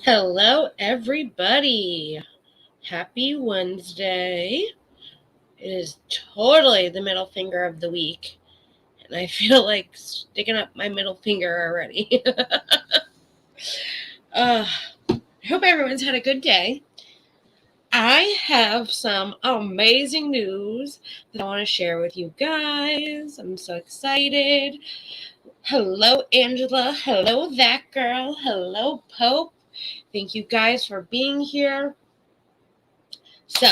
Hello, everybody. Happy Wednesday. It is totally the middle finger of the week, and I feel like sticking up my middle finger already. I hope everyone's had a good day. I have some amazing news that I want to share with you guys. I'm so excited. Hello, Angela. Hello, that girl. Hello, Pope. Thank you guys for being here. So,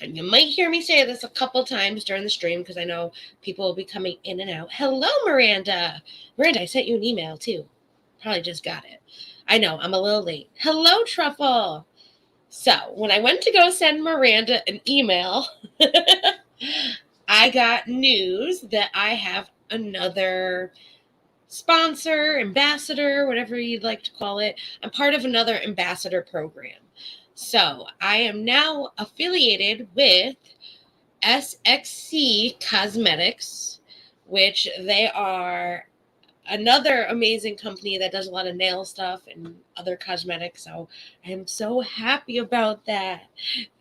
and you might hear me say this a couple times during the stream because I know people will be coming in and out. Hello, Miranda. Miranda, I sent you an email too. Probably just got it. I know, I'm a little late. Hello, Truffle. So, when I went to go send Miranda an email, I got news that I have another sponsor, ambassador, whatever you'd like to call it. I'm part of another ambassador program. So, I am now affiliated with SXC Cosmetics, which they are another amazing company that does a lot of nail stuff and other cosmetics. So I am so happy about that.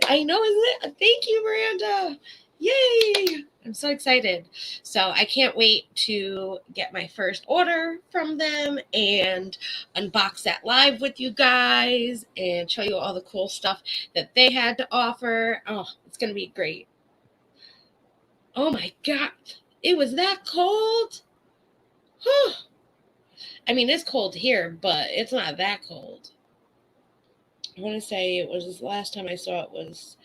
I know, isn't it? Thank you, Miranda. Yay! I'm so excited. So I can't wait to get my first order from them and unbox that live with you guys and show you all the cool stuff that they had to offer. Oh, it's going to be great. Oh my God, it was that cold? Whew. I mean, it's cold here, but it's not that cold. I want to say it was last time I saw it was,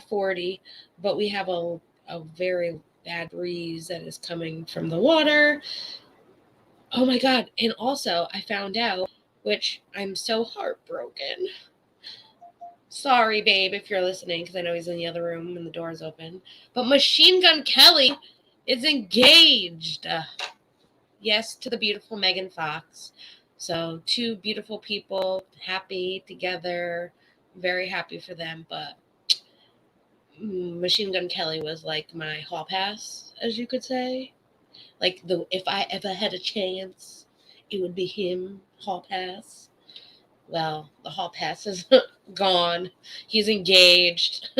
40, but we have a very bad breeze that is coming from the water. Oh my God. And also, I found out, which I'm so heartbroken. Sorry, babe, if you're listening, because I know he's in the other room and the door's open. But Machine Gun Kelly is engaged. Yes, to the beautiful Megan Fox. So two beautiful people, happy together, very happy for them. But Machine Gun Kelly was like my hall pass, as you could say. Like if I ever had a chance, it would be him, hall pass. Well, the hall pass is gone. He's engaged.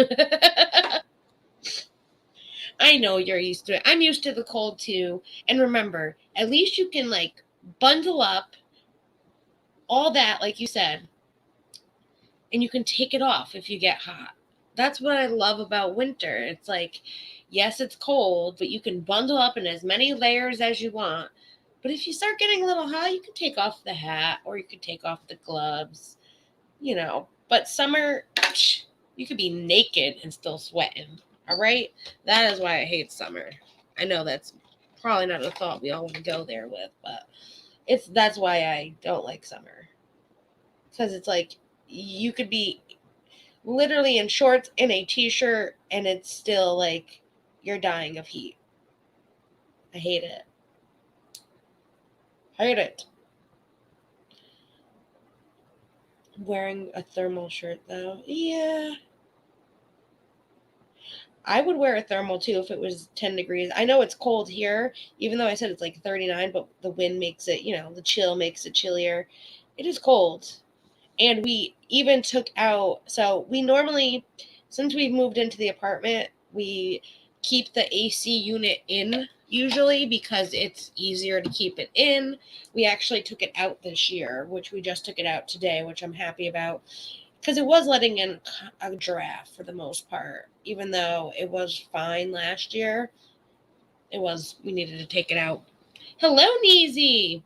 I know you're used to it. I'm used to the cold too. And remember, at least you can like bundle up all that, like you said, and you can take it off if you get hot. That's what I love about winter. It's like, yes, it's cold, but you can bundle up in as many layers as you want. But if you start getting a little hot, you can take off the hat or you can take off the gloves, But summer, you could be naked and still sweating. All right? That is why I hate summer. I know that's probably not a thought we all want to go there with, but that's why I don't like summer. Because it's like you could be literally in shorts and a t-shirt and it's still like you're dying of heat. I hate it. Hate it. Wearing a thermal shirt though. Yeah. I would wear a thermal too if it was 10 degrees. I know it's cold here, even though I said it's like 39, but the wind makes it, the chill makes it chillier. It is cold. And we even took out, so we normally, since we've moved into the apartment, we keep the AC unit in usually because it's easier to keep it in. We actually took it out this year, which we just took it out today, which I'm happy about because it was letting in a draft for the most part, even though it was fine last year. We needed to take it out. Hello, Neezy.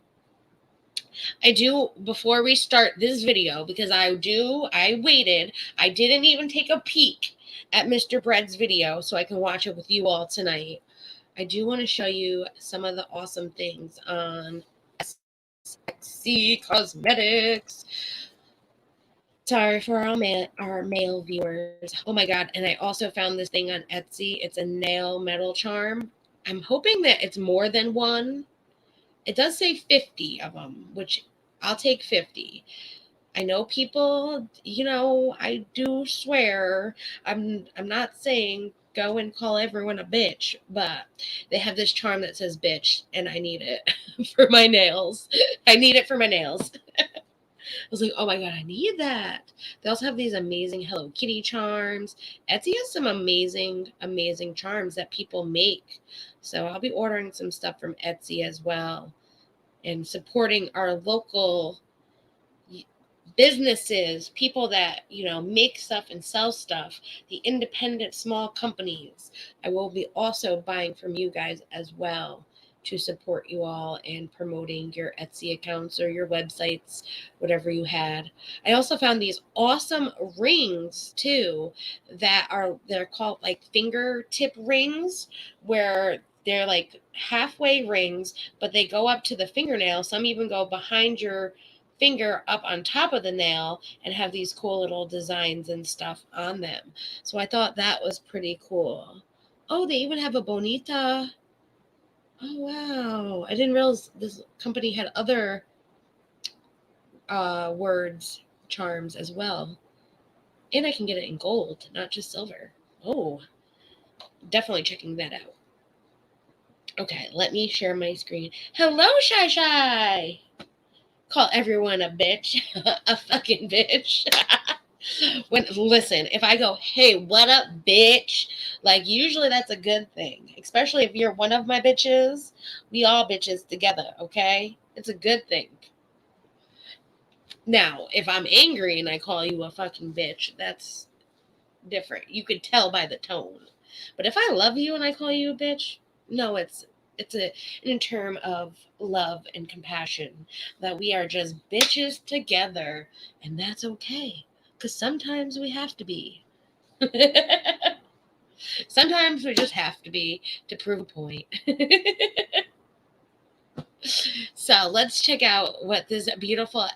Before we start this video, because I waited. I didn't even take a peek at Mr. Bread's video so I can watch it with you all tonight. I do want to show you some of the awesome things on SXC Cosmetics. Sorry for our male viewers. Oh my God. And I also found this thing on Etsy. It's a nail metal charm. I'm hoping that it's more than one. It does say 50 of them, which I'll take 50. I know people, I do swear. I'm not saying go and call everyone a bitch, but they have this charm that says bitch, and I need it for my nails. I need it for my nails. was like, oh my God, I need that. They also have these amazing Hello Kitty charms. Etsy has some amazing, amazing charms that people make. So I'll be ordering some stuff from Etsy as well and supporting our local businesses, people that, make stuff and sell stuff, the independent small companies. I will be also buying from you guys as well to support you all and promoting your Etsy accounts or your websites, whatever you had. I also found these awesome rings too they're called like fingertip rings, where they're like halfway rings, but they go up to the fingernail. Some even go behind your finger up on top of the nail and have these cool little designs and stuff on them. So I thought that was pretty cool. Oh, they even have a bonita. Oh, wow. I didn't realize this company had other words, charms as well. And I can get it in gold, not just silver. Oh, definitely checking that out. Okay, let me share my screen. Hello, Shy Shy. Call everyone a bitch. A fucking bitch. Listen, if I go, hey, what up, bitch? Like, usually that's a good thing. Especially if you're one of my bitches. We all bitches together, okay? It's a good thing. Now, if I'm angry and I call you a fucking bitch, that's different. You could tell by the tone. But if I love you and I call you a bitch, no, it's in term of love and compassion, that we are just bitches together, and that's okay. Because sometimes we have to be. Sometimes we just have to be to prove a point. So let's check out what this beautiful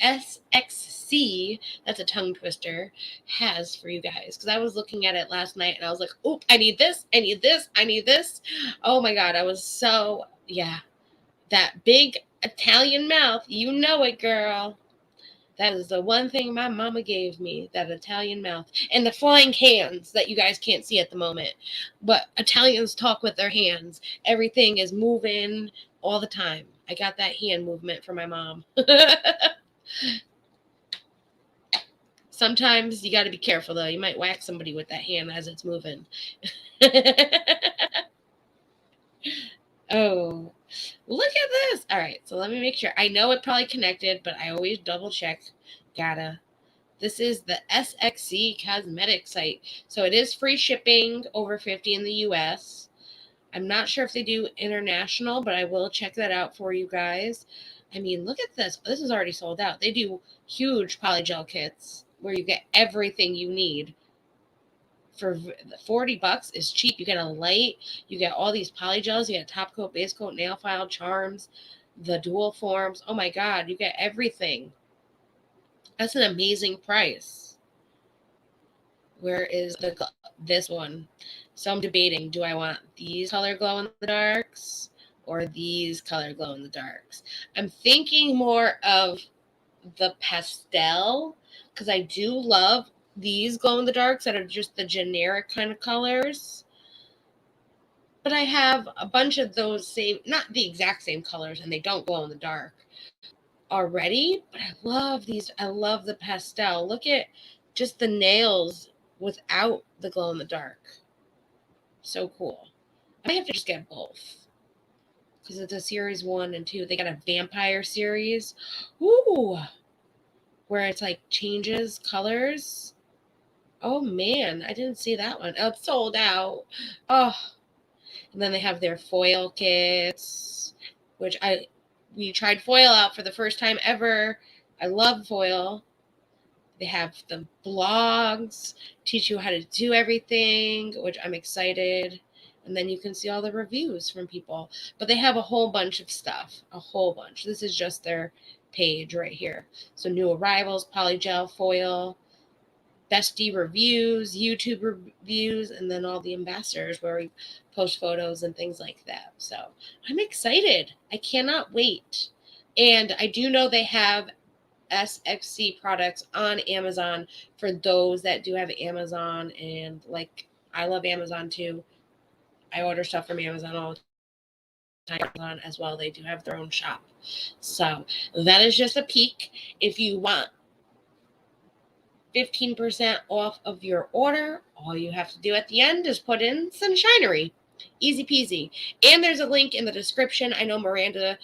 SXC, that's a tongue twister, has for you guys. Because I was looking at it last night and I was like, oh, I need this, I need this, I need this. Oh my God, I was so, yeah. That big Italian mouth, you know it, girl. That is the one thing my mama gave me, that Italian mouth. And the flying hands that you guys can't see at the moment. But Italians talk with their hands. Everything is moving all the time. I got that hand movement from my mom. Sometimes you got to be careful, though. You might whack somebody with that hand as it's moving. Oh, look at this. All right, so let me make sure. I know it probably connected, but I always double check. Gotta. This is the SXC cosmetic site. So it is free shipping over 50 in the US. I'm not sure if they do international, but I will check that out for you guys. I mean, look at this. This is already sold out. They do huge polygel kits where you get everything you need. For $40 is cheap. You get a light, you get all these polygels, you get top coat, base coat, nail file, charms, the dual forms. Oh my God, you get everything. That's an amazing price. Where is this one? So I'm debating, do I want these color glow in the darks or these color glow in the darks? I'm thinking more of the pastel, because I do love these glow in the darks that are just the generic kind of colors. But I have a bunch of those same, not the exact same colors, and they don't glow in the dark already. But I love these. I love the pastel. Look at just the nails without the glow in the dark. So cool. I have to just get both because it's a series 1 and 2. They got a vampire series. Ooh. Where it's like changes colors. Oh man, I didn't see that one. Oh, it's sold out. Oh, and then they have their foil kits, which we tried foil out for the first time ever. I love foil. They have the blogs, teach you how to do everything, which I'm excited. And then you can see all the reviews from people. But they have a whole bunch of stuff, a whole bunch. This is just their page right here. So new arrivals, polygel, foil, bestie reviews, YouTube reviews, and then all the ambassadors where we post photos and things like that. So I'm excited. I cannot wait. And I do know they have SXC products on Amazon for those that do have Amazon. And like, I love Amazon too. I order stuff from Amazon all the time as well. They do have their own shop. So that is just a peek. If you want 15% off of your order, all you have to do at the end is put in Sunshinery. Easy peasy. And there's a link in the description. I know Miranda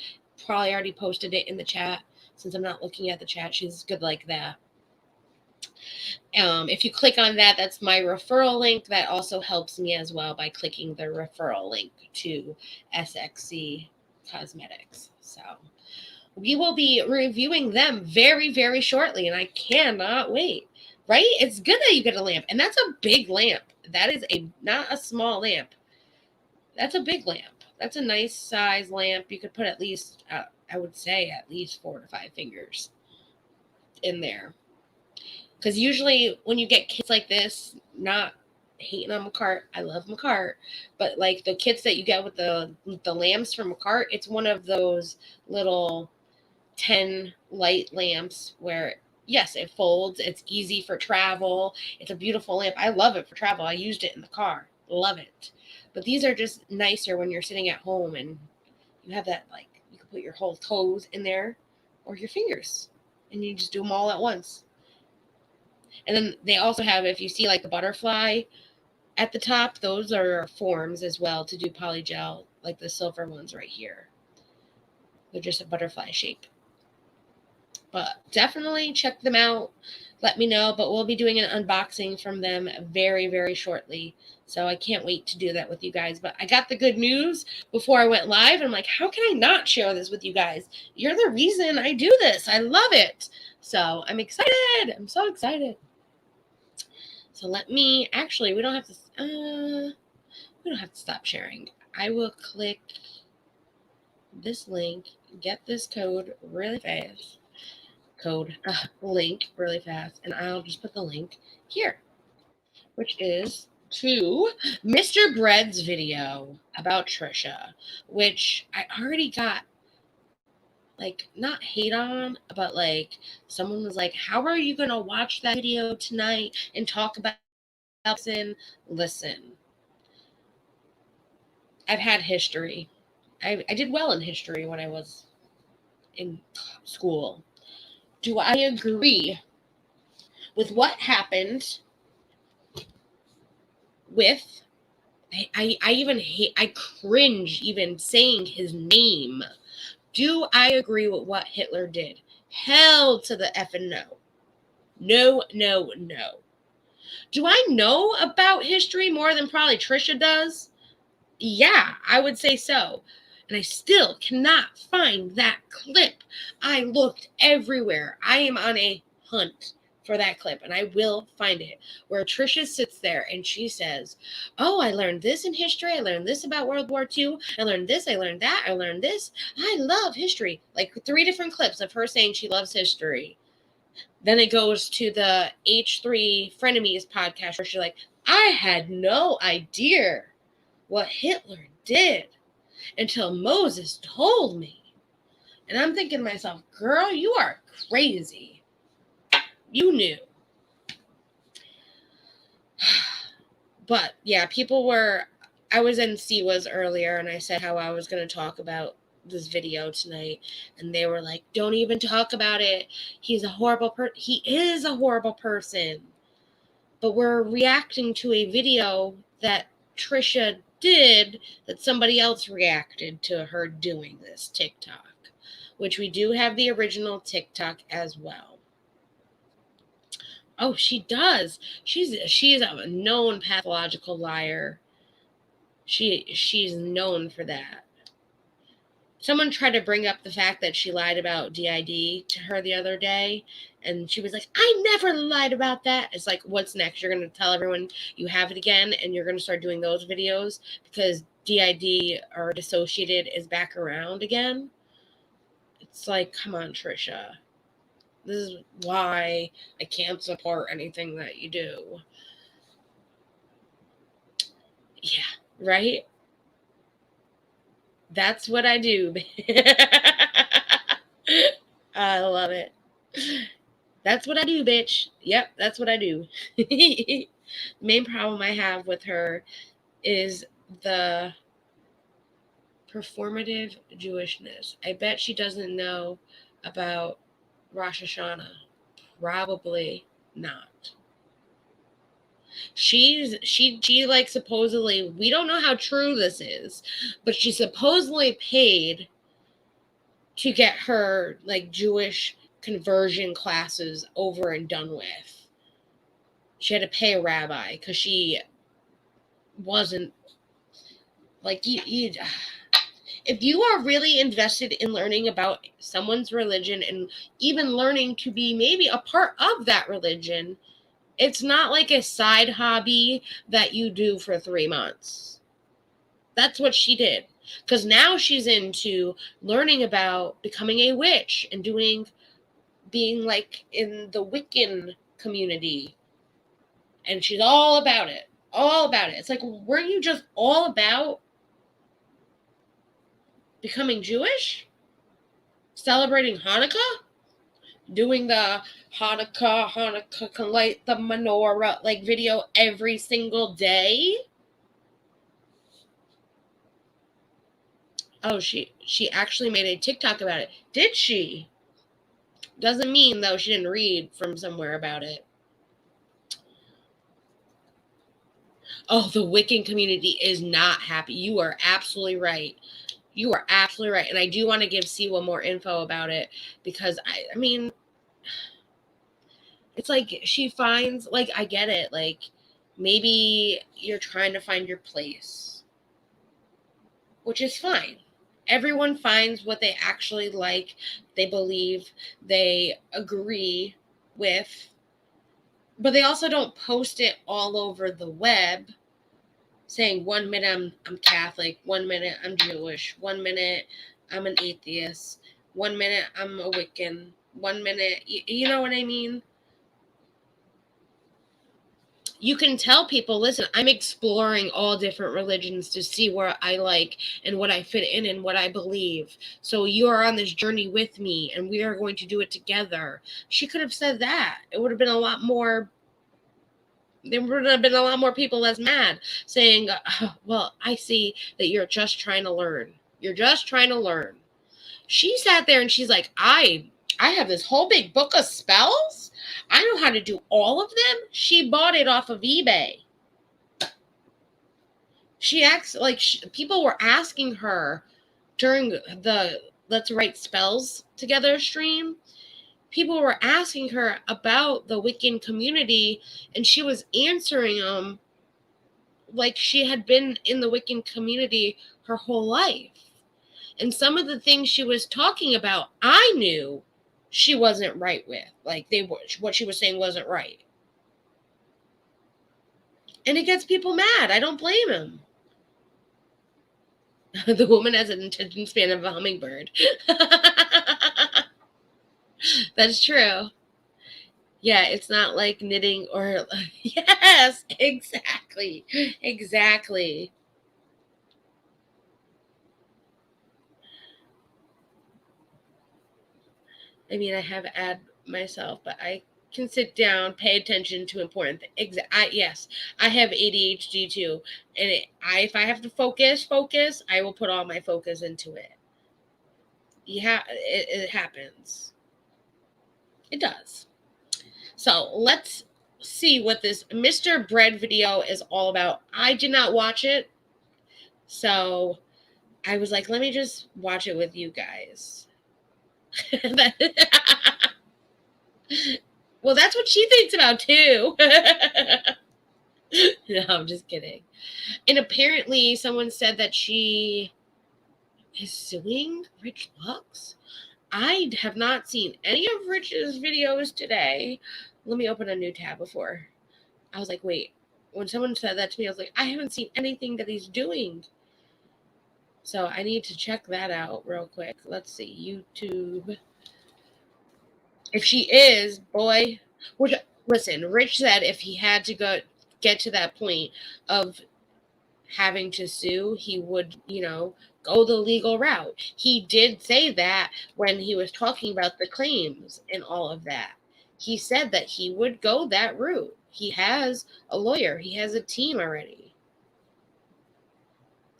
probably already posted it in the chat. Since I'm not looking at the chat, she's good like that. If you click on that, that's my referral link. That also helps me as well by clicking the referral link to SXC Cosmetics. So we will be reviewing them very, very shortly, and I cannot wait. Right? It's good that you get a lamp, and that's a big lamp. That is not a small lamp. That's a big lamp. That's a nice size lamp. You could put at least, I would say, at least 4 to 5 fingers in there. Because usually when you get kits like this, not hating on McCart, I love McCart, but like the kits that you get with the lamps from McCart, it's one of those little 10 light lamps where, yes, it folds. It's easy for travel. It's a beautiful lamp. I love it for travel. I used it in the car. Love it. But these are just nicer when you're sitting at home and you have that, like, you can put your whole toes in there or your fingers and you just do them all at once. And then they also have, if you see like the butterfly at the top, those are forms as well to do polygel, like the silver ones right here. They're just a butterfly shape. But definitely check them out. Let me know. But we'll be doing an unboxing from them very, very shortly. So I can't wait to do that with you guys. But I got the good news before I went live. I'm like, how can I not share this with you guys? You're the reason I do this. I love it. So I'm excited. I'm so excited. So let me, actually, we don't have to stop sharing. I will click this link, get this code really fast. Link really fast, and I'll just put the link here, which is to Mr. Bread's video about Trisha, which I already got, like, not hate on, but like someone was like, how are you gonna watch that video tonight and talk about listen, I've had history. I did well in history when I was in school. Do I agree with what happened with, I even hate, I cringe even saying his name. Do I agree with what Hitler did? Hell to the effing no. No, no, no. Do I know about history more than probably Trisha does? Yeah, I would say so. And I still cannot find that clip. I looked everywhere. I am on a hunt for that clip, and I will find it, where Trisha sits there and she says, oh, I learned this in history. I learned this about World War II. I learned this. I learned that. I learned this. I love history. Like 3 different clips of her saying she loves history. Then it goes to the H3 Frenemies podcast where she's like, I had no idea what Hitler did until Moses told me. And I'm thinking to myself, girl, you are crazy. You knew. But yeah, I was in Siwa's earlier and I said how I was going to talk about this video tonight, and they were like, don't even talk about it. He's a horrible person. He is a horrible person. But we're reacting to a video that Trisha did that somebody else reacted to her doing this TikTok, which we do have the original TikTok as well. Oh, she does. She's a known pathological liar. She's known for that. Someone tried to bring up the fact that she lied about DID to her the other day, and she was like, I never lied about that. It's like, what's next? You're going to tell everyone you have it again, and you're going to start doing those videos because DID or dissociated is back around again? It's like, come on, Trisha. This is why I can't support anything that you do. Yeah, right? That's what I do. I love it. That's what I do, bitch. Yep, that's what I do. The main problem I have with her is the Performative Jewishness. I bet she doesn't know about Rosh Hashanah. Probably not. She like supposedly, we don't know how true this is, but she supposedly paid to get her like Jewish conversion classes over and done with. She had to pay a rabbi because she wasn't like if you are really invested in learning about someone's religion and even learning to be maybe a part of that religion, it's not like a side hobby that you do for 3 months. That's what she did. Because now she's into learning about becoming a witch and being like in the Wiccan community. And she's all about it. All about it. It's like, weren't you just all about becoming Jewish? Celebrating Hanukkah? Doing the Hanukkah can light the menorah like video every single day? Oh, she actually made a TikTok about it. Did she? Doesn't mean, though, she didn't read from somewhere about it. Oh, the Wiccan community is not happy. You are absolutely right. You are absolutely right. And I do want to give Siwa more info about it because, I mean, it's like she finds, like, I get it. Like, maybe you're trying to find your place, which is fine. Everyone finds what they actually like, they believe, they agree with, but they also don't post it all over the web saying 1 minute I'm Catholic, 1 minute I'm Jewish, 1 minute I'm an atheist, 1 minute I'm a Wiccan, 1 minute, you know what I mean? You can tell people, listen, I'm exploring all different religions to see where I like and what I fit in and what I believe. So you are on this journey with me and we are going to do it together. She could have said that. It would have been a lot more. There would have been a lot more people less mad saying, oh, well, I see that you're just trying to learn. You're just trying to learn. She sat there and she's like, I have this whole big book of spells. I know how to do all of them. She bought it off of eBay. She acts like people were asking her during the Let's Write Spells Together stream. People were asking her about the Wiccan community, and she was answering them like she had been in the Wiccan community her whole life. And some of the things she was talking about, I knew she wasn't right with. Like what she was saying wasn't right. And it gets people mad. I don't blame him. The woman has an attention span of a hummingbird. That's true. Yeah, it's not like knitting or yes, exactly. Exactly. I mean, I have ad myself, but I can sit down, pay attention to important things. Yes, I have ADHD too, and if I have to focus, I will put all my focus into it. Yeah, it happens. It does. So let's see what this Mr. Bread video is all about. I did not watch it, so I was like, let me just watch it with you guys. Well, that's what she thinks about too. No, I'm just kidding. And apparently someone said that she is suing Rich Lux. I have not seen any of Rich's videos today. Let me open a new tab before. I was like, wait. When someone said that to me, I was like, I haven't seen anything that he's doing. So I need to check that out real quick. Let's see. YouTube. If she is, boy. Which, listen, Rich said if he had to get to that point of having to sue, he would, go the legal route. He did say that when he was talking about the claims and all of that. He said that he would go that route. He has a lawyer. He has a team already.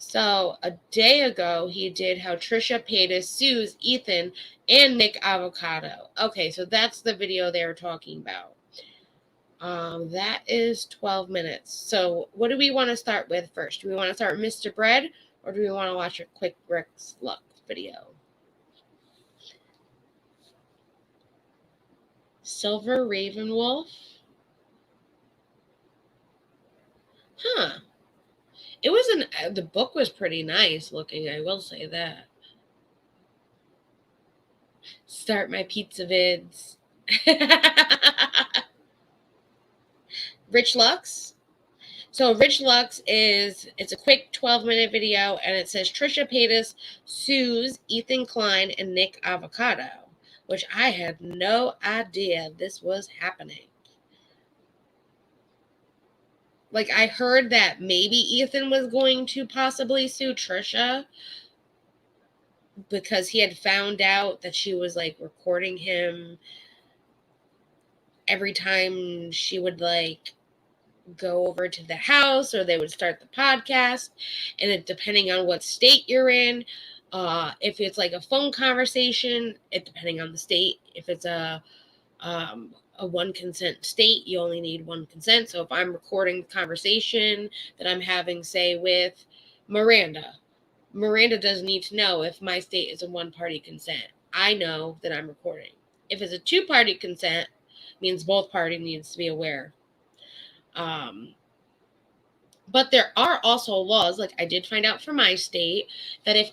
So a day ago, he did how Trisha Paytas sues Ethan and Nick Avocado. Okay, so that's the video they were talking about. That is 12 minutes. So what do we want to start with first? Do we want to start with Mr. Bread, or do we want to watch a quick Rick's Luck video? Silver Raven Wolf. Huh. It was the book was pretty nice looking, I will say that. Start my pizza vids. Rich Lux. So Rich Lux it's a quick 12-minute video, and it says Trisha Paytas sues Ethan Klein and Nick Avocado, which I had no idea this was happening. Like, I heard that maybe Ethan was going to possibly sue Trisha because he had found out that she was like recording him every time she would like go over to the house, or they would start the podcast, and it depending on what state you're in, if it's like a phone conversation, it depending on the state, if it's a one consent state, you only need one consent. So if I'm recording the conversation that I'm having, say, with Miranda doesn't need to know if my state is a one-party consent. I know that I'm recording. If it's a two-party consent, means both parties needs to be aware. But there are also laws, like I did find out from my state, that if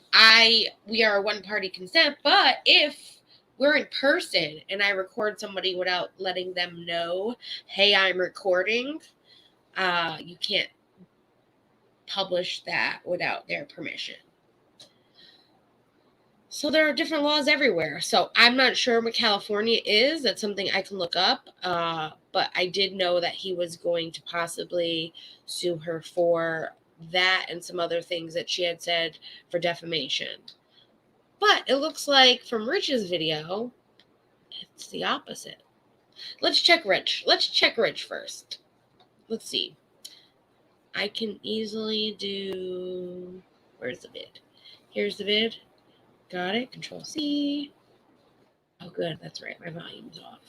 we are a one-party consent, but if we're in person and I record somebody without letting them know, hey, I'm recording, you can't publish that without their permission. So there are different laws everywhere. So I'm not sure what California is. That's something I can look up. But I did know that he was going to possibly sue her for that and some other things that she had said for defamation. But it looks like from Rich's video, it's the opposite. Let's check Rich. Let's check Rich first. Let's see. I can easily do... Where's the vid? Here's the vid. Got it. Control C. Oh, good. That's right. My volume's off.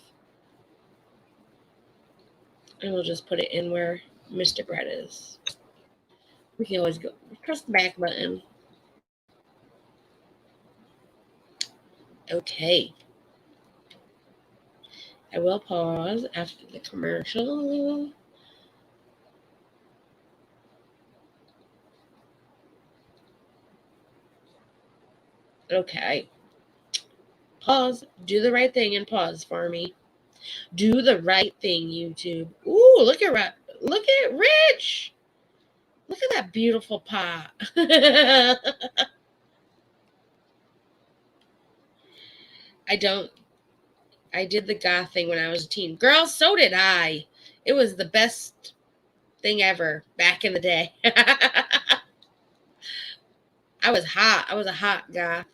And we'll just put it in where Mr. Brett is. We can always go press the back button. Okay. I will pause after the commercial. Okay. Pause. Do the right thing and pause for me. Do the right thing, YouTube. Ooh, look at Rich. Look at that beautiful pot. I did the goth thing when I was a teen. Girl, so did I. It was the best thing ever back in the day. I was hot. I was a hot goth.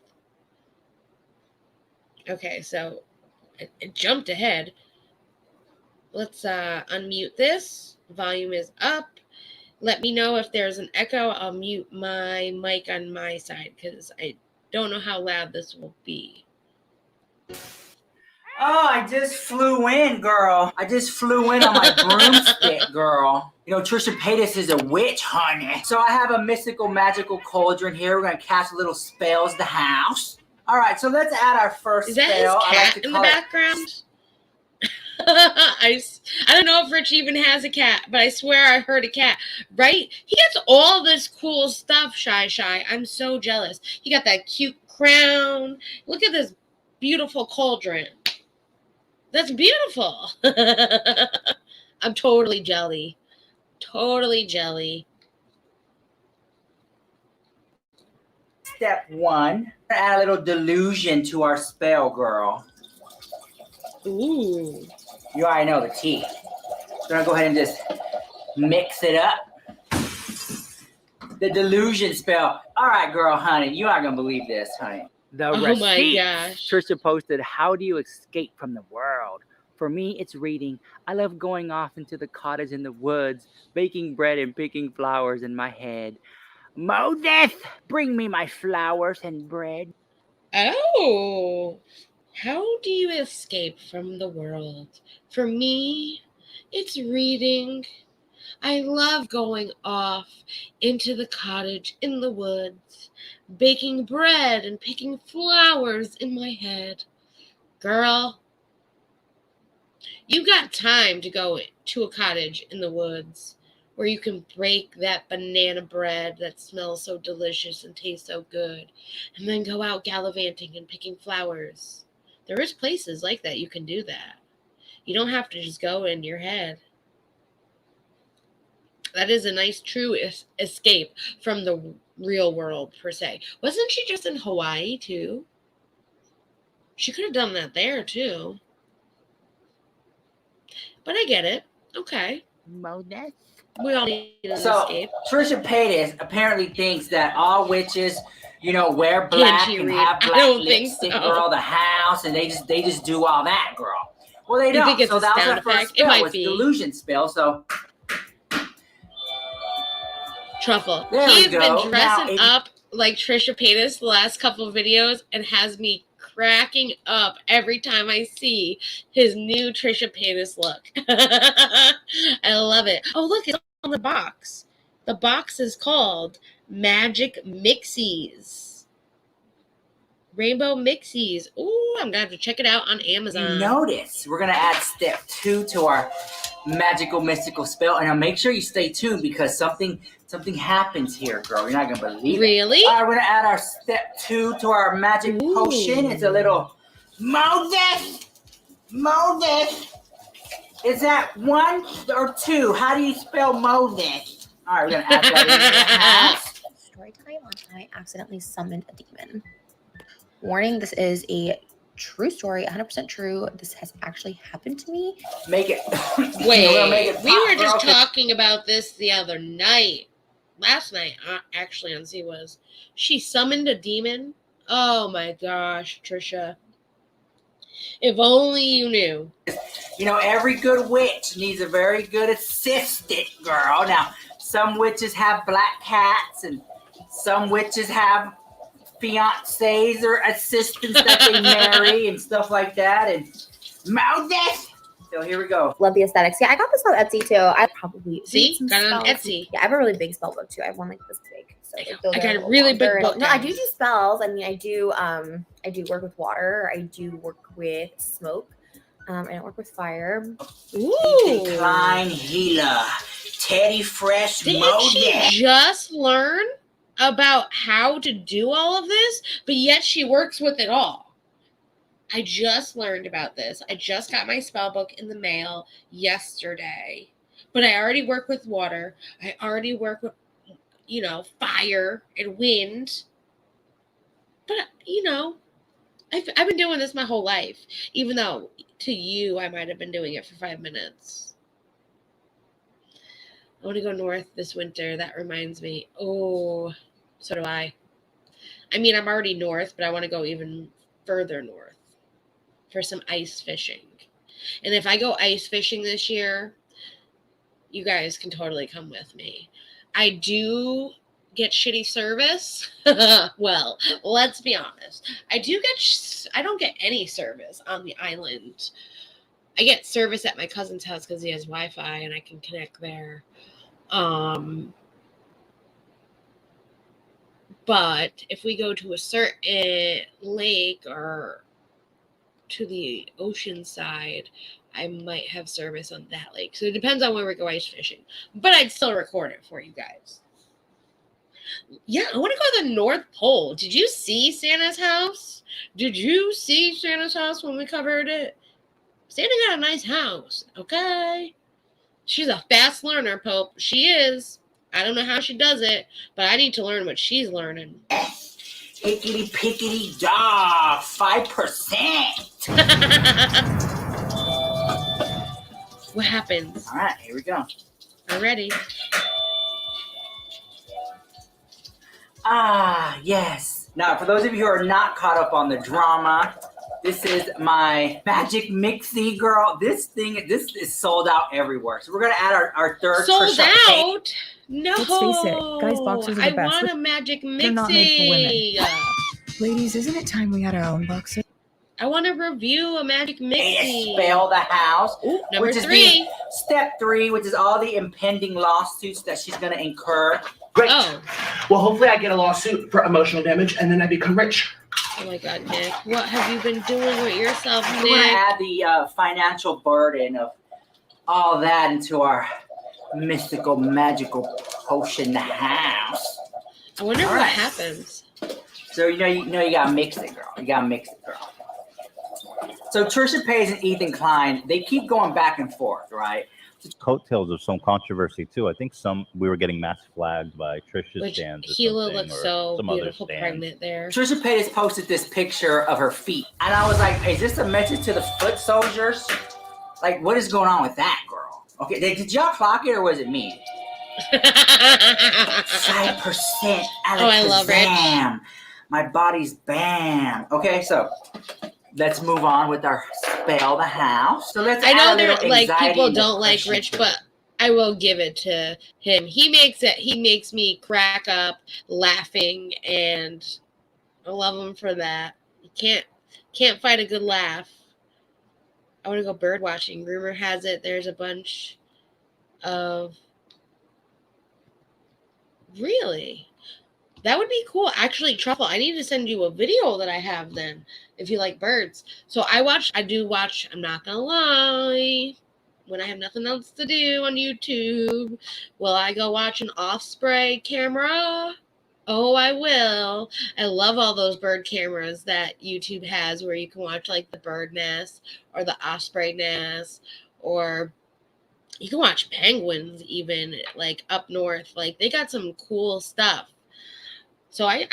Okay, so it jumped ahead. Let's unmute this. Volume is up. Let me know if there's an echo. I'll mute my mic on my side because I don't know how loud this will be. Oh, I just flew in, girl. I just flew in on my broomstick, girl. You know, Trisha Paytas is a witch, honey. So I have a mystical, magical cauldron here. We're going to cast a little spells the house. All right, so let's add our first spell. Is that his cat in the background? I don't know if Rich even has a cat, but I swear I heard a cat. Right? He gets all this cool stuff, Shy. I'm so jealous. He got that cute crown. Look at this beautiful cauldron. That's beautiful. I'm totally jelly. Totally jelly. Step 1. Add a little delusion to our spell, girl. Ooh. You already know the tea. So I'm going to go ahead and just mix it up. The delusion spell. All right, girl, honey. You aren't going to believe this, honey. The Oh receipts. my gosh. Trisha posted, how do you escape from the world? For me, it's reading. I love going off into the cottage in the woods, baking bread and picking flowers in my head. Moses, bring me my flowers and bread. Oh, how do you escape from the world? For me, it's reading. I love going off into the cottage in the woods, baking bread and picking flowers in my head. Girl, you got time to go to a cottage in the woods where you can break that banana bread that smells so delicious and tastes so good, and then go out gallivanting and picking flowers. There is places like that you can do that. You don't have to just go in your head. That is a nice true escape from the real world, per se. Wasn't she just in Hawaii, too? She could have done that there, too. But I get it. Okay. Moses? We all need an So, escape. Trisha Paytas apparently thinks that all witches, wear black she and read? have I black don't think lipstick, so. girl, the house, and they just do all that, girl. Well, they You don't. think it's so a that was sound our first effect? It spell. might It's be. delusion spell. So Truffle. There we He's go. been dressing Now, up like Trisha Paytas the last couple of videos and has me cracking up every time I see his new Trisha Paytas look. I love it. Oh, look, it's on the box. The box is called Magic Mixies. Rainbow Mixies. Ooh, I'm going to have to check it out on Amazon. you notice we're going to add step 2 to our magical mystical spell, and now make sure you stay tuned because something happens here, girl. You're not going to believe it. Really? All right, we're going to add our step 2 to our magic potion. It's a little Moses. Is that 1 or 2? How do you spell Moses? All right, we're going to add that in there. Story time on I accidentally summoned a demon. Warning, this is a true story, 100% true. This has actually happened to me. Make it. Wait, we were just talking about this the other night. Last night, actually, on Siwa's. She summoned a demon. Oh my gosh, Trisha. If only you knew. Every good witch needs a very good assistant, girl. Now, some witches have black cats, and some witches have fiancés or assistants that they marry and stuff like that. And Moses. So here we go. Love the aesthetics. Yeah, I got this on Etsy too. I probably See, got it on Etsy. Yeah, I have a really big spell book too. I have one like this big. So I got a really big book. No, I do spells. I mean, I do work with water. I do work with smoke. I don't work with fire. Ooh. Klein healer, Teddy Fresh Didn't Moses. she just learn about how to do all of this? But yet she works with it all. I just learned about this. I just got my spell book in the mail yesterday. But I already work with water. I already work with, fire and wind. But, I've been doing this my whole life. Even though to you, I might have been doing it for 5 minutes. I want to go north this winter. That reminds me. Oh, so do I. I mean, I'm already north, but I want to go even further north for some ice fishing. And if I go ice fishing this year, you guys can totally come with me. I do get shitty service. Well, let's be honest. I don't get any service on the island. I get service at my cousin's house because he has Wi-Fi and I can connect there. But if we go to a certain lake or to the ocean side, I might have service on that lake. So it depends on where we go ice fishing. But I'd still record it for you guys. Yeah, I want to go to the North Pole. Did you see Santa's house? Did you see Santa's house when we covered it? Santa got a nice house, okay? She's a fast learner, Pope. She is. I don't know how she does it, but I need to learn what she's learning. Hickety pickety dog, 5%. What happens? All right, here we go. I'm ready. Yes. Now, for those of you who are not caught up on the drama, This is my magic mixie, girl. This is sold out everywhere. So we're gonna add our third Sold Trisha Paytas. out? No. Let's face it, guys' boxers are the I best. want a magic mixie. They're not made for women. Ladies, isn't it time we had our own boxer? I want to review a magic mixie. Spell the house. Ooh, number which is 3. Step 3, which is all the impending lawsuits that she's gonna incur. Great. Oh. Well, hopefully I get a lawsuit for emotional damage and then I become rich. Oh my God, Nick. What have you been doing with yourself, We're gonna Nick? add the financial burden of all that into our mystical, magical potion house. I wonder All what right. happens. So you gotta mix it, girl. You gotta mix it, girl. So Trisha Paytas and Ethan Klein, they keep going back and forth, right? Coattails of some controversy too. I think we were getting mass flagged by Trisha's Which stands. Or Hila something, looks or so some other beautiful stand. pregnant there. Trisha Paytas posted this picture of her feet, and I was like, "Is this a message to the foot soldiers? Like, what is going on with that, girl?" Okay, did y'all clock it or was it me? 5%. Oh, I love Rich. Bam. My body's bam. Okay, so let's move on with our spell the house. So let's. I know add a there little like anxiety people and don't like depression Rich, to it. but I will give it to him. He makes me crack up laughing, and I love him for that. You can't fight a good laugh. I want to go bird watching. Rumor has it there's a bunch of really. That would be cool. Actually, Truffle, I need to send you a video that I have then, if you like birds. So I do watch, I'm not going to lie, when I have nothing else to do on YouTube, will I go watch an off-spray camera? Oh, I will. I love all those bird cameras that YouTube has where you can watch like the bird nest or the osprey nest, or you can watch penguins even like up north. Like they got some cool stuff. So I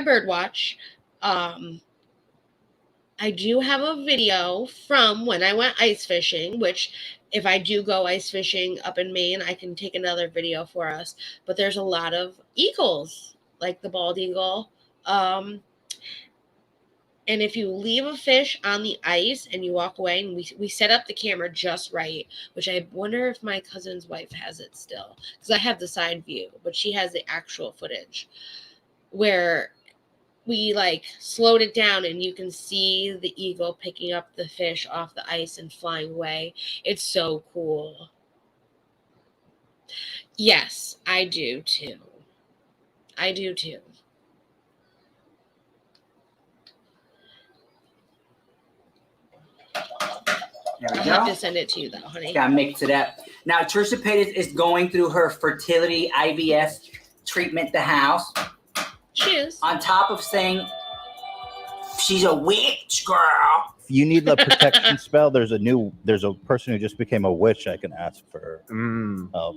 bird watch. I do have a video from when I went ice fishing, which if I do go ice fishing up in Maine, I can take another video for us. But there's a lot of eagles, like the bald eagle. And if you leave a fish on the ice and you walk away, and we set up the camera just right, which I wonder if my cousin's wife has it still, because I have the side view, but she has the actual footage, where we like slowed it down and you can see the eagle picking up the fish off the ice and flying away. It's so cool. Yes, I do too. I do too. There we I'll go. have to send it to you though, honey. Gotta mix it up. Now, Trisha Paytas is going through her fertility IVF treatment, the house. She is. On top of saying she's a witch, girl. If you need the protection spell, there's a person who just became a witch. I can ask for help.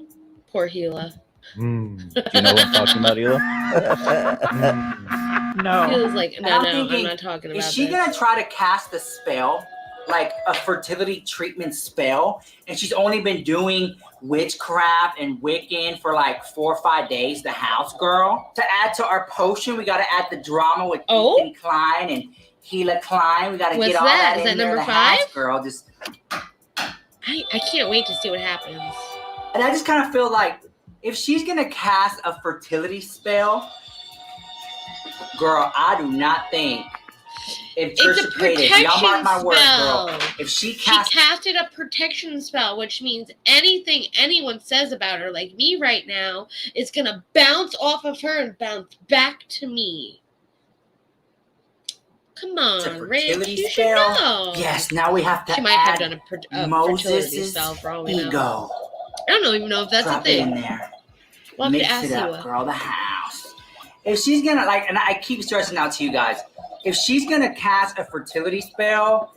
Poor Hila. Do you know what I'm talking about, Hila? No. Hila's like, And I'm no, I'm thinking, not talking about Is she this. gonna try to cast a spell, like a fertility treatment spell, and she's only been doing witchcraft and Wiccan for like 4 or 5 days? The house girl. To add to our potion, we gotta add the drama with Ethan Klein and Hila Klein. We gotta What's get all that? that Is in that there. number The house 5? girl. Just I can't wait to see what happens. and I just kind of feel like if she's gonna cast a fertility spell, girl, I do not think. If It's a Trisha Paytas, y'all mark my protection words, spell. girl. If she She casted a protection spell, which means anything anyone says about her, like me right now, is going to bounce off of her and bounce back to me. Come It's a on, Rich. fertility You should spell. know. Yes, now we have to She might have add done a fertility Moses' spell for all we know. ego. I don't even know if that's Drop a it in thing. there. We'll have to Mix ask it up, Siwa. girl. The house. If she's gonna like, and I keep stressing out to you guys, if she's gonna cast a fertility spell,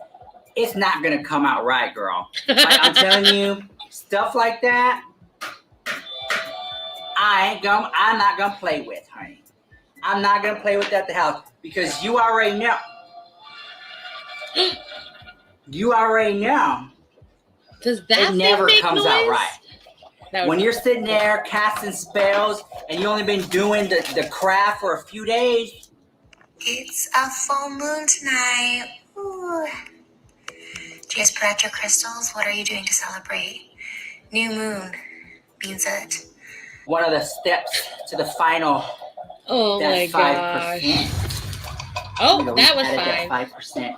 it's not gonna come out right, girl. Like I'm telling you, stuff like that, I'm not gonna play with, honey. I'm not gonna play with that at the house because you already know. You already know. Does that It thing never make comes noise? out right. That When would- you're sitting there casting spells and you only been doing the craft for a few days, It's a full moon tonight. Ooh. Do you guys put out your crystals? What are you doing to celebrate? New moon means it. One of the steps to the final. Oh my That's gosh. 5%. Oh, that was added 5. that 5%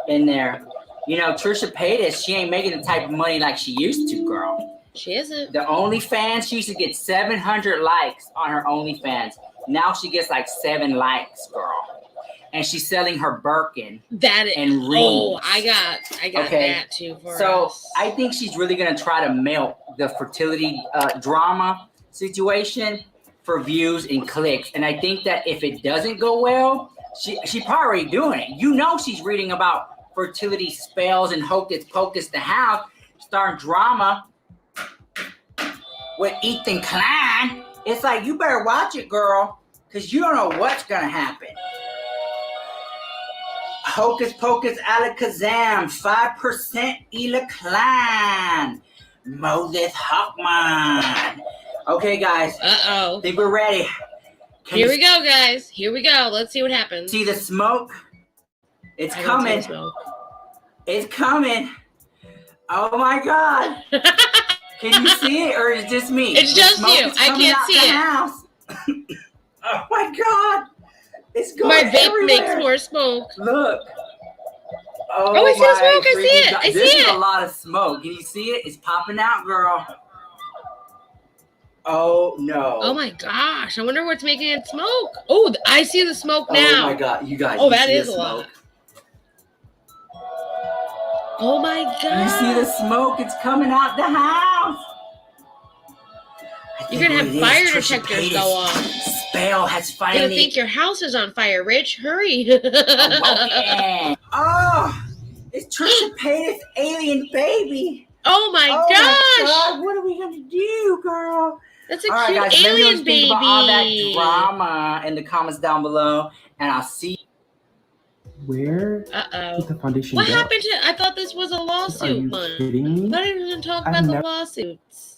in there. You know, Trisha Paytas, she ain't making the type of money like she used to, girl. She isn't. The OnlyFans, she used to get 700 likes on her OnlyFans. Now she gets like 7 likes, girl. And she's selling her Birkin That is, and rings. oh, I got Okay. that too for So us. I think she's really gonna try to melt the fertility drama situation for views and clicks. And I think that if it doesn't go well, she probably already doing it. You know, she's reading about fertility spells and hocus pocus the house, starting drama with Ethan Klein. It's like, you better watch it, girl, because you don't know what's gonna happen. Hocus pocus alakazam, 5% Ela Klein, Moses Hockman. Okay, guys. Uh-oh. I think we're ready. Here we go, guys. Here we go. Let's see what happens. See the smoke? It's I don't see coming. the smoke. It's coming. Oh my God. Can you see it or is it just me? It's The just smoke you. is I coming can't out see the it. House. Oh my God. It's going My vape everywhere. makes more smoke. Look. Oh, I see the my smoke. I see freaking it. God. I This see is it. a lot of smoke. Can you see it? It's popping out, girl. Oh no. Oh my gosh. I wonder what's making it smoke. Oh, I see the smoke Oh now. my God. You guys. Oh, you that see is the a smoke? lot. Oh my God. You see the smoke? It's coming out the house. I You're think gonna what have it fire is, Trisha detectors Paytas' go off. Spell has You're gonna finally think your house is on fire, Rich. Hurry. awoken. Oh, it's Trisha Paytas' alien baby. Oh my Oh gosh. my God, what are we gonna do, girl? That's a All right, cute guys, let me know what alien you baby. think about all that drama in the comments down below, and I'll see. Where Uh-oh. did the foundation What go? happened to? I thought this was a Are lawsuit you one. kidding me? Why didn't we talk I've about the never- lawsuits?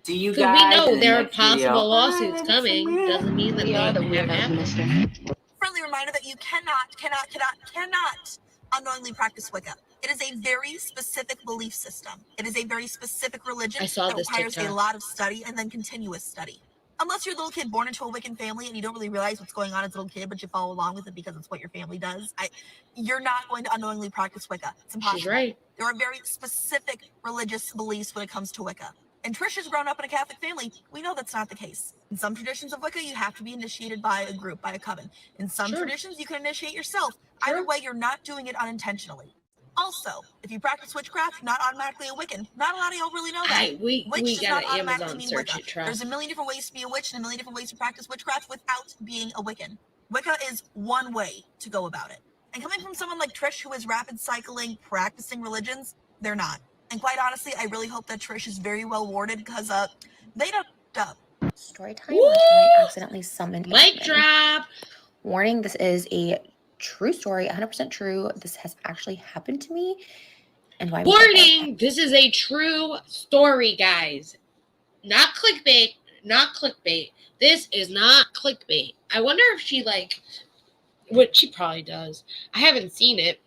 See you Because guys we know in the there are next possible video. lawsuits coming. Doesn't mean that We are the they have weirdos, happened. mister. Friendly reminder that you cannot unknowingly practice Wicca. It is a very specific belief system. It is a very specific religion I saw that this requires TikTok. a lot of study and then continuous study. Unless you're a little kid born into a Wiccan family and you don't really realize what's going on as a little kid, but you follow along with it because it's what your family does, you're not going to unknowingly practice Wicca. It's impossible. She's right. There are very specific religious beliefs when it comes to Wicca. And Trisha's grown up in a Catholic family. We know that's not the case. In some traditions of Wicca, you have to be initiated by a group, by a coven. In some Sure. traditions, you can initiate yourself. Either Sure. way, you're not doing it unintentionally. Also, if you practice witchcraft, not automatically a Wiccan. Not a lot of y'all really know that. We Witch does got not an automatically Amazon mean search Wicca. it, trust. There's a million different ways to be a witch and a million different ways to practice witchcraft without being a Wiccan. Wicca is one way to go about it. And coming from someone like Trish, who is rapid cycling, practicing religions, they're not. And quite honestly, I really hope that Trish is very well warded because they don't up. Story time where I accidentally summoned a Mic demon. drop. Warning, this is a true story, 100% true. This has actually happened to me. And why? Warning, this is a true story, guys. Not clickbait. Not clickbait. This is not clickbait. I wonder if she, what she probably does. I haven't seen it.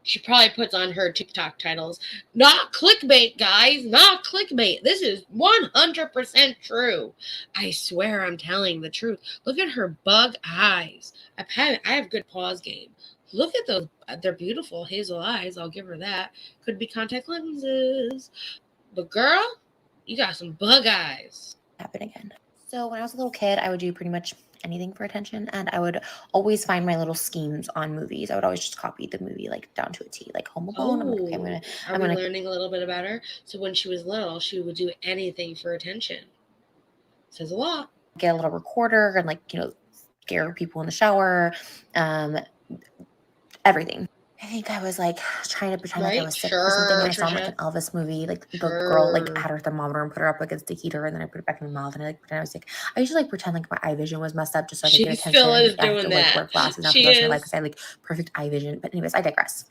She probably puts on her TikTok titles, not clickbait, guys, not clickbait. This is 100% true. I swear I'm telling the truth. Look at her bug eyes. I have good pause game. Look at those. They're beautiful hazel eyes. I'll give her that. Could be contact lenses. But girl, you got some bug eyes. Happen again. So when I was a little kid, I would do pretty much anything for attention, and I would always find my little schemes on movies. I would always just copy the movie down to a T, like Home Alone. I'm like, okay, I'm learning a little bit about her. So when she was little, she would do anything for attention. Says a lot. Get a little recorder and scare people in the shower, everything. I think I was trying to pretend I was sick or something. And I saw an Elvis movie. The girl had her thermometer and put her up against the heater, and then I put it back in my mouth, and I pretend I was sick. I used to pretend my eye vision was messed up just so I could get attention. Still is I have doing to that. wear glasses now for the rest of my life because I had perfect eye vision. But anyways, I digress.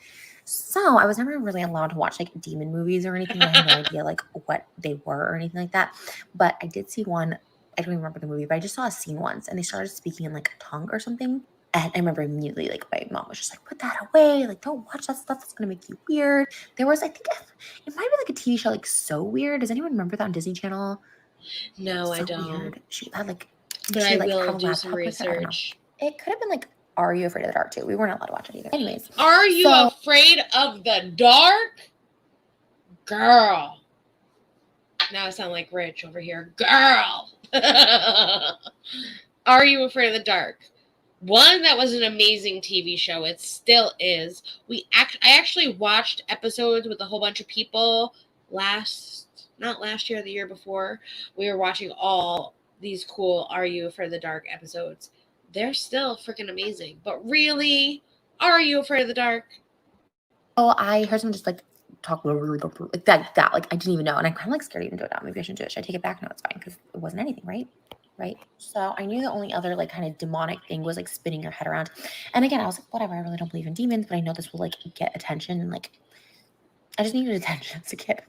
So I was never really allowed to watch demon movies or anything. I had no idea what they were or anything like that. But I did see one. I don't even remember the movie, but I just saw a scene once, and they started speaking in a tongue or something. And I remember immediately, like, my mom was just like, put that away. Like, don't watch that stuff. That's going to make you weird. There was, I think, it might be like a TV show, like, So Weird. Does anyone remember that on Disney Channel? No, So I don't. Weird. She had, like, But she, I like, will had a do some laptop with her. I don't know. research. It could have been, like, Are You Afraid of the Dark, too? We weren't allowed to watch it either. Anyways. Are you afraid of the dark? Girl. Now I sound like Rich over here. Girl. Are You Afraid of the Dark? One, that was an amazing TV show. It still is. I actually watched episodes with a whole bunch of people not last year, the year before. We were watching all these cool Are You Afraid of the Dark episodes. They're still freaking amazing. But really, are you afraid of the dark? Oh, I heard someone just like talk like that. Like I didn't even know. And I'm kind of like scared to even do it now. Maybe I shouldn't do it. Should I take it back? No, it's fine because it wasn't anything, right? Right. So I knew the only other like kind of demonic thing was like spinning your head around. And again, I was like, whatever, I really don't believe in demons, but I know this will like get attention and like I just needed attention as a kid.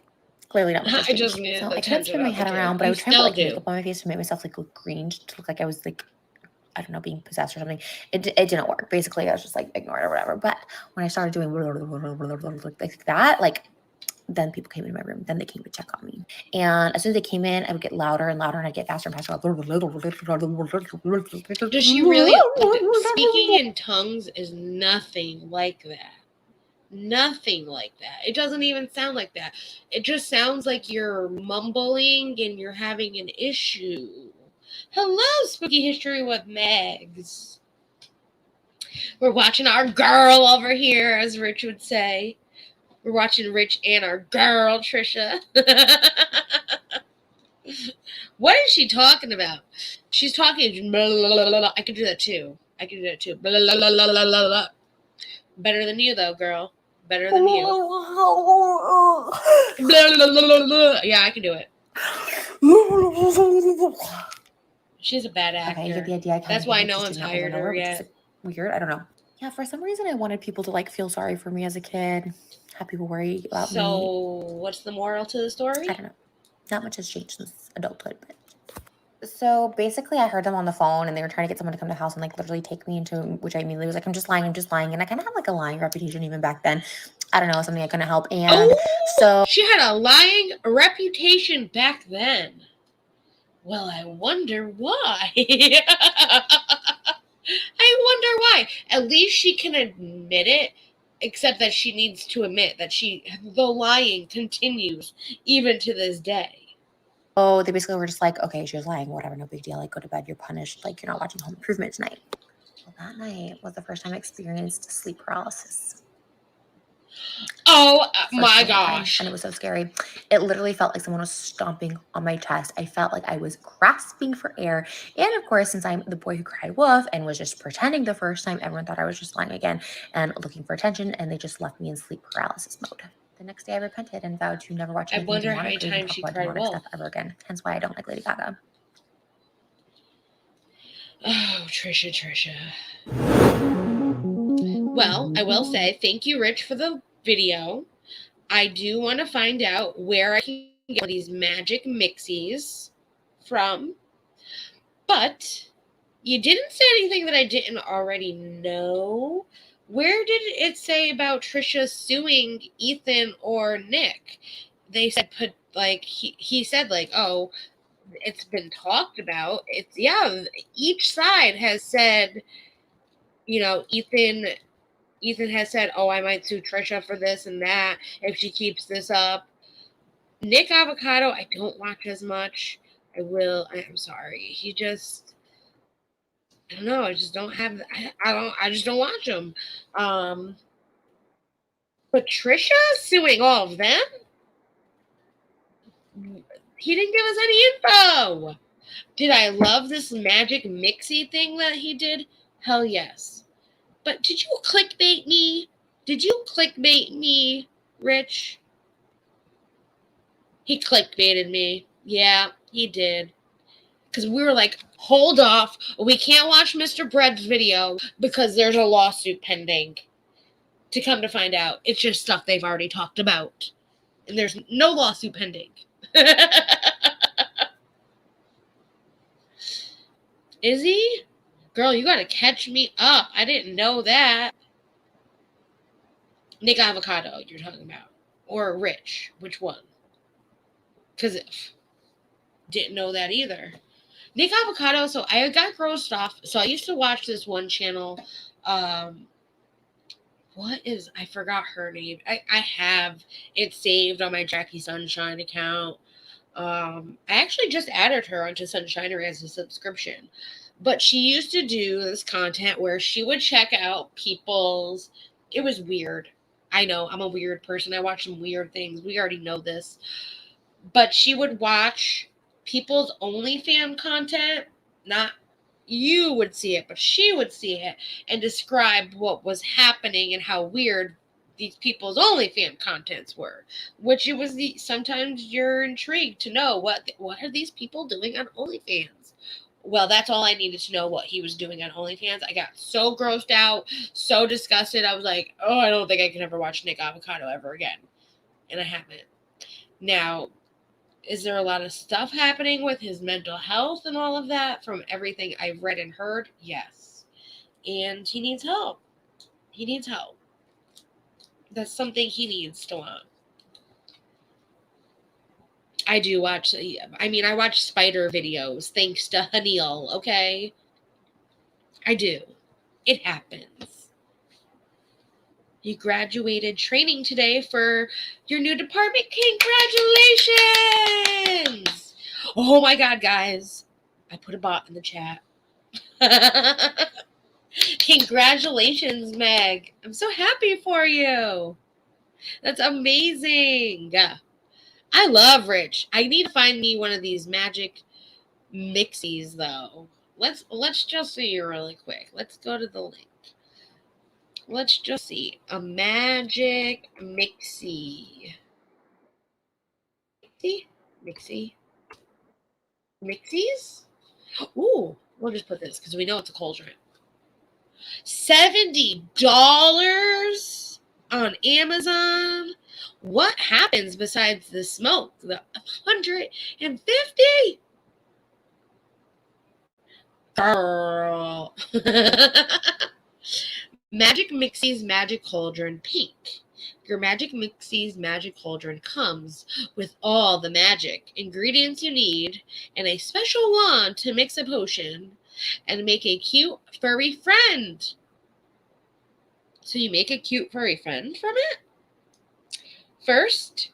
Clearly not much. I just needed so attention. I couldn't spin my head around, but I would try and put like makeup on my face to make myself like look green to look like I was like, I don't know, being possessed or something. It didn't work. Basically, I was just like ignored or whatever. But when I started doing like that, like then people came into my room. Then they came to check on me. And as soon as they came in, I would get louder and louder and I'd get faster and faster. Does she really? Speaking in tongues is nothing like that. Nothing like that. It doesn't even sound like that. It just sounds like you're mumbling and you're having an issue. Hello, Spooky History with Megs. We're watching our girl over here, as Rich would say. We're watching Rich and our girl, Trisha. What is she talking about? She's talking. Blah, blah, blah, blah, blah. I can do that too. Blah, blah, blah, blah, blah, blah, blah. Better than you, though, girl. Better than you. Blah, blah, blah, blah, blah. Yeah, I can do it. She's a bad actor. Okay, you get the idea. That's why no one's hired her yet. Weird. I don't know. Yeah, for some reason, I wanted people to like feel sorry for me as a kid. Have people worry about me. So, what's the moral to the story? I don't know. Not much has changed since adulthood, but. So basically, I heard them on the phone, and they were trying to get someone to come to the house and like literally take me into, which I immediately was like, I'm just lying, and I kind of had like a lying reputation even back then. I don't know, something I couldn't help, and so she had a lying reputation back then. Well, I wonder why. I wonder why. At least she can admit it, except that she needs to admit that the lying continues even to this day. Oh, they basically were just like, okay, she was lying, whatever, no big deal. Like, go to bed, you're punished. Like, you're not watching Home Improvement tonight. Well, that night was the first time I experienced sleep paralysis. Oh my gosh. And it was so scary. It literally felt like someone was stomping on my chest. I felt like I was grasping for air. And of course, since I'm the boy who cried wolf and was just pretending the first time, everyone thought I was just lying again and looking for attention. And they just left me in sleep paralysis mode. The next day I repented and vowed to never watch anything demonic or even talk about demonic stuff ever again. Hence why I don't like Lady Gaga. Oh, Trisha. Well, I will say thank you, Rich, for the video. I do want to find out where I can get these magic mixies from. But you didn't say anything that I didn't already know. Where did it say about Trisha suing Ethan or Nick? They said he said like, oh, it's been talked about. Each side has said, you know, Ethan has said, oh, I might sue Trisha for this and that if she keeps this up. Nick Avocado, I don't watch as much. I'm sorry. I don't know. I just don't have. I just don't watch them. But Trisha suing all of them. He didn't give us any info. Did I love this magic mixie thing that he did? Hell yes. But did you clickbait me? Rich? He clickbaited me. Yeah, he did. Because we were like, hold off. We can't watch Mr. Bread's video because there's a lawsuit pending. To come to find out, it's just stuff they've already talked about. And there's no lawsuit pending. Is he? Girl, you gotta catch me up. I didn't know that. Nick Avocado, you're talking about. Or Rich. Which one? Because didn't know that either. Nick Avocado, so I got grossed off. So I used to watch this one channel. I forgot her name. I have it saved on my Jackie Sunshine account. I actually just added her onto Sunshinery as a subscription. But she used to do this content where she would check out people's... It was weird. I know, I'm a weird person. I watch some weird things. We already know this. But she would watch people's OnlyFans content. Not you would see it, but she would see it and describe what was happening and how weird these people's OnlyFans contents were. Which it was sometimes you're intrigued to know what are these people doing on OnlyFans. Well, that's all I needed to know, what he was doing on OnlyFans. I got so grossed out, so disgusted. I was like, oh, I don't think I can ever watch Nick Avocado ever again. And I haven't. Now, is there a lot of stuff happening with his mental health and all of that from everything I've read and heard? Yes. And he needs help. He needs help. That's something he needs to want. I do watch, I watch spider videos thanks to Hanil, okay? I do. It happens. You graduated training today for your new department. Congratulations! Oh my God, guys. I put a bot in the chat. Congratulations, Meg. I'm so happy for you. That's amazing. I love Rich. I need to find me one of these magic mixies, though. Let's just see really quick. Let's go to the link. Let's just see. A magic mixie. Mixies? Ooh, we'll just put this because we know it's a cauldron. $70 on Amazon. What happens besides the smoke? The 150? Girl. Magic Mixie's Magic Cauldron Pink. Your Magic Mixie's Magic Cauldron comes with all the magic ingredients you need and a special wand to mix a potion and make a cute furry friend. So you make a cute furry friend from it? First,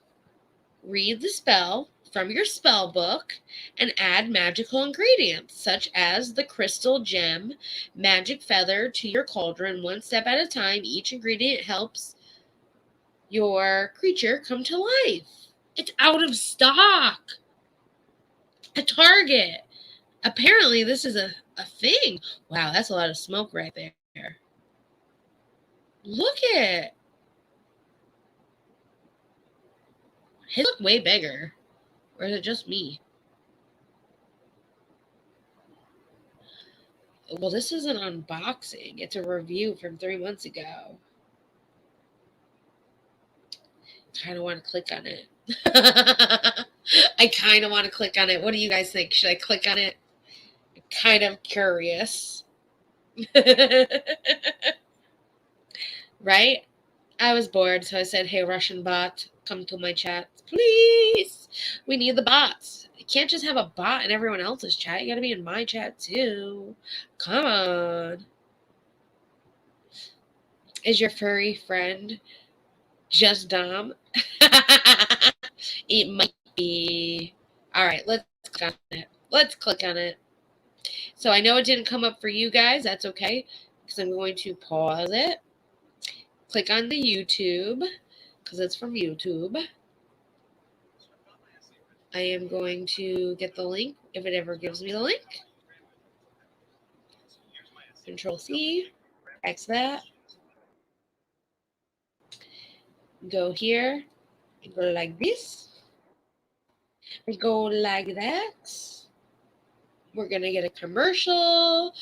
read the spell from your spell book and add magical ingredients such as the crystal gem, magic feather to your cauldron one step at a time. Each ingredient helps your creature come to life. It's out of stock at Target. Apparently, this is a thing. Wow, that's a lot of smoke right there. Look at it. His look way bigger. Or is it just me? Well, this is an unboxing. It's a review from 3 months ago. I kind of want to click on it. I kind of want to click on it. What do you guys think? Should I click on it? I'm kind of curious. Right? I was bored, so I said, hey, Russian bot, come to my chat. Please. We need the bots. You can't just have a bot in everyone else's chat. You got to be in my chat, too. Come on. Is your furry friend just Dom? It might be. All right, let's click on it. Let's click on it. So I know it didn't come up for you guys. That's okay, because I'm going to pause it. Click on the YouTube, because it's from YouTube. I am going to get the link, if it ever gives me the link. Control-C, X that. Go here, go like this. Go like that. We're going to get a commercial,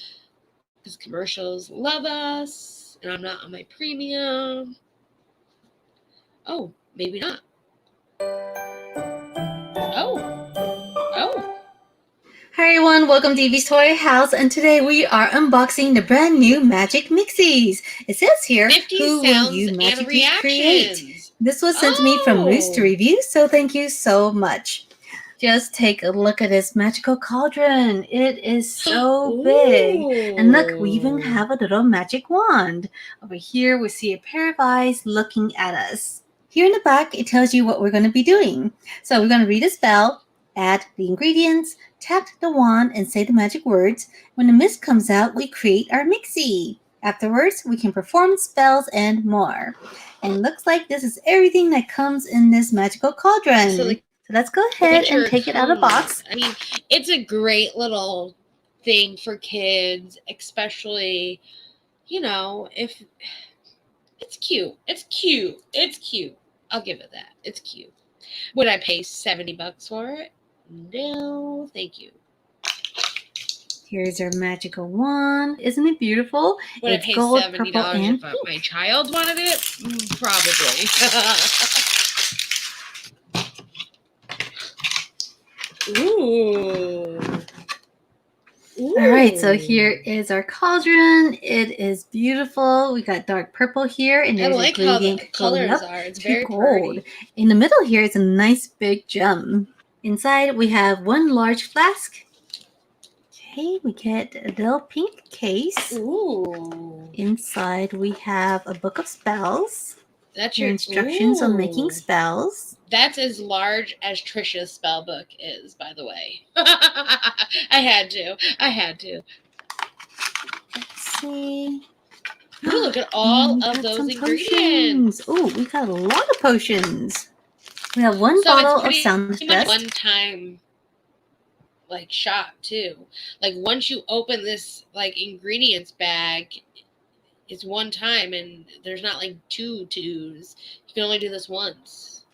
because commercials love us, and I'm not on my premium. Oh, maybe not. Oh. Hey Hi everyone, welcome to Evie's Toy House, and today we are unboxing the brand new Magic Mixies. It says here, 50 who will sounds you and magically create? reactions. This was sent to me from Roos to review, so thank you so much. Just take a look at this magical cauldron. It is so big. And look, we even have a little magic wand. Over here, we see a pair of eyes looking at us. Here in the back, it tells you what we're going to be doing. So we're going to read a spell, add the ingredients, tap the wand, and say the magic words. When the mist comes out, we create our mixie. Afterwards, we can perform spells and more. And looks like this is everything that comes in this magical cauldron. So let's go ahead and take it out of the box. I mean, it's a great little thing for kids, especially, you know, if it's cute. It's cute. It's cute. I'll give it that. It's cute. Would I pay $70 for it? No, thank you. Here's our magical wand. Isn't it beautiful? Would It's I pay gold, $70 purple, and if my child wanted it? Probably. Ooh. All right, so here is our cauldron. It is beautiful. We got dark purple here, and there's like a how the gradient going colors up are. It's to very gold. pretty. In the middle here is a nice big gem. Inside we have one large flask. Okay, we get a little pink case. Ooh. Inside we have a book of spells. That's your instructions on making spells. That's as large as Trisha's spell book is, by the way. I had to. Let's see. Ooh, look at all of those ingredients. Oh, we got a lot of potions. We have one bottle of Sound much Dust. one time like shop too. Like once you open this like ingredients bag, it's one time and there's not like twos. You can only do this once.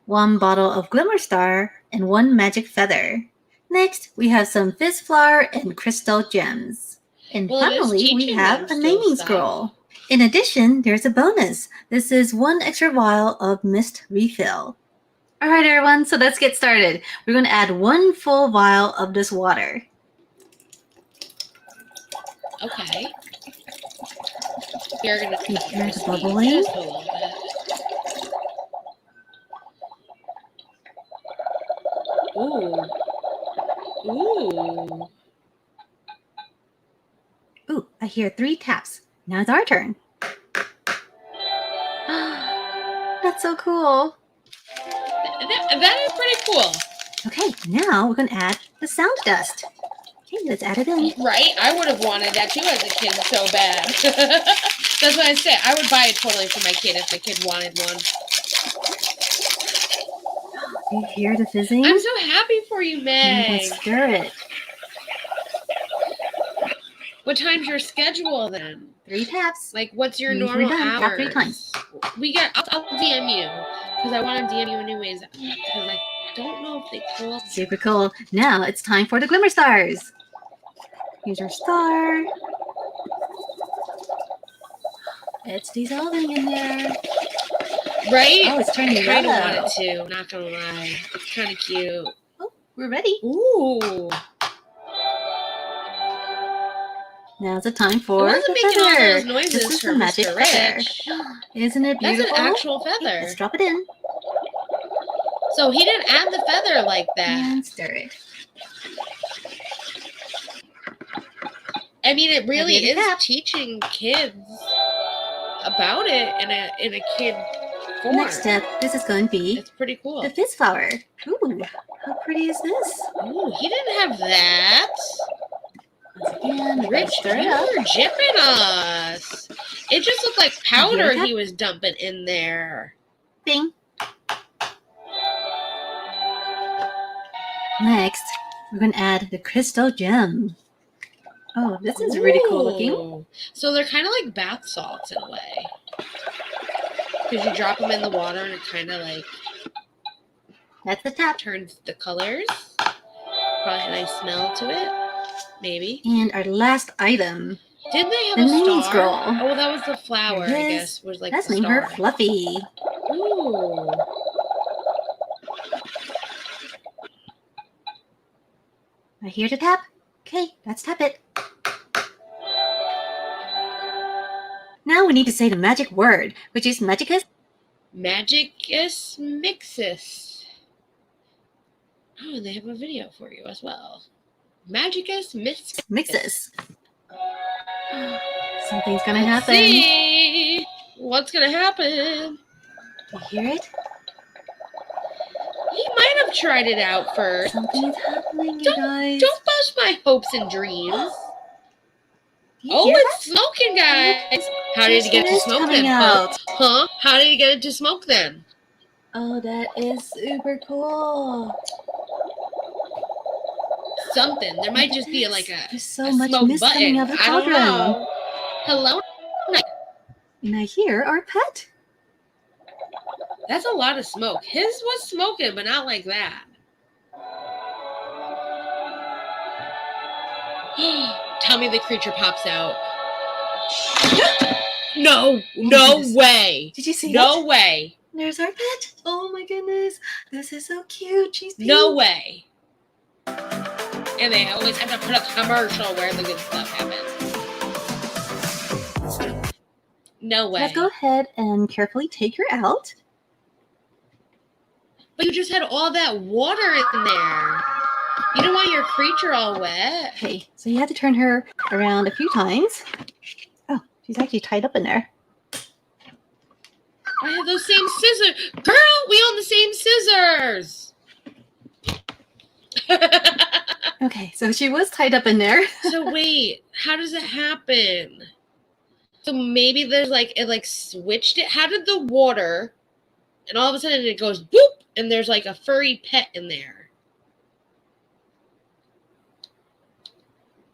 One bottle of Glimmer Star and one magic feather. Next, we have some fizz flower and crystal gems. And finally, we have a naming scroll. In addition, there's a bonus. This is one extra vial of mist refill. All right, everyone, so let's get started. We're going to add one full vial of this water. Okay. You're going to hear the bubbling. just a little bit. Ooh. Ooh, I hear 3 taps. Now it's our turn. That's so cool. That is pretty cool. Okay, now we're going to add the Sound Dust. Okay, let's add it in. Right? I would have wanted that too as a kid so bad. That's what I said. I would buy it totally for my kid if the kid wanted one. Do you hear the fizzing? I'm so happy for you, Meg. Let's stir it. What time's your schedule then? 3 taps. Like, what's your Usually normal done. hours? Tap 3 times. I'll DM you because I want to DM you anyways. Because I don't know if they call. Super cool. Now it's time for the Glimmer Stars. Here's our star. It's dissolving in there. Right? Oh, it's turning I kind of yellow. want it to. Not gonna lie, it's kind of cute. Oh, we're ready. Ooh. Now's the time for It wasn't the making all feather. those noises This is for the magic Mr. feather. Rich. Isn't it beautiful? That's an actual feather. Let's drop it in. So he didn't add the feather like that. And stir it. I mean, it really Maybe is teaching kids about it in a kid form. Next step, this is going to be It's pretty cool. the fizz flower. Ooh, how pretty is this? Ooh, he didn't have that. Once again, Rich, stir it up. you're jipping us. It just looked like powder Hear that? he was dumping in there. Bing. Next, we're going to add the crystal gem. Oh, this is really cool looking. Ooh. So they're kind of like bath salts in a way. Because you drop them in the water and it kind of like That's the tap. turns the colors. Probably a nice smell to it. Maybe. And our last item. Didn't they have The a naming star? scroll. Oh, that was the flower, Here I it is. guess. Was like Let's the name her star. Fluffy. Ooh. I hear the tap. Okay, let's tap it. Now we need to say the magic word, which is magicus. Magicus mixus. Oh, and they have a video for you as well. Magicus Mixus. Something's gonna Let's happen. see what's gonna happen. You hear it? He might have tried it out first. Something is happening, you guys. Don't bust my hopes and dreams. You hear It's smoking, guys. How did he get to smoke then? Out. Huh? How did he get it to smoke then? Oh, that is super cool. Something. There might just be like There's so a much smoke mist button. coming out of the I don't cauldron. know. Hello? And I hear our pet. That's a lot of smoke. His was smoking, but not like that. Tell me the creature pops out. No way. Did you see No that? way. There's our pet. Oh my goodness. This is so cute. She's pink. No way. And they always have to put a commercial where the good stuff happens. No way. Let's go ahead and carefully take her out. But you just had all that water in there. You don't want your creature all wet. Okay, so you have to turn her around a few times. Oh, she's actually tied up in there. I have those same scissors. Girl, we own the same scissors. Okay, so she was tied up in there. So wait, how does it happen? So maybe there's like, it like switched it. How did the water, and all of a sudden it goes boop, and there's like a furry pet in there.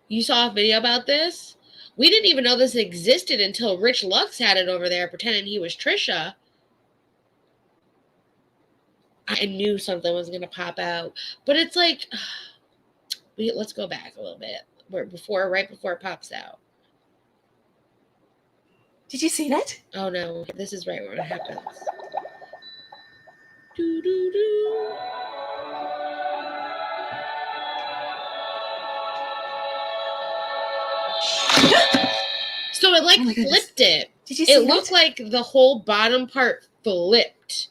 You saw a video about this? We didn't even know this existed until Rich Lux had it over there pretending he was Trisha. I knew something was going to pop out. But it's like, let's go back a little bit. Right before it pops out. Did you see that? Oh no, this is right where it happens. Doo, doo, doo. So it like flipped it. Did you see It looked like the whole bottom part flipped.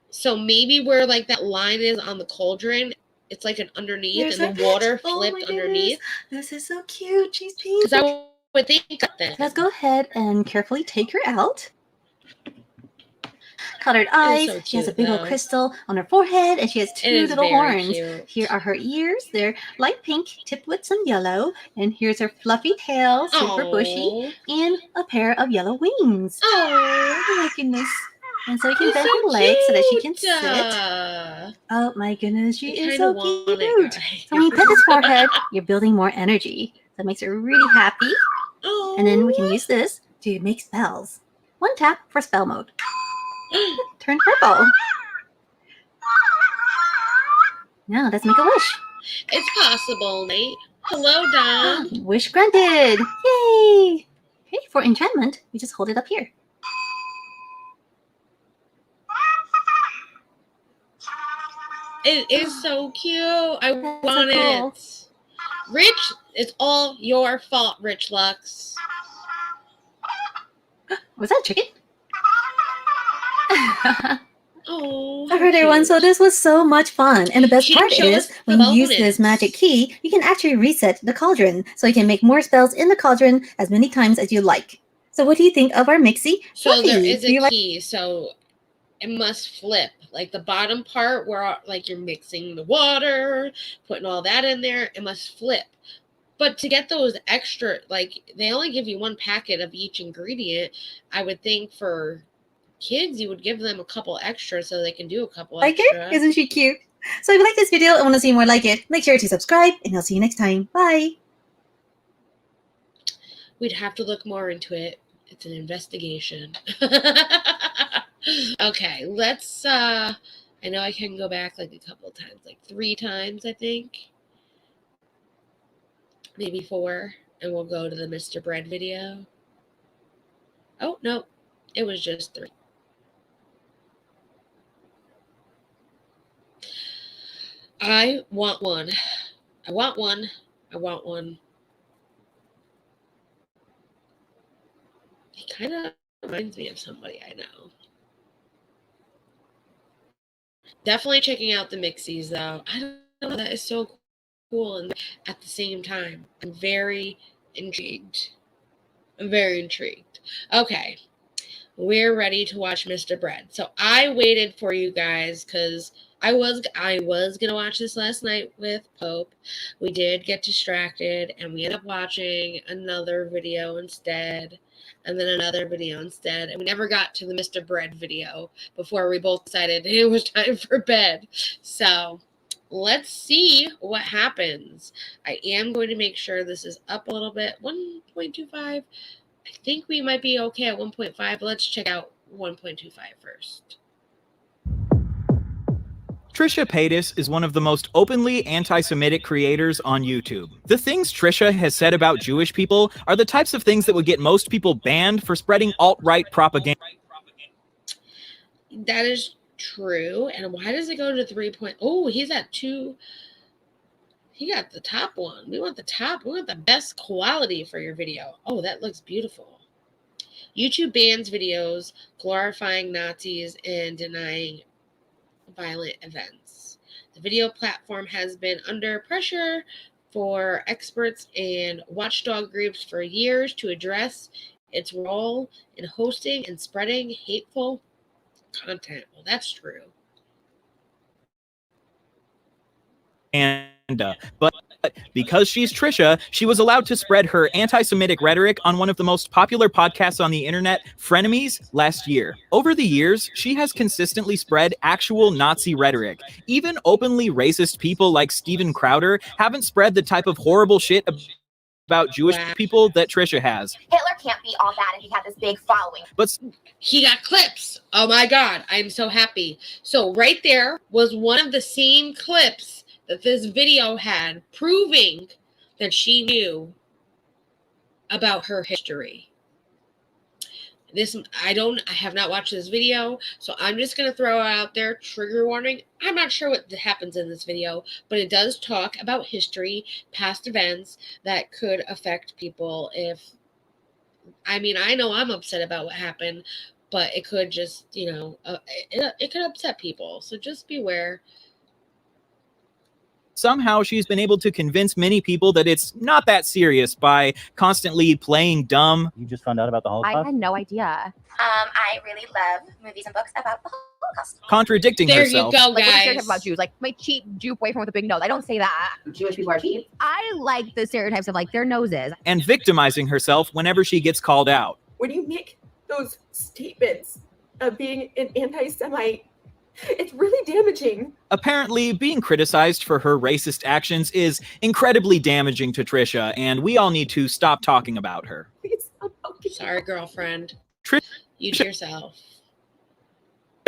So maybe where like that line is on the cauldron, it's like an underneath, and the water flipped underneath. This is so cute. She's pink. Because I would think that. Let's go ahead and carefully take her out. Colored eyes. So She has a cute, big old though. crystal on her forehead, and she has It two is little very horns. cute. Here are her ears. They're light pink, tipped with some yellow. And here's her fluffy tail, super bushy, and a pair of yellow wings. Oh my goodness. And so you can She's bend so her legs so that she can cute. sit. Oh my goodness, she I is kinda so want it, cute. guys. So when you pet this forehead, you're building more energy. That makes her really happy. Oh. And then we can use this to make spells. One tap for spell mode. Turn purple. Now let's make a wish. It's possible, Nate. Hello, Dom. Wish granted. Yay! Okay, for enchantment, we just hold it up here. It is so cute. I That's want so cool. it. Rich, it's all your fault, Rich Lux. Was that a chicken? Oh, All right, everyone. So this was so much fun, and the best She part didn't show is us when the you use this bonus. magic key, you can actually reset the cauldron, so you can make more spells in the cauldron as many times as you like. So, what do you think of our mixie? So there Fluffy? is Do you a like- key. So it must flip. Like the bottom part where like you're mixing the water, putting all that in there, it must flip. But to get those extra, like they only give you one packet of each ingredient. I would think for kids, you would give them a couple extra so they can do a couple Like extra. her? Isn't she cute? So, if you like this video and want to see more like it, make sure to subscribe, and I'll see you next time. Bye. We'd have to look more into it. It's an investigation. Okay, let's I know I can go back like a couple of times, like 3 times, I think. Maybe 4, and we'll go to the Mr. Bread video. Oh, no. It was just 3. I want one. I want one. I want one. He kind of reminds me of somebody I know. Definitely checking out the mixies, though. I don't know. That is so cool. And at the same time, I'm very intrigued. Okay. We're ready to watch Mr. Bread. So I waited for you guys because I was gonna watch this last night with Pope. We did get distracted and we ended up watching another video instead, and then another video instead, and we never got to the Mr. Bread video before we both decided it was time for bed. So let's see what happens. I am going to make sure this is up a little bit. 1.25. I think we might be okay at 1.5, but let's check out 1.25 first. Trisha Paytas is one of the most openly anti-Semitic creators on YouTube. The things Trisha has said about Jewish people are the types of things that would get most people banned for spreading alt-right propaganda. That is true. And why does it go to 3. Oh, he's at 2. He got the top one. We want the top. We want the best quality for your video. Oh, that looks beautiful. YouTube bans videos glorifying Nazis and denying violent events. The video platform has been under pressure for experts and watchdog groups for years to address its role in hosting and spreading hateful content. Well, that's true. But because she's Trisha, she was allowed to spread her anti-Semitic rhetoric on one of the most popular podcasts on the internet, Frenemies, last year. Over the years, she has consistently spread actual Nazi rhetoric. Even openly racist people like Steven Crowder haven't spread the type of horrible shit about Jewish people that Trisha has. Hitler can't be all bad and he had this big following. But he got clips. Oh my God, I'm so happy. So right there was one of the same clips that this video had proving that she knew about her history. I have not watched this video, so I'm just going to throw out there, trigger warning. I'm not sure what happens in this video, but it does talk about history, past events that could affect people I know I'm upset about what happened, but it could just, it could upset people. So just beware. Somehow she's been able to convince many people that it's not that serious by constantly playing dumb. You just found out about the Holocaust? I had no idea. I really love movies and books about the Holocaust. Contradicting herself. There you go, like, guys. What's the stereotype about Jews? Like, my cheap Jew boyfriend with a big nose. I don't say that. Jewish people are cheap. I like the stereotypes of, like, their noses. And victimizing herself whenever she gets called out. When you make those statements of being an anti-Semite, it's really damaging. Apparently, being criticized for her racist actions is incredibly damaging to Trisha, and we all need to stop talking about her. Sorry, girlfriend. Trisha You to yourself.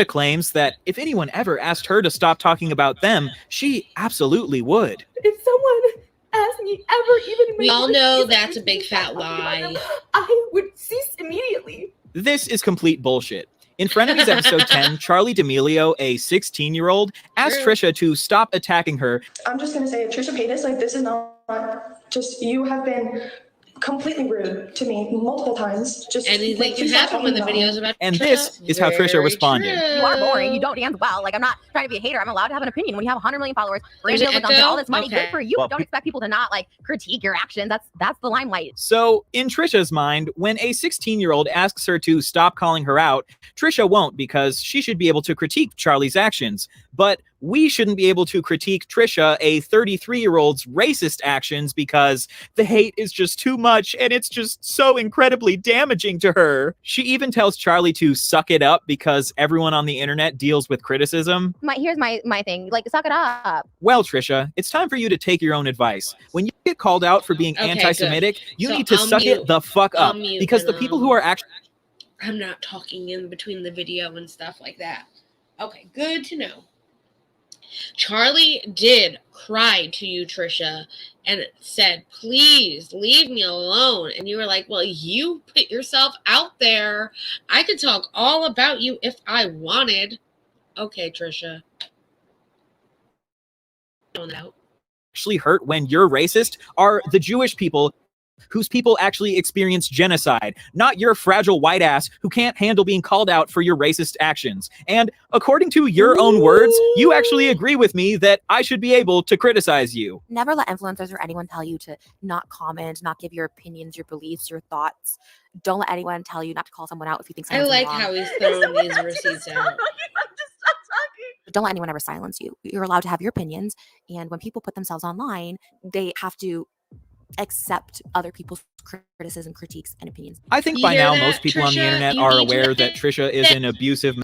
Claims that if anyone ever asked her to stop talking about them, she absolutely would. If someone asked me ever, even in my we all know that's a big fat lie. I would cease immediately. This is complete bullshit. In Frenemies episode 10, Charlie D'Amelio, a 16-year-old, asked Trisha to stop attacking her. I'm just going to say, Trisha Paytas, like, this is not just, you have been completely rude to me multiple times. Just anything can happen when the video's about and this is how Trisha responded. You are boring. You don't dance well. Like, I'm not trying to be a hater. I'm allowed to have an opinion. When you have 100 million followers, all this money, good for you. Well, don't expect people to not, like, critique your actions. That's the limelight. So, in Trisha's mind, when a 16-year-old asks her to stop calling her out, Trisha won't, because she should be able to critique Charlie's actions. But we shouldn't be able to critique Trisha, a 33-year-old's racist actions, because the hate is just too much and it's just so incredibly damaging to her. She even tells Charlie to suck it up because everyone on the internet deals with criticism. Here's my thing. Like, suck it up. Well, Trisha, it's time for you to take your own advice. When you get called out for being anti-Semitic, you need to suck it the fuck up, because the people who are actually... I'm not talking in between the video and stuff like that. Okay, good to know. Charlie did cry to you, Trisha, and said, please leave me alone. And you were like, well, you put yourself out there. I could talk all about you if I wanted. Okay, Trisha. actually hurt when you're racist are the Jewish people whose people actually experience genocide, not your fragile white ass who can't handle being called out for your racist actions. And according to your own words, you actually agree with me that I should be able to criticize you. Never let influencers or anyone tell you to not comment, not give your opinions, your beliefs, your thoughts. Don't let anyone tell you not to call someone out if you think I someone's like wrong. how he's throwing these receipts out. Don't let anyone ever silence you. You're allowed to have your opinions. And when people put themselves online, they have to accept other people's criticism, critiques, and opinions. I think by now most people on the internet are aware that Trisha is an abusive.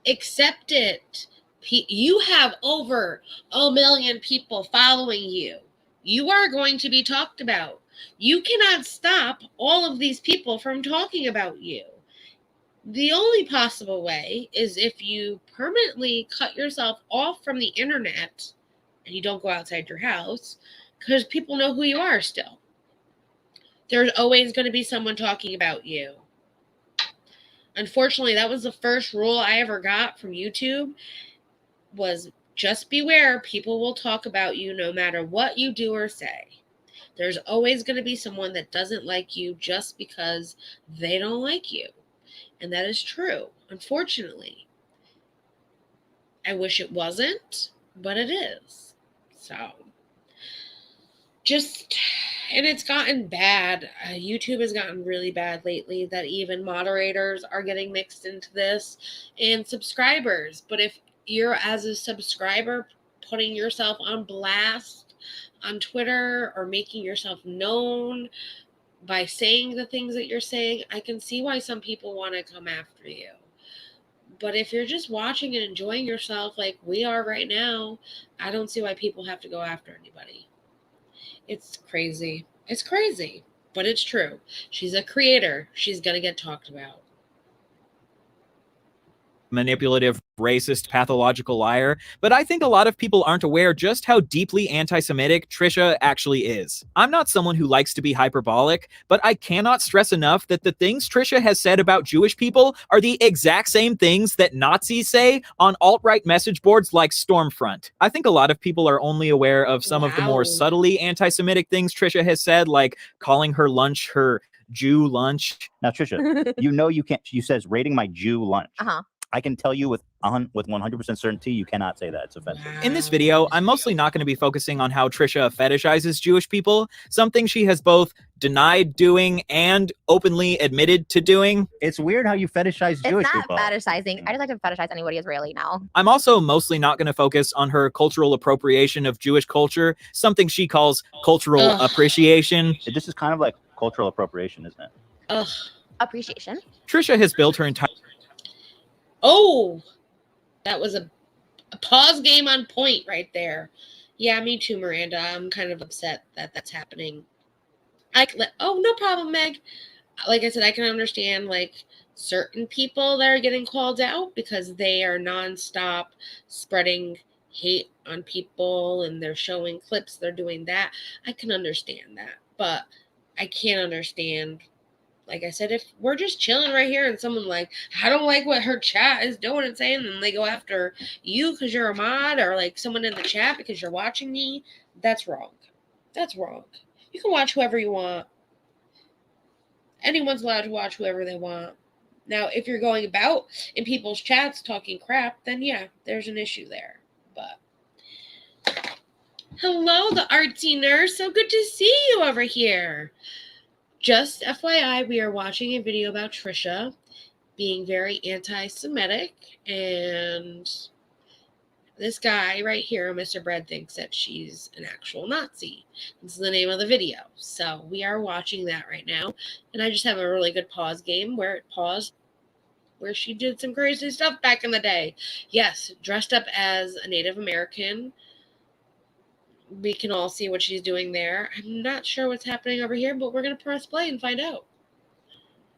Accept it. You have over 1 million people following you. You are going to be talked about. You cannot stop all of these people from talking about you. The only possible way is if you permanently cut yourself off from the internet and you don't go outside your house, because people know who you are still. There's always going to be someone talking about you. Unfortunately, that was the first rule I ever got from YouTube, was just beware, people will talk about you no matter what you do or say. There's always going to be someone that doesn't like you just because they don't like you. And that is true, unfortunately. I wish it wasn't, but it is. So, and it's gotten bad. YouTube has gotten really bad lately that even moderators are getting mixed into this and subscribers. But if you're, as a subscriber, putting yourself on blast on Twitter or making yourself known by saying the things that you're saying, I can see why some people want to come after you. But if you're just watching and enjoying yourself like we are right now, I don't see why people have to go after anybody. It's crazy. It's crazy, but it's true. She's a creator. She's going to get talked about. Manipulative, racist, pathological liar, but I think a lot of people aren't aware just how deeply anti-Semitic Trisha actually is. I'm not someone who likes to be hyperbolic, but I cannot stress enough that the things Trisha has said about Jewish people are the exact same things that Nazis say on alt-right message boards like Stormfront. I think a lot of people are only aware of some of the more subtly anti-Semitic things Trisha has said, like calling her lunch her Jew lunch. Now, Trisha, you know you can't. You says rating my Jew lunch. I can tell you with 100% certainty, you cannot say that. It's offensive. In this video, I'm mostly not going to be focusing on how Trisha fetishizes Jewish people, something she has both denied doing and openly admitted to doing. It's weird how you fetishize Jewish It's people. not fetishizing. I just like to fetishize anybody Israeli now. I'm also mostly not going to focus on her cultural appropriation of Jewish culture, something she calls cultural appreciation. This is kind of like cultural appropriation, isn't it? Appreciation. Trisha has built her entire... Oh, that was a pause game on point right there. Yeah, me too, Miranda. I'm kind of upset that that's happening. Oh, no problem, Meg. Like I said, I can understand like certain people that are getting called out because they are nonstop spreading hate on people and they're showing clips. They're doing that. I can understand that, but I can't understand. Like I said, if we're just chilling right here and someone like, I don't like what her chat is doing and saying, and they go after you because you're a mod or like someone in the chat because you're watching me, that's wrong. That's wrong. You can watch whoever you want. Anyone's allowed to watch whoever they want. Now, if you're going about in people's chats talking crap, then yeah, there's an issue there. But hello, the artsy nurse. So good to see you over here. Just FYI, we are watching a video about Trisha being very anti-Semitic, and this guy right here, Mr. Bread, thinks that she's an actual Nazi. This is the name of the video. So we are watching that right now, and I just have a really good pause game where it paused, where she did some crazy stuff back in the day. Yes, dressed up as a Native American. We can all see what she's doing there. I'm not sure what's happening over here, but we're going to press play and find out.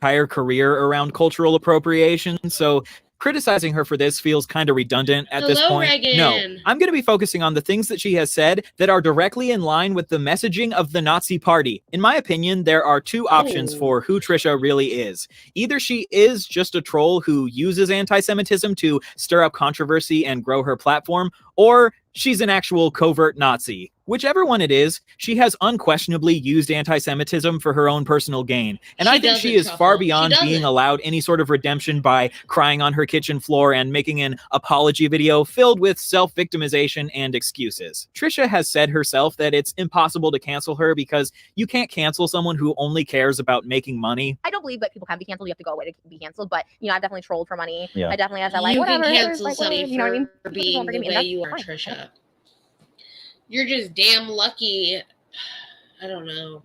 Entire career around cultural appropriation, so criticizing her for this feels kind of redundant at this point. Reagan. No, I'm going to be focusing on the things that she has said that are directly in line with the messaging of the Nazi Party. In my opinion, there are two options for who Trisha really is. Either she is just a troll who uses anti-Semitism to stir up controversy and grow her platform, or she's an actual covert Nazi. Whichever one it is, she has unquestionably used anti-Semitism for her own personal gain. And I think she is far beyond being allowed any sort of redemption by crying on her kitchen floor and making an apology video filled with self-victimization and excuses. Trisha has said herself that it's impossible to cancel her because you can't cancel someone who only cares about making money. I don't believe that people can be canceled. You have to go away to be canceled. But, you know, I've definitely trolled for money. Yeah. I definitely have said, like, You whatever. can cancel like, somebody whatever, you know what I mean? for being the way you are, Trisha. You're just damn lucky. I don't know.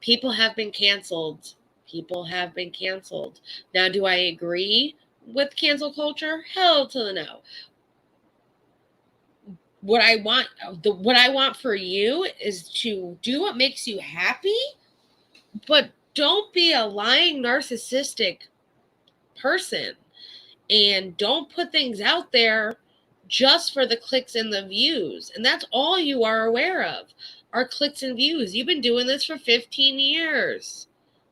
People have been canceled. People have been canceled. Now, do I agree with cancel culture? Hell to the no. What I want for you is to do what makes you happy, but don't be a lying narcissistic person, and don't put things out there just for the clicks and the views. And that's all you are aware of, are clicks and views. You've been doing this for 15 years.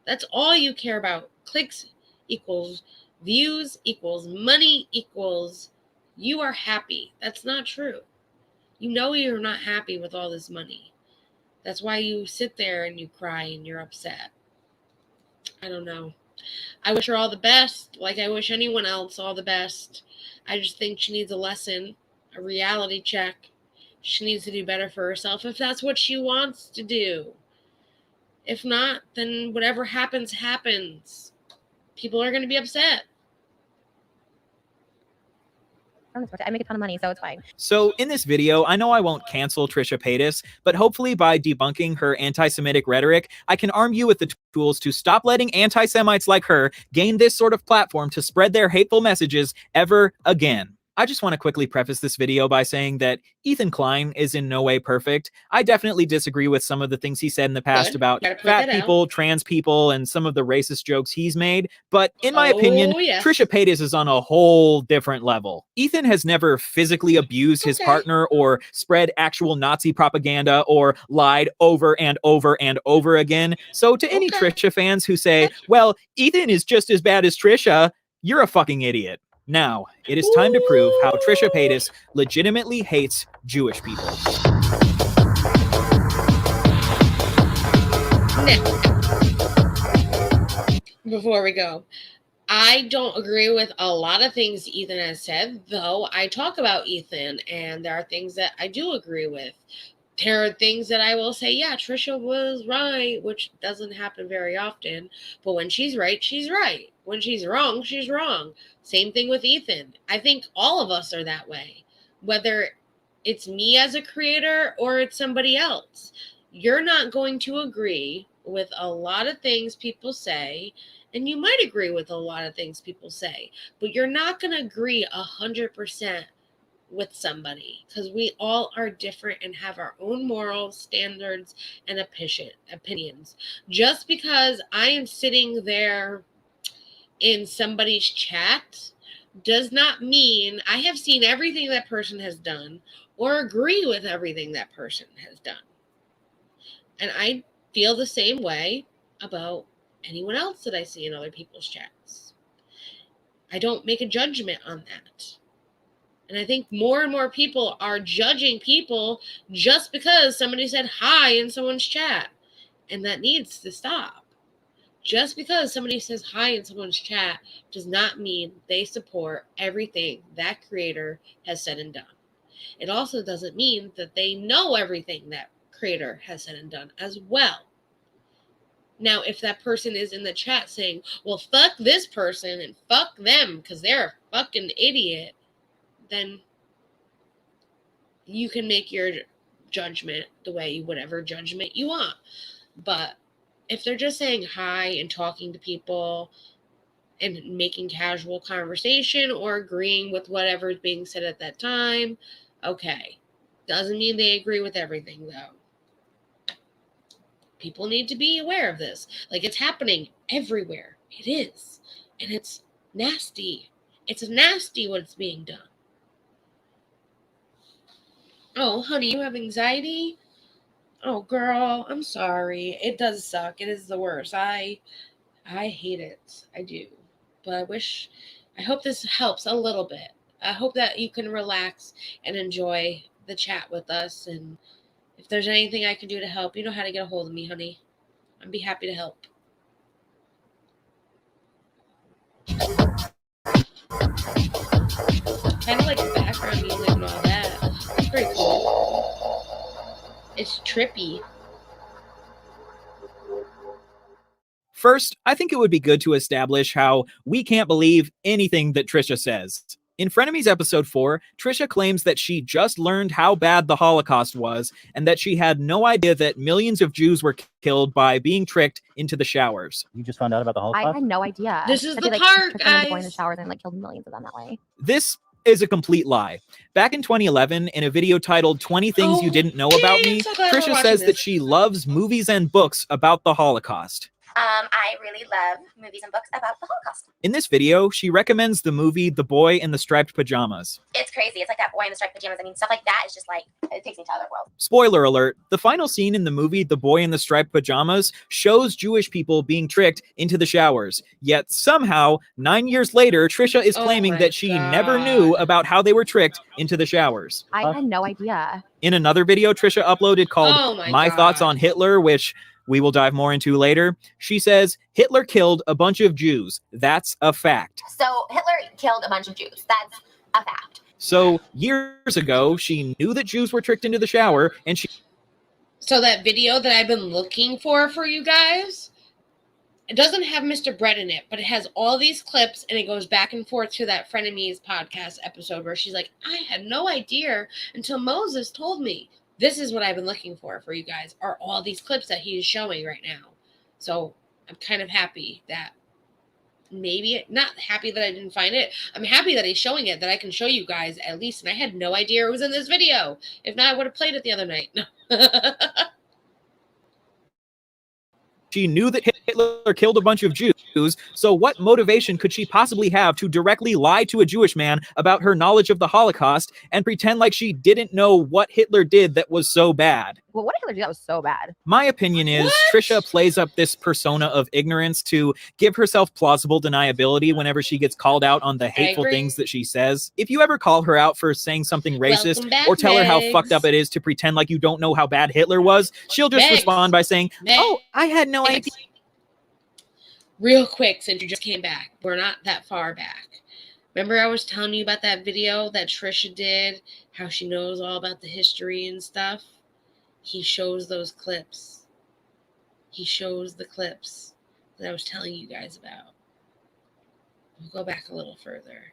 That's all you care about. Clicks equals views equals money equals you are happy. That's not true. You know you're not happy with all this money. That's why you sit there and you cry and you're upset. I don't know. I wish her all the best, like I wish anyone else all the best. I just think she needs a lesson, a reality check. She needs to do better for herself if that's what she wants to do. If not, then whatever happens, happens. People are going to be upset. I make a ton of money, so it's fine. So in this video, I know I won't cancel Trisha Paytas, but hopefully by debunking her anti-Semitic rhetoric, I can arm you with the tools to stop letting anti-Semites like her gain this sort of platform to spread their hateful messages ever again. I just want to quickly preface this video by saying that Ethan Klein is in no way perfect. I definitely disagree with some of the things he said in the past about fat people, trans people, and some of the racist jokes he's made. But in my opinion, Trisha Paytas is on a whole different level. Ethan has never physically abused his partner or spread actual Nazi propaganda or lied over and over and over again. So to any Trisha fans who say, well, Ethan is just as bad as Trisha, you're a fucking idiot. Now, it is time to prove how Trisha Paytas legitimately hates Jewish people. Before we go, I don't agree with a lot of things Ethan has said, though I talk about Ethan, and there are things that I do agree with. There are things that I will say, yeah, Trisha was right, which doesn't happen very often. But when she's right, she's right. When she's wrong, she's wrong. Same thing with Ethan. I think all of us are that way, whether it's me as a creator or it's somebody else. You're not going to agree with a lot of things people say, and you might agree with a lot of things people say, but you're not going to agree 100% with somebody, because we all are different and have our own moral standards and opinions. Just because I am sitting there in somebody's chat does not mean I have seen everything that person has done or agree with everything that person has done. And I feel the same way about anyone else that I see in other people's chats. I don't make a judgment on that. And I think more and more people are judging people just because somebody said hi in someone's chat. And that needs to stop. Just because somebody says hi in someone's chat does not mean they support everything that creator has said and done. It also doesn't mean that they know everything that creator has said and done as well. Now, if that person is in the chat saying, well, fuck this person and fuck them because they're a fucking idiot, then you can make your judgment the way whatever judgment you want. But if they're just saying hi and talking to people and making casual conversation or agreeing with whatever is being said at that time, okay. Doesn't mean they agree with everything, though. People need to be aware of this. Like, it's happening everywhere. It is. And it's nasty. It's nasty what's being done. Oh, honey, you have anxiety? Oh, girl, I'm sorry. It does suck. It is the worst. I hate it. I do. But I hope this helps a little bit. I hope that you can relax and enjoy the chat with us. And if there's anything I can do to help, you know how to get a hold of me, honey. I'd be happy to help. Kind of like background music and all that. It's pretty cool. It's trippy. First, I think it would be good to establish how we can't believe anything that Trisha says. In Frenemies episode 4, Trisha claims that she just learned how bad the Holocaust was and that she had no idea that millions of Jews were killed by being tricked into the showers. You just found out about the Holocaust? I had no idea. This is that the they, part, tricked them into going in the guys. showers and like killed millions of them that way. This is a complete lie. Back in 2011, in a video titled 20 Things You Didn't Know About Me, so glad we're Trisha watching says this. that she loves movies and books about the Holocaust. I really love movies and books about the Holocaust. In this video, she recommends the movie The Boy in the Striped Pajamas. It's crazy. It's like that boy in the striped pajamas. I mean, stuff like that is just like, it takes me to other world. Spoiler alert, the final scene in the movie The Boy in the Striped Pajamas shows Jewish people being tricked into the showers. Yet somehow, 9 years later, Trisha is claiming that she never knew about how they were tricked into the showers. I had no idea. In another video Trisha uploaded called Oh My Thoughts on Hitler, which we will dive more into later, she says, Hitler killed a bunch of Jews. That's a fact. So Hitler killed a bunch of Jews. That's a fact. So years ago, she knew that Jews were tricked into the shower, and she... So that video that I've been looking for you guys, it doesn't have Mr. Brett in it, but it has all these clips, and it goes back and forth to that Frenemies podcast episode where she's like, I had no idea until Moses told me. This is what I've been looking for you guys, are all these clips that he's showing right now. So I'm kind of happy that not happy that I didn't find it. I'm happy that he's showing it, that I can show you guys at least. And I had no idea it was in this video. If not, I would have played it the other night. She knew that Hitler killed a bunch of Jews, so what motivation could she possibly have to directly lie to a Jewish man about her knowledge of the Holocaust and pretend like she didn't know what Hitler did that was so bad? Well, what did Hitler do that was so bad? My opinion is Trisha plays up this persona of ignorance to give herself plausible deniability whenever she gets called out on the hateful things that she says. If you ever call her out for saying something racist or tell her how fucked up it is to pretend like you don't know how bad Hitler was, she'll just respond by saying, oh, I had no idea. Real quick, since you just came back, we're not that far back. Remember I was telling you about that video that Trisha did, how she knows all about the history and stuff? He shows those clips. He shows the clips that I was telling you guys about. We'll go back a little further.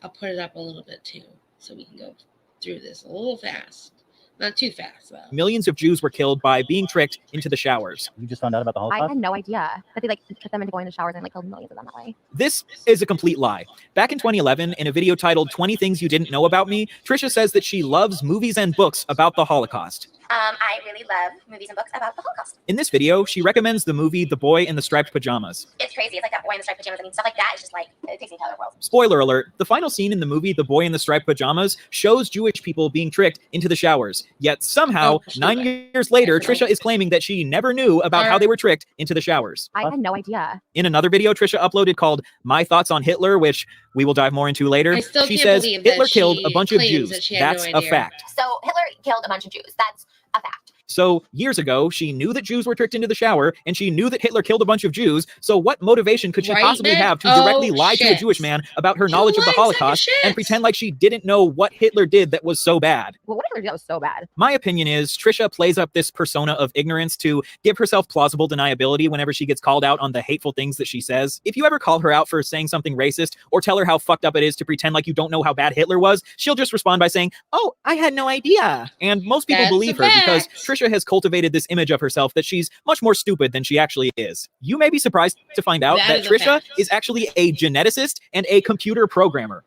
I'll put it up a little bit too, so we can go through this a little fast. Not too fast, though. Millions of Jews were killed by being tricked into the showers. You just found out about the Holocaust? I had no idea that they like tricked them into going in the showers and like killed millions of them that way. This is a complete lie. Back in 2011, in a video titled 20 Things You Didn't Know About Me, Trisha says that she loves movies and books about the Holocaust. I really love movies and books about the Holocaust. In this video, she recommends the movie The Boy in the Striped Pajamas. It's crazy. It's like that boy in the striped pajamas. I mean, stuff like that is just like, it takes me to other world. Spoiler alert, the final scene in the movie The Boy in the Striped Pajamas shows Jewish people being tricked into the showers. Yet somehow, 9 years later, Trisha is claiming that she never knew about how they were tricked into the showers. I had no idea. In another video Trisha uploaded called My Thoughts on Hitler, which we will dive more into later, she says Hitler killed a bunch of Jews. That's a fact. So Hitler killed a bunch of Jews. That's a fact. So years ago, she knew that Jews were tricked into the shower, and she knew that Hitler killed a bunch of Jews. So what motivation could she possibly have to directly lie to a Jewish man about her knowledge of the Holocaust and pretend like she didn't know what Hitler did that was so bad? Well, what did Hitler do that was so bad? My opinion is Trisha plays up this persona of ignorance to give herself plausible deniability whenever she gets called out on the hateful things that she says. If you ever call her out for saying something racist or tell her how fucked up it is to pretend like you don't know how bad Hitler was, she'll just respond by saying, oh, I had no idea. And most people believe her because Trisha has cultivated this image of herself that she's much more stupid than she actually is. You may be surprised to find out that Trisha is actually a geneticist and a computer programmer.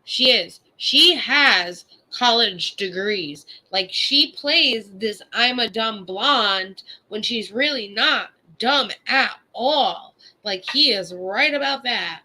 She is. She has college degrees. Like, she plays this I'm a dumb blonde when she's really not dumb at all. Like, he is right about that.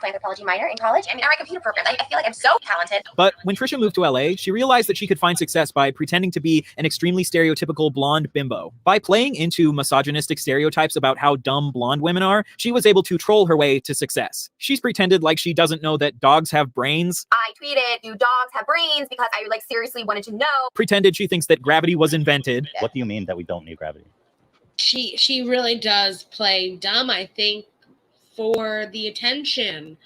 anthropology minor in college. I mean, our computer program. I feel like I'm so talented. But when Trisha moved to LA, she realized that she could find success by pretending to be an extremely stereotypical blonde bimbo. By playing into misogynistic stereotypes about how dumb blonde women are, she was able to troll her way to success. She's pretended like she doesn't know that dogs have brains. I tweeted, do dogs have brains? Because I seriously wanted to know. Pretended she thinks that gravity was invented. What do you mean that we don't need gravity? She really does play dumb, I think, for the attention.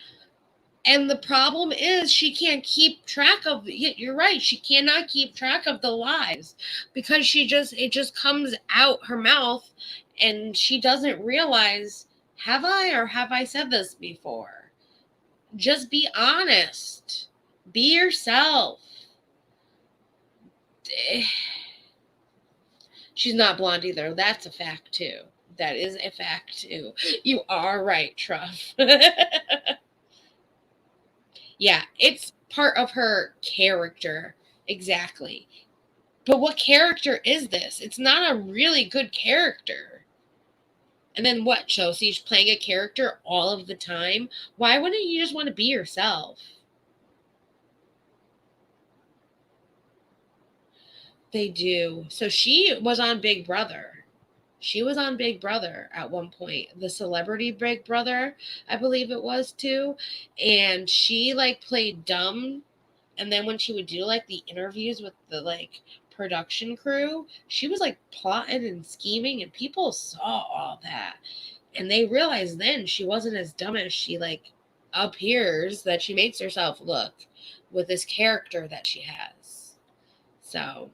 And the problem is she can't keep track of it. You're right. She cannot keep track of the lies because it just comes out her mouth and she doesn't realize, have I said this before? Just be honest. Be yourself. She's not blonde either. That's a fact too. That is a fact too. You are right, Truff. Yeah, it's part of her character. Exactly. But what character is this? It's not a really good character. And then what, so she's playing a character all of the time? Why wouldn't you just want to be yourself? They do. So she was on Big Brother. She was on Big Brother at one point, the celebrity Big Brother, I believe it was too. And she played dumb. And then when she would do the interviews with the production crew, she was plotting and scheming, and people saw all that. And they realized then she wasn't as dumb as she appears, that she makes herself look with this character that she has. So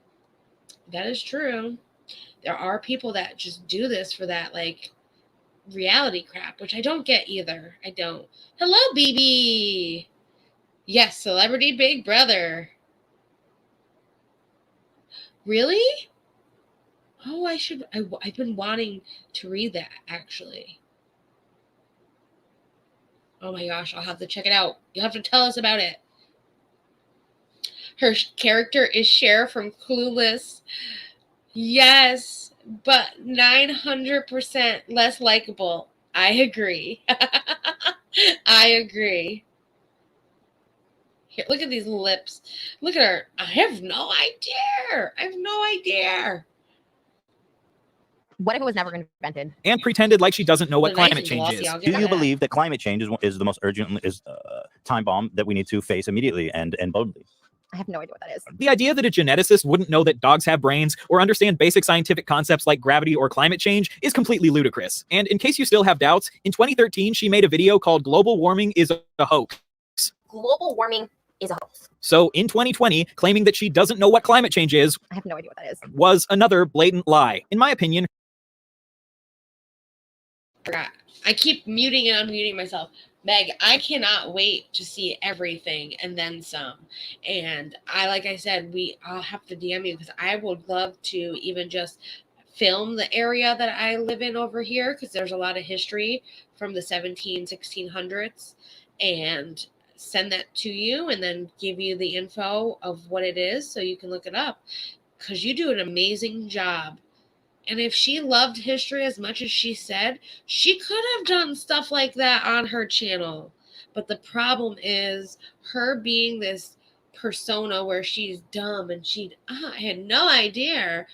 that is true. There are people that just do this for that reality crap, which I don't get either. I don't. Hello, BB. Yes, celebrity Big Brother. Really? Oh, I've been wanting to read that actually. Oh my gosh, I'll have to check it out. You'll have to tell us about it. Her character is Cher from Clueless. Yes, but 900% less likable. I agree. I agree. Here, look at these lips. Look at her. I have no idea. What if it was never invented? And pretended like she doesn't know what climate change is. Do you believe that climate change is the most urgent time bomb that we need to face immediately and boldly? I have no idea what that is. The idea that a geneticist wouldn't know that dogs have brains or understand basic scientific concepts like gravity or climate change is completely ludicrous. And in case you still have doubts, in 2013, she made a video called Global Warming is a Hoax. Global warming is a hoax. So in 2020, claiming that she doesn't know what climate change is, I have no idea what that is, was another blatant lie. In my opinion, I keep muting and unmuting myself. Meg, I cannot wait to see everything and then some. And like I said, I'll have to DM you because I would love to even just film the area that I live in over here because there's a lot of history from the 1600s and send that to you and then give you the info of what it is so you can look it up because you do an amazing job. And if she loved history as much as she said, she could have done stuff like that on her channel. But the problem is her being this persona where she's dumb and I had no idea,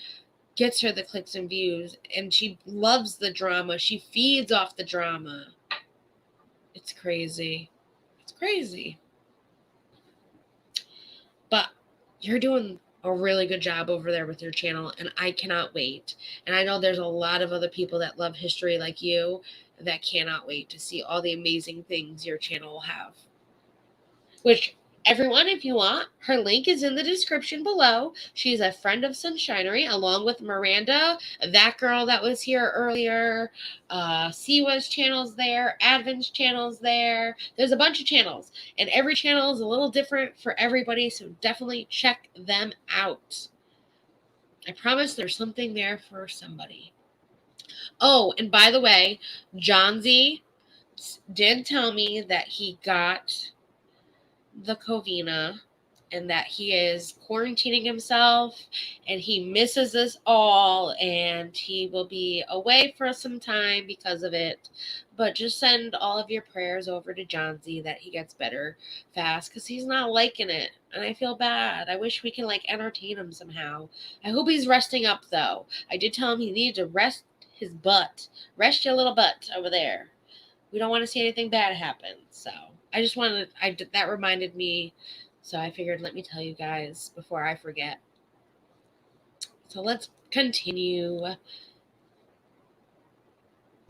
gets her the clicks and views. And she loves the drama. She feeds off the drama. It's crazy. It's crazy. But you're doing a really good job over there with your channel, and I cannot wait. And I know there's a lot of other people that love history like you that cannot wait to see all the amazing things your channel will have. Which, everyone, if you want, her link is in the description below. She's a friend of Sunshinery, along with Miranda, that girl that was here earlier. Siwa's channel's there. Advint's channel's there. There's a bunch of channels, and every channel is a little different for everybody, so definitely check them out. I promise there's something there for somebody. Oh, and by the way, Johnsy did tell me that he got the Covina and that he is quarantining himself and he misses us all and he will be away for some time because of it. But just send all of your prayers over to Johnsy that he gets better fast because he's not liking it. And I feel bad. I wish we can like entertain him somehow. I hope he's resting up though. I did tell him he needed to rest his butt. Rest your little butt over there. We don't want to see anything bad happen. So I just wanted, that reminded me. So I figured, let me tell you guys before I forget. So let's continue.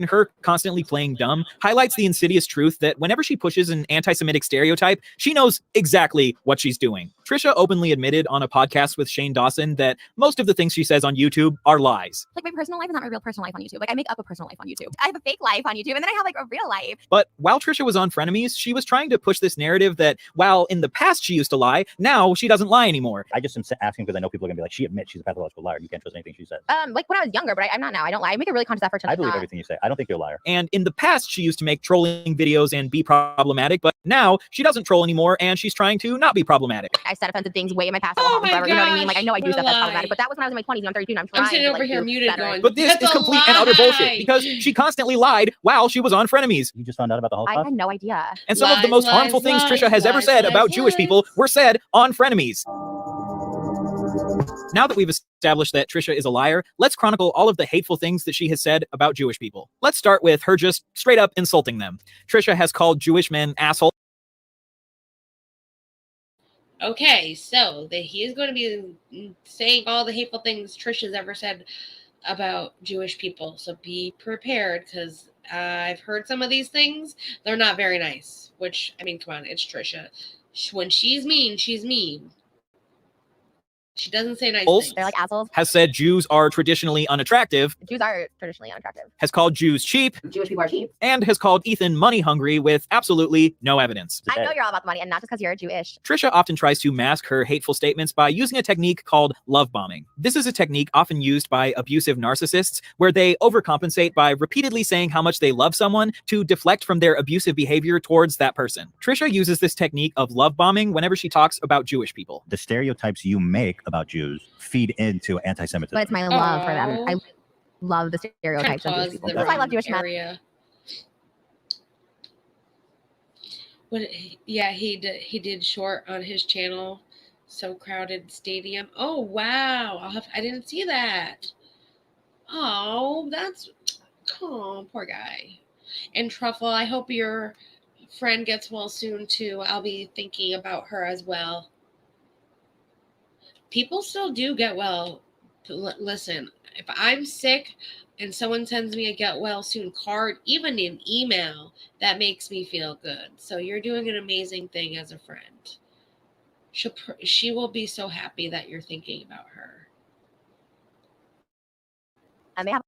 Her constantly playing dumb highlights the insidious truth that whenever she pushes an anti-Semitic stereotype, she knows exactly what she's doing. Trisha openly admitted on a podcast with Shane Dawson that most of the things she says on YouTube are lies. Like, my personal life is not my real personal life on YouTube. Like, I make up a personal life on YouTube. I have a fake life on YouTube, and then I have like a real life. But while Trisha was on Frenemies, she was trying to push this narrative that while in the past she used to lie, now she doesn't lie anymore. I just am asking because I know people are gonna be like, she admits she's a pathological liar. You can't trust anything she says. Like when I was younger, but I'm not now. I don't lie. I make a really conscious effort to I believe everything you say. I don't think you're a liar. And in the past, she used to make trolling videos and be problematic, but now she doesn't troll anymore and she's trying to not be problematic. I said offensive things way in my past. Oh my forever, you know what I mean? Like, I know I do gosh, stuff what a that's lie. problematic, but that was when I was in my 20s and I'm 32 and I'm trying I'm sitting to, over like, here do muted better. going, But this that's is a complete and utter bullshit lie. because she constantly lied while she was on Frenemies. You just found out about the I Holocaust? had no idea. And some of the most harmful things Trisha has ever said about Jewish people were said on Frenemies. Now that we've established that Trisha is a liar, let's chronicle all of the hateful things that she has said about Jewish people. Let's start with her just straight up insulting them. Trisha has called Jewish men assholes. Okay, so he is going to be saying all the hateful things Trisha's ever said about Jewish people. So be prepared because I've heard some of these things. They're not very nice, which, I mean, come on, it's Trisha. When she's mean, she's mean. She doesn't say nice things. They're like assholes. Has said Jews are traditionally unattractive. Jews are traditionally unattractive. Has called Jews cheap. Jewish people are cheap. And has called Ethan money hungry with absolutely no evidence. I know you're all about the money and not just because you're Jewish. Trisha often tries to mask her hateful statements by using a technique called love bombing. This is a technique often used by abusive narcissists where they overcompensate by repeatedly saying how much they love someone to deflect from their abusive behavior towards that person. Trisha uses this technique of love bombing whenever she talks about Jewish people. The stereotypes you make about Jews feed into anti-Semitism. But it's my love for them. I love the stereotypes of Jewish people. That's why I love Jewish men. What? Yeah, he did short on his channel. So Crowded Stadium. Oh wow! I didn't see that. Oh, poor guy. And Truffle, I hope your friend gets well soon too. I'll be thinking about her as well. People still do get well. Listen, if I'm sick and someone sends me a get well soon card, even an email, that makes me feel good. So you're doing an amazing thing as a friend. She will be so happy that you're thinking about her. And they have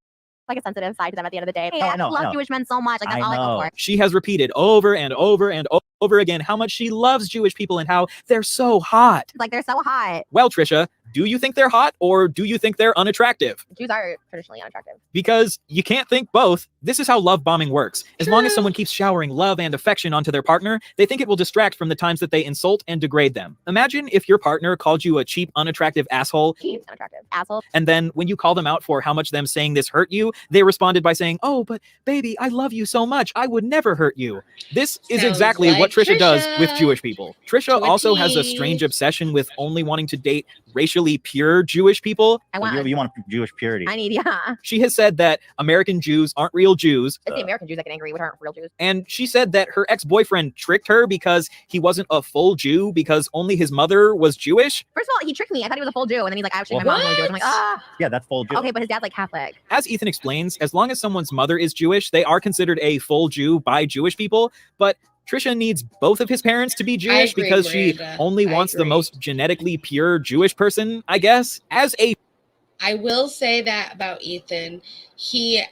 like a sensitive side to them at the end of the day. Hey, Oh, I love Jewish men so much. Like, that's all I go for. She has repeated over and over and over again how much she loves Jewish people and how they're so hot. Like, they're so hot. Well, Trisha, do you think they're hot or do you think they're unattractive? Jews are traditionally unattractive. Because you can't think both. This is how love bombing works. As long as someone keeps showering love and affection onto their partner, they think it will distract from the times that they insult and degrade them. Imagine if your partner called you a cheap, unattractive asshole. Cheap, unattractive asshole. And then when you call them out for how much them saying this hurt you, they responded by saying, "Oh, but baby, I love you so much. I would never hurt you." This is Sounds exactly like what Trisha does with Trisha. Jewish people. Trisha also has a strange obsession with only wanting to date racially pure Jewish people. You want Jewish purity. I need, yeah. She has said that American Jews aren't real Jews. It's the American Jews that get angry with her real Jews. And she said that her ex-boyfriend tricked her because he wasn't a full Jew because only his mother was Jewish. First of all, he tricked me. I thought he was a full Jew. And then he's like, actually, my mom's only Jewish. I'm like, ah. Yeah, that's full Jew. Okay, but his dad's like Catholic. As Ethan explains, as long as someone's mother is Jewish, they are considered a full Jew by Jewish people. But Trisha needs both of his parents to be Jewish agree, because she Miranda. only wants the most genetically pure Jewish person, I guess. I will say that about Ethan. He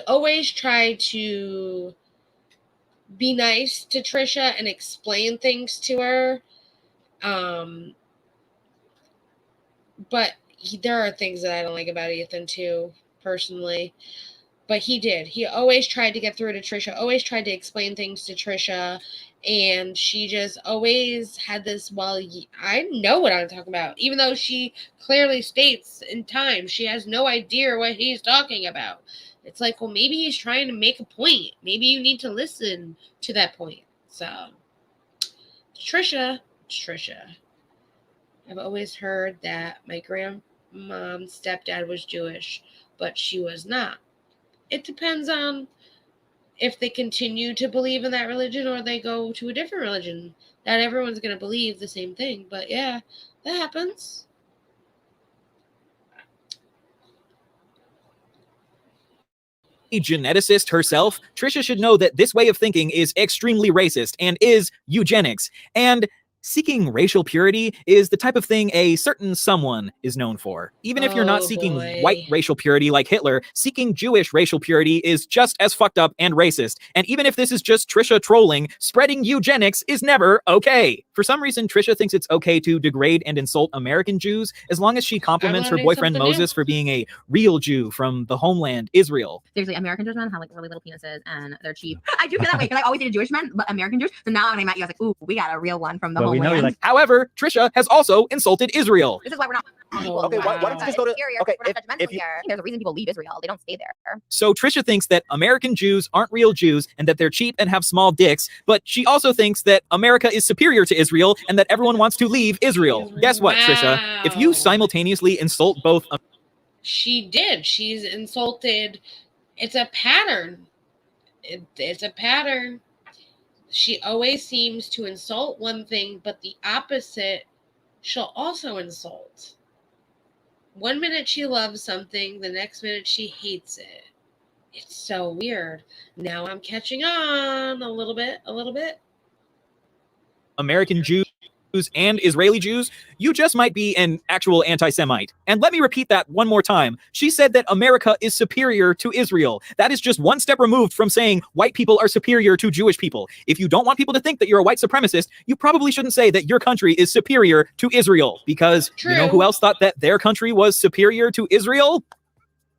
always tried to be nice to Trisha and explain things to her. But there are things that I don't like about Ethan too, personally. But he did. He always tried to get through to Trisha, always tried to explain things to Trisha. And she just always had this, well, I know what I'm talking about. Even though she clearly states in time, she has no idea what he's talking about. It's like, well, maybe he's trying to make a point. Maybe you need to listen to that point. So, Trisha. I've always heard that my grandmom's stepdad was Jewish, but she was not. It depends on if they continue to believe in that religion or they go to a different religion. Not everyone's going to believe the same thing, but yeah, that happens. A geneticist herself, Trisha should know that this way of thinking is extremely racist and is eugenics. And seeking racial purity is the type of thing a certain someone is known for. Even if you're not seeking white racial purity like Hitler, seeking Jewish racial purity is just as fucked up and racist. And even if this is just Trisha trolling, spreading eugenics is never okay. For some reason, Trisha thinks it's okay to degrade and insult American Jews as long as she compliments her boyfriend Moses for being a real Jew from the homeland Israel. Seriously, American Jewish men have like really little penises and they're cheap. I do feel that way because I always dated Jewish men, but American Jews. So now when I met you, I was like, ooh, we got a real one from the homeland. However, Trisha has also insulted Israel. This is why we're not. Okay, why don't you just go to? Okay, we're not judgmental here. There's a reason people leave Israel. They don't stay there. So Trisha thinks that American Jews aren't real Jews and that they're cheap and have small dicks, but she also thinks that America is superior to Israel and that everyone wants to leave Israel. Guess what, Trisha? If you simultaneously insult both... She did. She's insulted. It's a pattern. It's a pattern. She always seems to insult one thing, but the opposite she'll also insult. One minute she loves something, the next minute she hates it. It's so weird. Now I'm catching on a little bit. American Jews and Israeli Jews, you just might be an actual anti-Semite. And let me repeat that one more time. She said that America is superior to Israel. That is just one step removed from saying white people are superior to Jewish people. If you don't want people to think that you're a white supremacist, you probably shouldn't say that your country is superior to Israel. Because you know who else thought that their country was superior to Israel?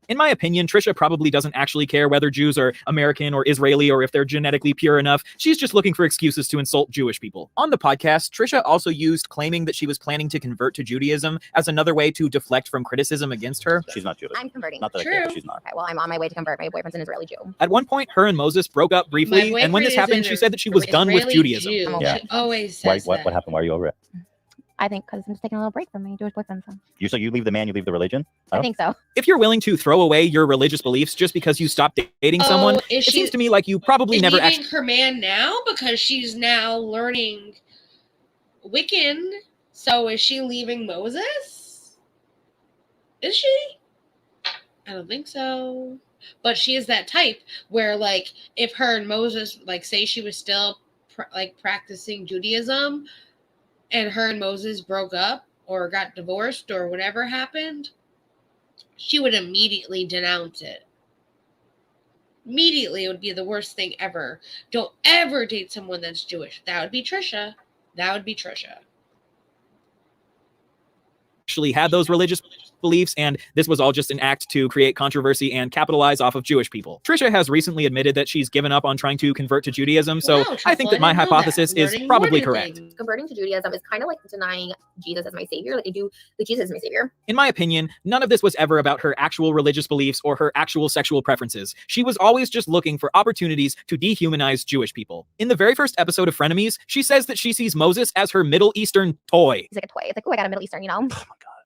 In my opinion, Trisha probably doesn't actually care whether Jews are American or Israeli or if they're genetically pure enough. She's just looking for excuses to insult Jewish people. On the podcast, Trisha also used claiming that she was planning to convert to Judaism as another way to deflect from criticism against her. She's not Jewish. I'm converting. Not that I care, but she's not. Okay, well, I'm on my way to convert. My boyfriend's an Israeli Jew. At one point, her and Moses broke up briefly, and when this happened, she said that she was done with Judaism. Yeah. She always says What happened? Why are you over it? I think because I'm just taking a little break from my Jewish boyfriend. So. You leave the man, you leave the religion? I think so. If you're willing to throw away your religious beliefs just because you stopped dating someone, it seems to me like you probably never leaving her man now because she's now learning Wiccan. So is she leaving Moses? Is she? I don't think so. But she is that type where, like, if her and Moses, like, say she was still practicing Judaism, and her and Moses broke up or got divorced or whatever happened, she would immediately denounce it. Immediately, it would be the worst thing ever. Don't ever date someone that's Jewish. That would be Trisha. Actually had those religious beliefs, and this was all just an act to create controversy and capitalize off of Jewish people. Trisha has recently admitted that she's given up on trying to convert to Judaism, so I think that my hypothesis is probably correct. Converting to Judaism is kind of like denying Jesus as my savior. Like I do, like Jesus is my savior. In my opinion, none of this was ever about her actual religious beliefs or her actual sexual preferences. She was always just looking for opportunities to dehumanize Jewish people. In the very first episode of Frenemies, she says that she sees Moses as her Middle Eastern toy. He's like a toy. It's like, oh, I got a Middle Eastern, you know?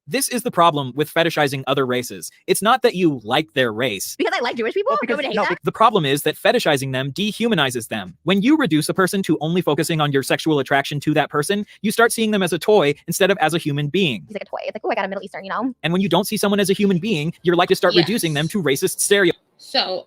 This is the problem with fetishizing other races. It's not that you like their race. Because I like Jewish people? The problem is that fetishizing them dehumanizes them. When you reduce a person to only focusing on your sexual attraction to that person, you start seeing them as a toy instead of as a human being. He's like a toy. It's like, oh, I got a Middle Eastern, you know? And when you don't see someone as a human being, you're like to start reducing them to racist stereotypes. So,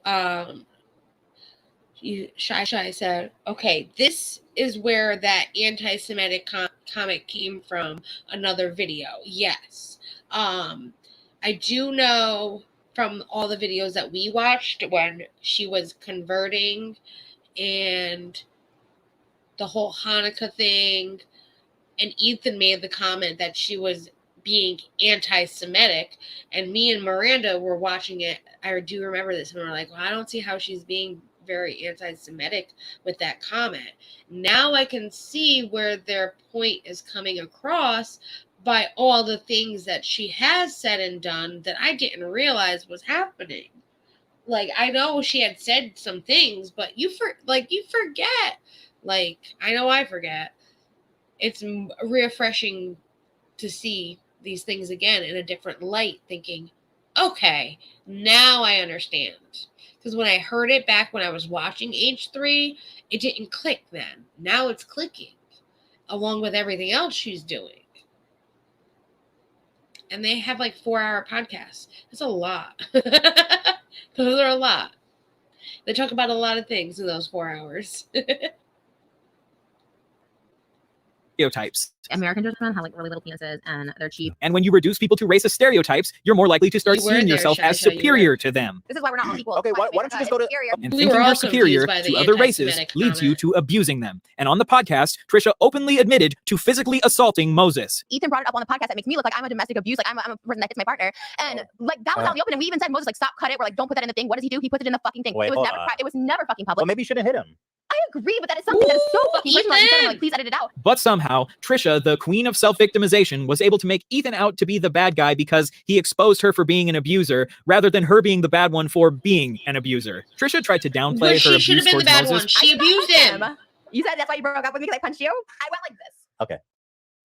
Shy said, okay, this is where that anti-Semitic comic came from, another video. Yes. I do know from all the videos that we watched when she was converting and the whole Hanukkah thing, and Ethan made the comment that she was being anti-Semitic, and me and Miranda were watching it. I do remember this, and we're like, well, I don't see how she's being very anti-Semitic with that comment. Now I can see where their point is coming across by all the things that she has said and done that I didn't realize was happening. Like, I know she had said some things, but you forget. Like, I know I forget. It's refreshing to see these things again in a different light, thinking, okay, now I understand. Because when I heard it back when I was watching H3, it didn't click then. Now it's clicking, along with everything else she's doing. And they have like 4-hour podcasts. That's a lot. Those are a lot. They talk about a lot of things in those 4 hours. Stereotypes. American gentlemen have like really little penises and they're cheap. And when you reduce people to racist stereotypes, you're more likely to start seeing yourself as superior to them. This is why we're not all equal. Okay, why don't you just go to... And thinking you're superior to other races leads you to abusing them. And on the podcast, Trisha openly admitted to physically assaulting Moses. Ethan brought it up on the podcast. That makes me look like I'm a domestic abuse. Like I'm a person that hits my partner. And like that was out in the open. And we even said, Moses, like, stop, cut it. We're like, don't put that in the thing. What does he do? He puts it in the fucking thing. Wait, it was never fucking public. Well, maybe you shouldn't hit him. I agree, but that is something that is so fucking personal. I'm like, please edit it out. But somehow, Trisha, the queen of self-victimization, was able to make Ethan out to be the bad guy because he exposed her for being an abuser, rather than her being the bad one for being an abuser. Trisha tried to downplay her abuse towards Moses. She abused him. You said that's why you broke up with me because I punched you? I went like this. Okay.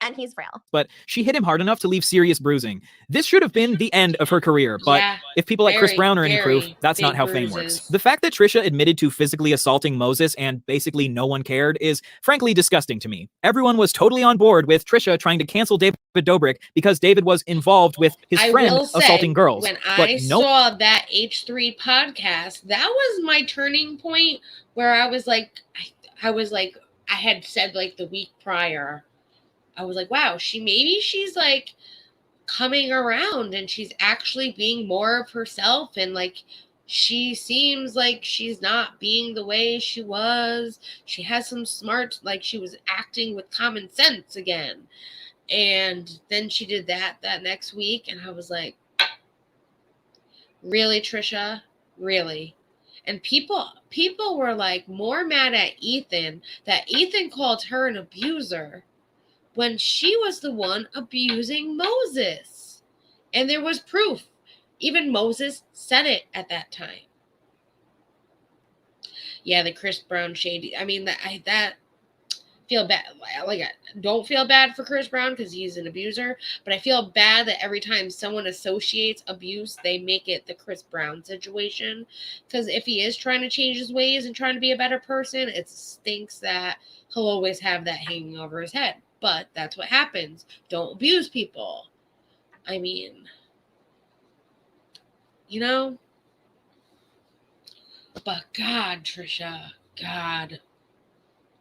And he's frail. But she hit him hard enough to leave serious bruising. This should have been the end of her career, but if people like Chris Brown are any proof, that's not how fame works. The fact that Trisha admitted to physically assaulting Moses and basically no one cared is frankly disgusting to me. Everyone was totally on board with Trisha trying to cancel David Dobrik because David was involved with his friend assaulting girls. When I saw that H3 podcast, that was my turning point where I was like, I had said like the week prior, I was like, wow, she's like coming around and she's actually being more of herself. And like, she seems like she's not being the way she was. She has some smart, like she was acting with common sense again. And then she did that next week. And I was like, really, Trisha? Really? And people were like more mad at Ethan that Ethan called her an abuser when she was the one abusing Moses. And there was proof. Even Moses said it at that time. Yeah, the Chris Brown shady. I mean, that feel bad. Like, I don't feel bad for Chris Brown because he's an abuser, but I feel bad that every time someone associates abuse, they make it the Chris Brown situation. Because if he is trying to change his ways and trying to be a better person, it stinks that he'll always have that hanging over his head. But that's what happens. Don't abuse people. I mean, you know? But God, Trisha, God.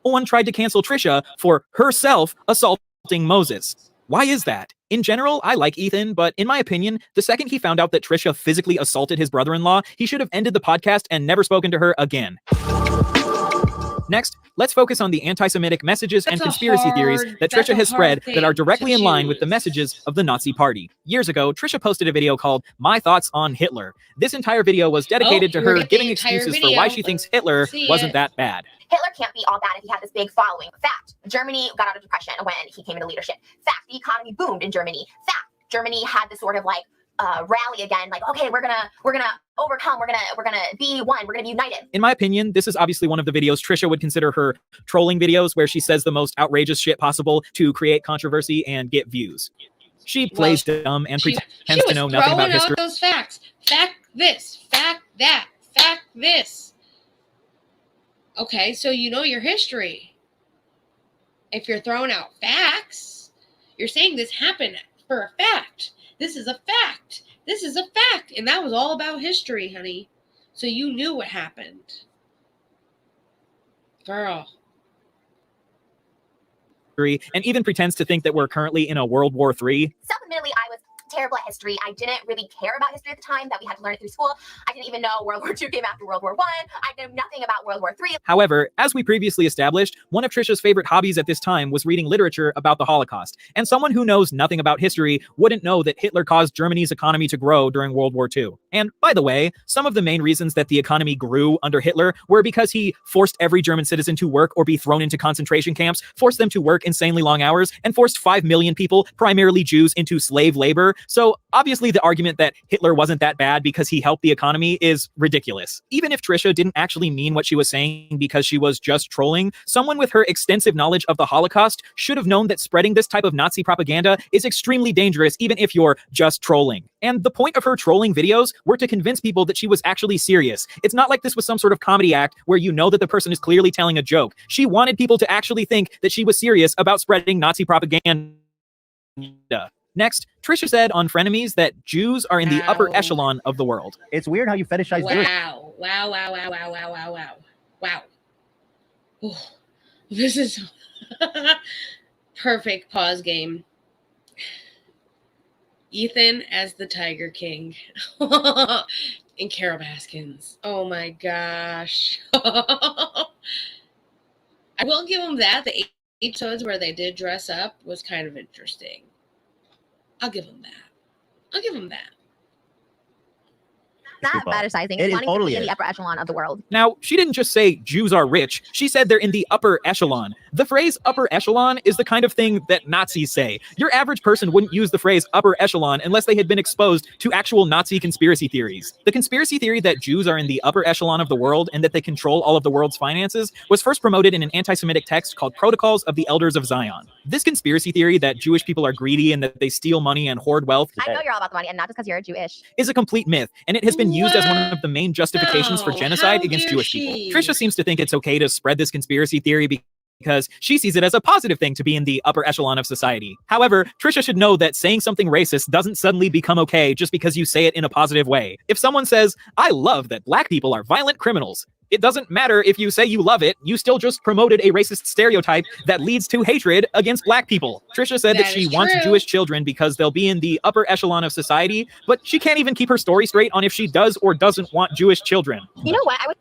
One tried to cancel Trisha for herself assaulting Moses. Why is that? In general, I like Ethan, but in my opinion, the second he found out that Trisha physically assaulted his brother-in-law, he should have ended the podcast and never spoken to her again. Next, let's focus on the anti-Semitic messages and conspiracy theories that Trisha has spread that are directly in line with the messages of the Nazi Party. Years ago, Trisha posted a video called My Thoughts on Hitler. This entire video was dedicated to her giving excuses for why she thinks Hitler wasn't that bad. Hitler can't be all bad if he had this big following. Fact, Germany got out of depression when he came into leadership. Fact, the economy boomed in Germany. Fact, Germany had this sort of like rally again, like, okay, we're gonna overcome, we're gonna be one, we're gonna be united. In my opinion, this is obviously one of the videos Trisha would consider her trolling videos, where she says the most outrageous shit possible to create controversy and get views. She plays dumb and pretends to know nothing about history. Those facts. Fact this, fact that, fact this. Okay, so you know your history. If you're throwing out facts, you're saying this happened for a fact. This is a fact. This is a fact. And that was all about history, honey. So you knew what happened. Girl. And even pretends to think that we're currently in a World War III. Self-admittedly, I was terrible at history. I didn't really care about history at the time that we had to learn it through school. I didn't even know World War II came after World War I. I knew nothing about World War III. However, as we previously established, one of Trisha's favorite hobbies at this time was reading literature about the Holocaust. And someone who knows nothing about history wouldn't know that Hitler caused Germany's economy to grow during World War II. And by the way, some of the main reasons that the economy grew under Hitler were because he forced every German citizen to work or be thrown into concentration camps, forced them to work insanely long hours, and forced 5 million people, primarily Jews, into slave labor. So obviously the argument that Hitler wasn't that bad because he helped the economy is ridiculous. Even if Trisha didn't actually mean what she was saying because she was just trolling, someone with her extensive knowledge of the Holocaust should have known that spreading this type of Nazi propaganda is extremely dangerous even if you're just trolling. And the point of her trolling videos were to convince people that she was actually serious. It's not like this was some sort of comedy act where you know that the person is clearly telling a joke. She wanted people to actually think that she was serious about spreading Nazi propaganda. Next, Trisha said on Frenemies that Jews are in the upper echelon of the world. It's weird how you fetishize Jews. Wow. Ooh, this is perfect pause game. Ethan as the Tiger King and Carol Baskins. Oh my gosh. I will give them that. The 8 episodes where they did dress up was kind of interesting. I'll give them that. Not fetishising. It's wanting to be in the upper echelon of the world. Now, she didn't just say Jews are rich. She said they're in the upper echelon. The phrase upper echelon is the kind of thing that Nazis say. Your average person wouldn't use the phrase upper echelon unless they had been exposed to actual Nazi conspiracy theories. The conspiracy theory that Jews are in the upper echelon of the world and that they control all of the world's finances was first promoted in an anti-Semitic text called Protocols of the Elders of Zion. This conspiracy theory that Jewish people are greedy and that they steal money and hoard wealth I know you're all about the money, and not just because you're Jewish. is a complete myth, and it has been used as one of the main justifications for genocide against Jewish people. Trisha seems to think it's okay to spread this conspiracy theory because she sees it as a positive thing to be in the upper echelon of society. However, Trisha should know that saying something racist doesn't suddenly become okay just because you say it in a positive way. If someone says, "I love that black people are violent criminals," it doesn't matter if you say you love it, you still just promoted a racist stereotype that leads to hatred against black people. Trisha said that she wants Jewish children because they'll be in the upper echelon of society, but she can't even keep her story straight on if she does or doesn't want Jewish children. You know what?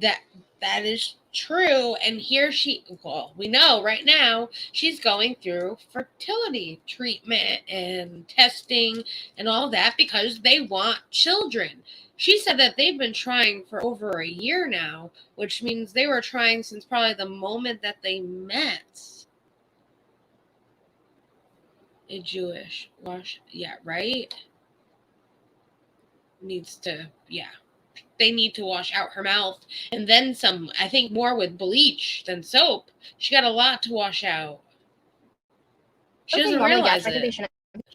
That is true. And here we know right now she's going through fertility treatment and testing and all that because they want children. She said that they've been trying for over a year now, which means they were trying since probably the moment that they met. A Jewish right? They need to wash out her mouth and then some. I think more with bleach than soap. She got a lot to wash out. She doesn't realize it. They shouldn't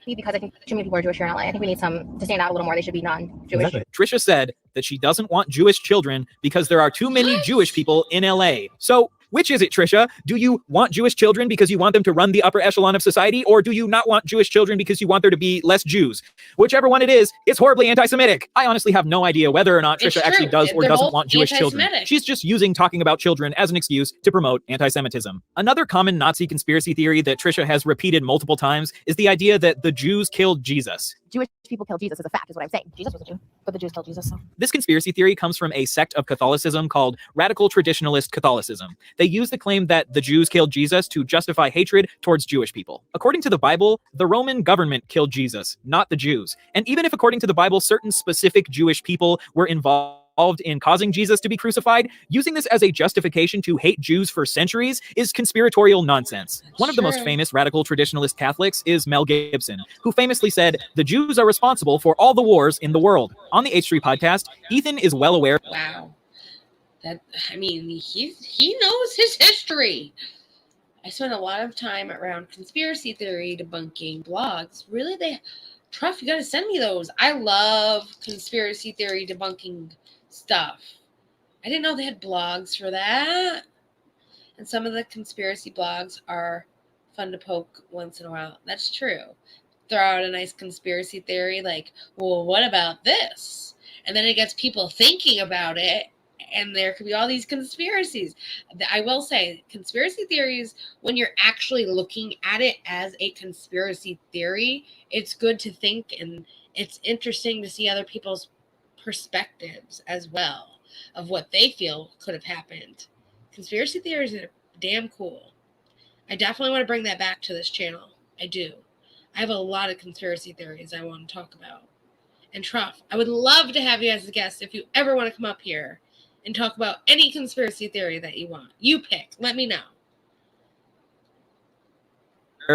be because I think too many people are Jewish here in LA. I think we need some to stand out a little more. They should be non-Jewish. Exactly. Trisha said that she doesn't want Jewish children because there are too many Jewish people in LA. So which is it, Trisha? Do you want Jewish children because you want them to run the upper echelon of society, or do you not want Jewish children because you want there to be less Jews? Whichever one it is, it's horribly anti-Semitic. I honestly have no idea whether or not Trisha actually does or doesn't want Jewish children. She's just using talking about children as an excuse to promote anti-Semitism. Another common Nazi conspiracy theory that Trisha has repeated multiple times is the idea that the Jews killed Jesus. Jewish people killed Jesus is a fact, is what I'm saying. Jesus was a Jew, but the Jews killed Jesus. So. This conspiracy theory comes from a sect of Catholicism called Radical Traditionalist Catholicism. They use the claim that the Jews killed Jesus to justify hatred towards Jewish people. According to the Bible, the Roman government killed Jesus, not the Jews. And even if according to the Bible, certain specific Jewish people were involved in causing Jesus to be crucified, using this as a justification to hate Jews for centuries is conspiratorial nonsense. One of the most famous radical traditionalist Catholics is Mel Gibson, who famously said, "The Jews are responsible for all the wars in the world." On the H3 podcast, Ethan is well aware. Wow. He knows his history. I spent a lot of time around conspiracy theory debunking blogs. Really, Truff, you gotta send me those. I love conspiracy theory debunking stuff. I didn't know they had blogs for that. And some of the conspiracy blogs are fun to poke once in a while. That's true. Throw out a nice conspiracy theory like, well, what about this? And then it gets people thinking about it. And there could be all these conspiracies. I will say, conspiracy theories, when you're actually looking at it as a conspiracy theory, it's good to think, and it's interesting to see other people's perspectives as well of what they feel could have happened. Conspiracy theories are damn cool. I definitely want to bring that back to this channel. I do. I have a lot of conspiracy theories I want to talk about. And Truff, I would love to have you as a guest if you ever want to come up here and talk about any conspiracy theory that you want. You pick. Let me know.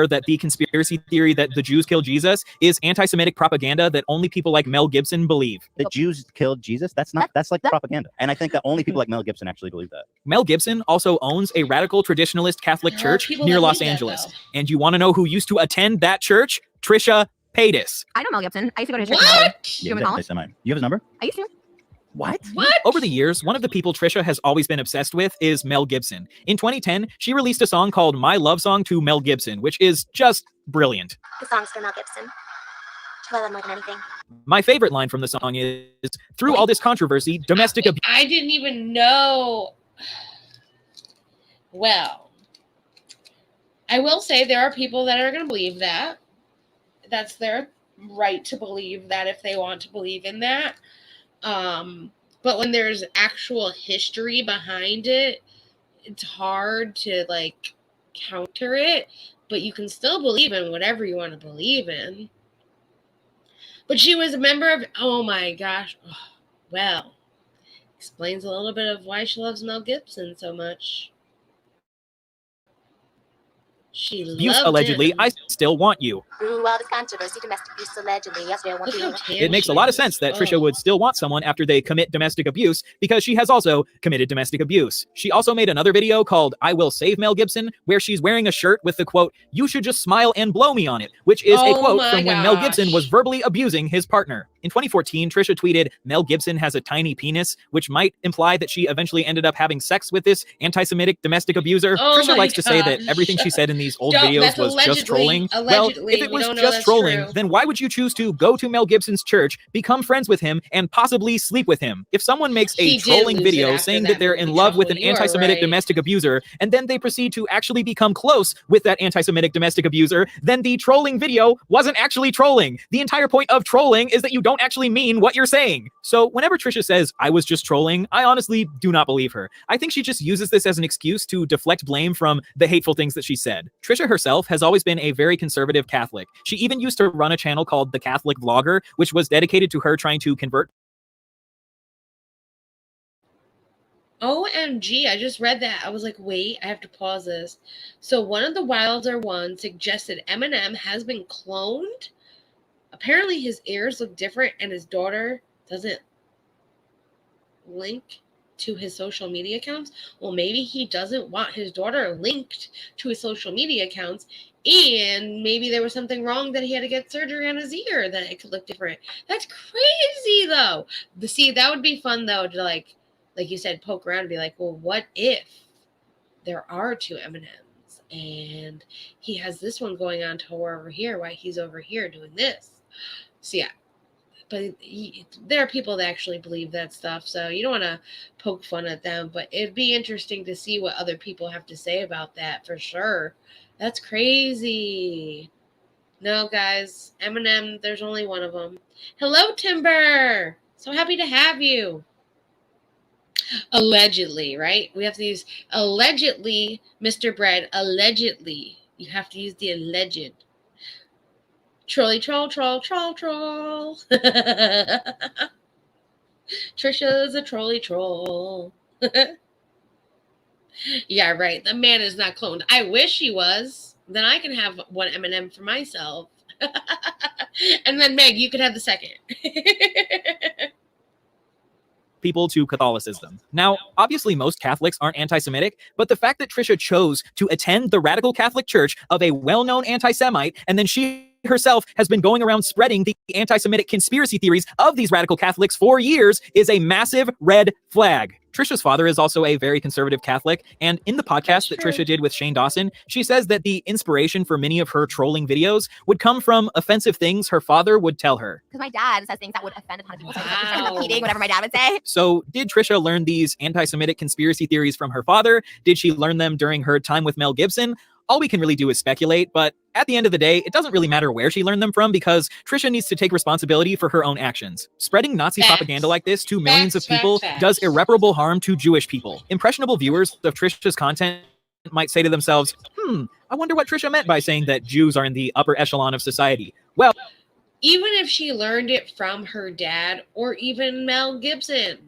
That the conspiracy theory that the Jews killed Jesus is anti-Semitic propaganda that only people like Mel Gibson believe. The Jews killed Jesus? That's like propaganda. And I think that only people like Mel Gibson actually believe that. Mel Gibson also owns a radical traditionalist Catholic church near Los Angeles. And you want to know who used to attend that church? Trisha Paytas. I know Mel Gibson. I used to go to church. Yeah, you have his number? I used to. What? Over the years, one of the people Trisha has always been obsessed with is Mel Gibson. In 2010, she released a song called My Love Song to Mel Gibson, which is just brilliant. The song's for Mel Gibson. I love him more than anything. My favorite line from the song is, through all this controversy, domestic abuse. I didn't even know. Well, I will say there are people that are going to believe that. That's their right to believe that if they want to believe in that. But when there's actual history behind it, it's hard to like counter it, but you can still believe in whatever you want to believe in. But she was a member of, oh my gosh. Oh, well, explains a little bit of why she loves Mel Gibson so much. She abuse loved allegedly, him. I still want you. Through all this controversy, domestic abuse allegedly. Yes, we want you. It makes a lot of sense that Trisha would still want someone after they commit domestic abuse because she has also committed domestic abuse. She also made another video called I Will Save Mel Gibson, where she's wearing a shirt with the quote, "You should just smile and blow me" on it, which is a quote from when Mel Gibson was verbally abusing his partner. In 2014, Trisha tweeted, "Mel Gibson has a tiny penis," which might imply that she eventually ended up having sex with this anti-Semitic domestic abuser. Trisha likes to say that everything she said in these old videos was just trolling. Well, if it was just trolling, then why would you choose to go to Mel Gibson's church, become friends with him, and possibly sleep with him? If someone makes a trolling video saying that they're in love with an anti-Semitic domestic abuser, and then they proceed to actually become close with that anti-Semitic domestic abuser, then the trolling video wasn't actually trolling. The entire point of trolling is that you don't actually mean what you're saying. So whenever Trisha says, I was just trolling, I honestly do not believe her. I think she just uses this as an excuse to deflect blame from the hateful things that she said. Trisha herself has always been a very conservative Catholic. She even used to run a channel called The Catholic Vlogger, which was dedicated to her trying to convert. OMG, I just read that. I was like, wait, I have to pause this. So one of the Wilder ones suggested Eminem has been cloned. Apparently his ears look different and his daughter doesn't link to his social media accounts. Well, maybe he doesn't want his daughter linked to his social media accounts, and maybe there was something wrong that he had to get surgery on his ear that it could look different. That's crazy, though. See, that would be fun, though, to like you said, poke around and be like, well, what if there are two Eminems and he has this one going on to over here while he's over here doing this? So yeah, but there are people that actually believe that stuff, so you don't want to poke fun at them, but it'd be interesting to see what other people have to say about that for sure. That's crazy. No, guys, Eminem, there's only one of them. Hello, Timber. So happy to have you. Allegedly, right? We have to use allegedly, Mr. Bread, allegedly. You have to use the alleged. Trolly troll, troll, troll, troll. Trisha's a trolly troll. Yeah, right. The man is not cloned. I wish he was. Then I can have one Eminem for myself. And then Meg, you could have the second. People to Catholicism. Now, obviously most Catholics aren't anti-Semitic, but the fact that Trisha chose to attend the radical Catholic church of a well-known anti-Semite, and then she herself has been going around spreading the anti-Semitic conspiracy theories of these radical Catholics for years, is a massive red flag. Trisha's father is also a very conservative Catholic, and in the podcast that Trisha did with Shane Dawson, she says that the inspiration for many of her trolling videos would come from offensive things her father would tell her. Because my dad says things that would offend a ton of people, so I started repeating whatever my dad would say. So did Trisha learn these anti-Semitic conspiracy theories from her father? Did she learn them during her time with Mel Gibson? All we can really do is speculate, but at the end of the day, it doesn't really matter where she learned them from because Trisha needs to take responsibility for her own actions. Spreading Nazi propaganda like this to millions of people does irreparable harm to Jewish people. Impressionable viewers of Trisha's content might say to themselves, I wonder what Trisha meant by saying that Jews are in the upper echelon of society. Well, even if she learned it from her dad or even Mel Gibson,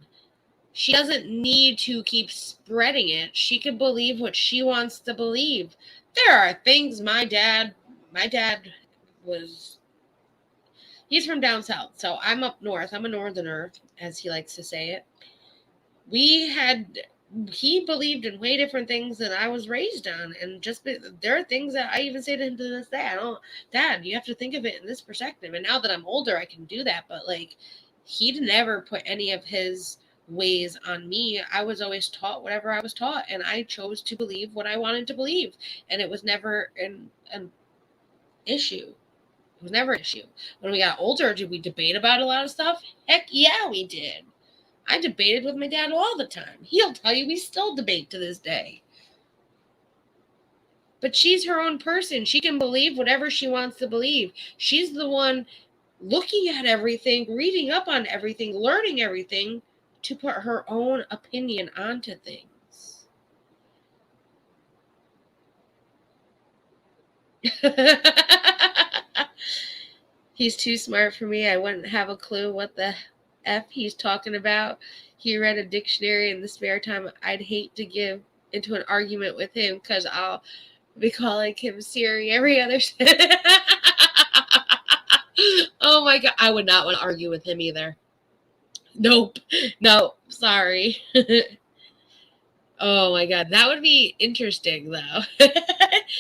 she doesn't need to keep spreading it. She can believe what she wants to believe. There are things my dad was, he's from down south, so I'm up north. I'm a northerner, as he likes to say it. He believed in way different things than I was raised on, and there are things that I even say to him to this day. Dad, you have to think of it in this perspective. And now that I'm older, I can do that. But like, he'd never put any of his ways on me. I was always taught whatever I was taught, and I chose to believe what I wanted to believe, and it was never an issue. It was never an issue. When we got older, did we debate about a lot of stuff? Heck yeah, we did. I debated with my dad all the time. He'll tell you we still debate to this day. But she's her own person. She can believe whatever she wants to believe. She's the one looking at everything, reading up on everything, learning everything to put her own opinion onto things. He's too smart for me. I wouldn't have a clue what the F he's talking about. He read a dictionary in the spare time. I'd hate to give into an argument with him because I'll be calling him Siri every other Oh my god, I would not want to argue with him either. Nope. No, sorry. Oh my god, that would be interesting though.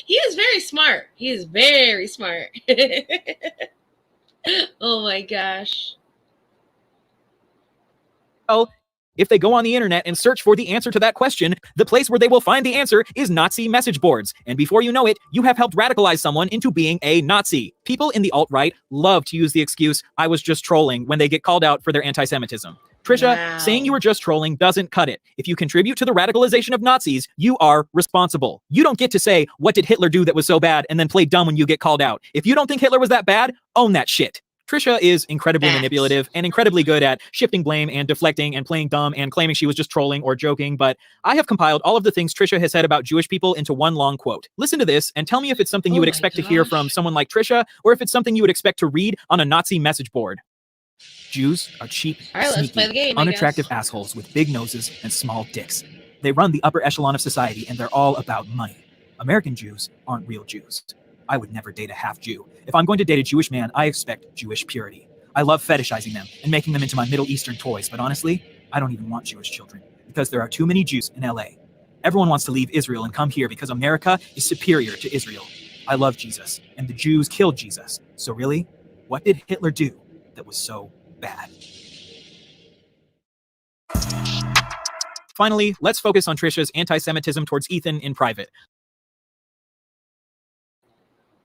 He is very smart. He is very smart. Oh my gosh. Well, if they go on the internet and search for the answer to that question, the place where they will find the answer is Nazi message boards. And before you know it, you have helped radicalize someone into being a Nazi. People in the alt-right love to use the excuse, I was just trolling, when they get called out for their anti-Semitism. Trisha, saying you were just trolling doesn't cut it. If you contribute to the radicalization of Nazis, you are responsible. You don't get to say, what did Hitler do that was so bad, and then play dumb when you get called out. If you don't think Hitler was that bad, own that shit. Trisha is incredibly manipulative and incredibly good at shifting blame and deflecting and playing dumb and claiming she was just trolling or joking, but I have compiled all of the things Trisha has said about Jewish people into one long quote. Listen to this and tell me if it's something you would expect to hear from someone like Trisha or if it's something you would expect to read on a Nazi message board. Jews are cheap, sneaky, unattractive assholes with big noses and small dicks. They run the upper echelon of society and they're all about money. American Jews aren't real Jews. I would never date a half-Jew. If I'm going to date a Jewish man, I expect Jewish purity. I love fetishizing them and making them into my Middle Eastern toys, but honestly, I don't even want Jewish children because there are too many Jews in LA. Everyone wants to leave Israel and come here because America is superior to Israel. I love Jesus, and the Jews killed Jesus. So really, what did Hitler do that was so bad? Finally, let's focus on Trisha's anti-Semitism towards Ethan in private.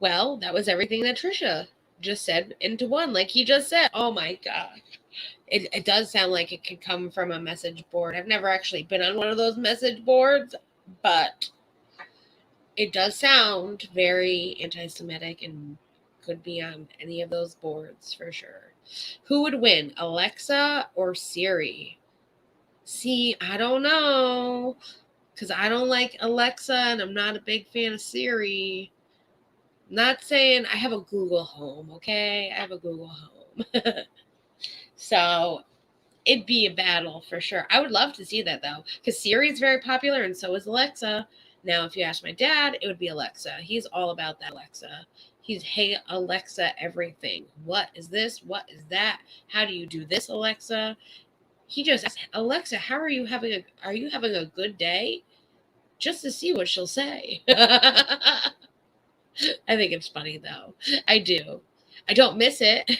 Well, that was everything that Trisha just said into one, like he just said. Oh my gosh. It does sound like it could come from a message board. I've never actually been on one of those message boards, but it does sound very anti-Semitic and could be on any of those boards for sure. Who would win, Alexa or Siri? See, I don't know, because I don't like Alexa and I'm not a big fan of Siri. Not saying I have a Google Home, okay? I have a Google Home. So it'd be a battle for sure. I would love to see that though, because Siri is very popular and so is Alexa. Now, if you ask my dad, it would be Alexa. He's all about that Alexa. He's, hey, Alexa, everything. What is this? What is that? How do you do this, Alexa? He just asks, Alexa, are you having a good day? Just to see what she'll say. I think it's funny, though. I do. I don't miss it.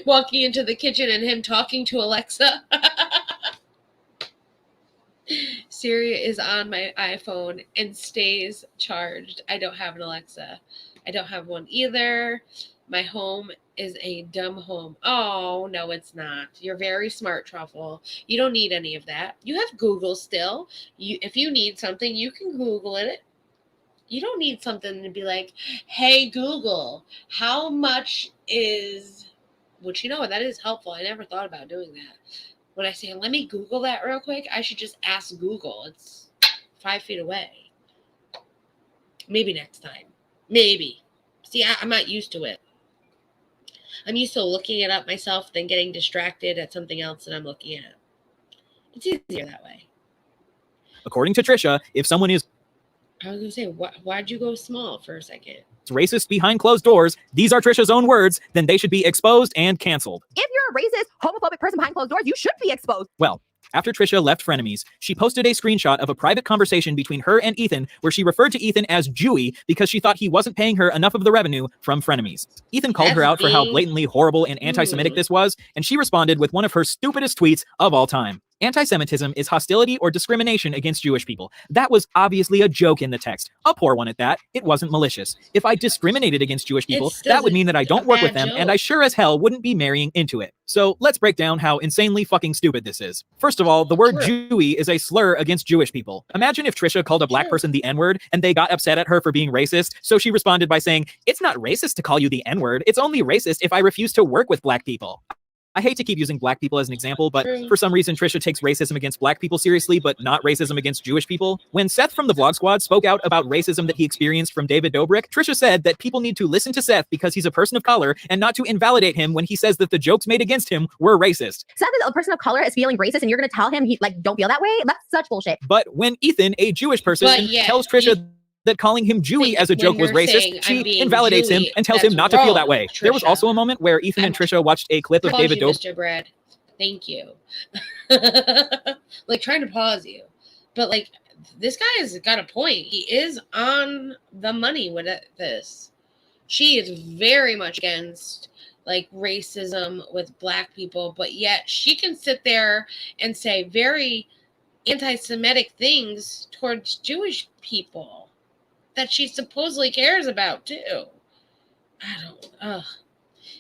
Walking into the kitchen and him talking to Alexa. Siri is on my iPhone and stays charged. I don't have an Alexa. I don't have one either. My home is a dumb home. Oh, no, it's not. You're very smart, Truffle. You don't need any of that. You have Google still. If you need something, you can Google it. You don't need something to be like, hey, Google, how much is, which, you know, that is helpful. I never thought about doing that. When I say, let me Google that real quick, I should just ask Google. It's 5 feet away. Maybe next time. Maybe. See, I'm not used to it. I'm used to looking it up myself, then getting distracted at something else that I'm looking at. It's easier that way. According to Trisha, if someone is I was going to say, why'd you go small for a second? racist behind closed doors, these are Trisha's own words, then they should be exposed and canceled. If you're a racist, homophobic person behind closed doors, you should be exposed. Well, after Trisha left Frenemies, she posted a screenshot of a private conversation between her and Ethan where she referred to Ethan as Jewy because she thought he wasn't paying her enough of the revenue from Frenemies. Ethan called her out for how blatantly horrible and anti-Semitic this was, and she responded with one of her stupidest tweets of all time. Anti-Semitism is hostility or discrimination against Jewish people. That was obviously a joke in the text. A poor one at that. It wasn't malicious. If I discriminated against Jewish people, that would mean that I don't work with them, and I sure as hell wouldn't be marrying into it. So let's break down how insanely fucking stupid this is. First of all, the word Jewy is a slur against Jewish people. Imagine if Trisha called a black person the N-word and they got upset at her for being racist, so she responded by saying, it's not racist to call you the N-word, it's only racist if I refuse to work with black people. I hate to keep using black people as an example, but for some reason Trisha takes racism against black people seriously, but not racism against Jewish people. When Seth from the Vlog Squad spoke out about racism that he experienced from David Dobrik, Trisha said that people need to listen to Seth because he's a person of color and not to invalidate him when he says that the jokes made against him were racist. Seth is a person of color is feeling racist and you're going to tell him he don't feel that way? That's such bullshit. But when Ethan, a Jewish person, tells Trisha that calling him Jewy as a joke was racist, she invalidates him and tells him not to feel that way. There was also a moment where Ethan and Trisha watched a clip of David Dobrik. Mr. Brad. Thank you. Like, trying to pause you. But, like, this guy has got a point. He is on the money with this. She is very much against, like, racism with black people, but yet she can sit there and say very anti-Semitic things towards Jewish people that she supposedly cares about, too.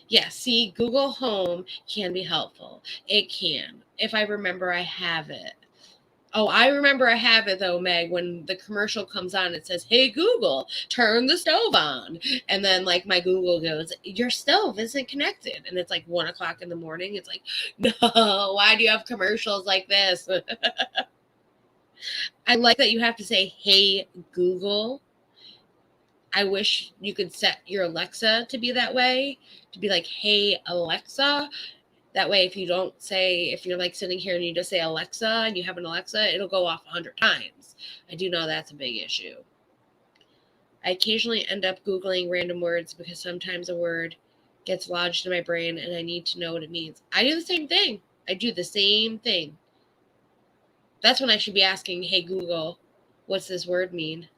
Yeah, see, Google Home can be helpful. It can. If I remember, I have it. Oh, I remember I have it, though, Meg. When the commercial comes on, it says, hey, Google, turn the stove on. And then, like, my Google goes, your stove isn't connected. And it's like 1 o'clock in the morning. It's like, no, why do you have commercials like this? I like that you have to say, hey, Google. I wish you could set your Alexa to be that way, to be like, hey, Alexa. That way, if you don't say, if you're like sitting here and you just say Alexa and you have an Alexa, it'll go off 100 times. I do know that's a big issue. I occasionally end up Googling random words because sometimes a word gets lodged in my brain and I need to know what it means. I do the same thing. That's when I should be asking, hey, Google, what's this word mean?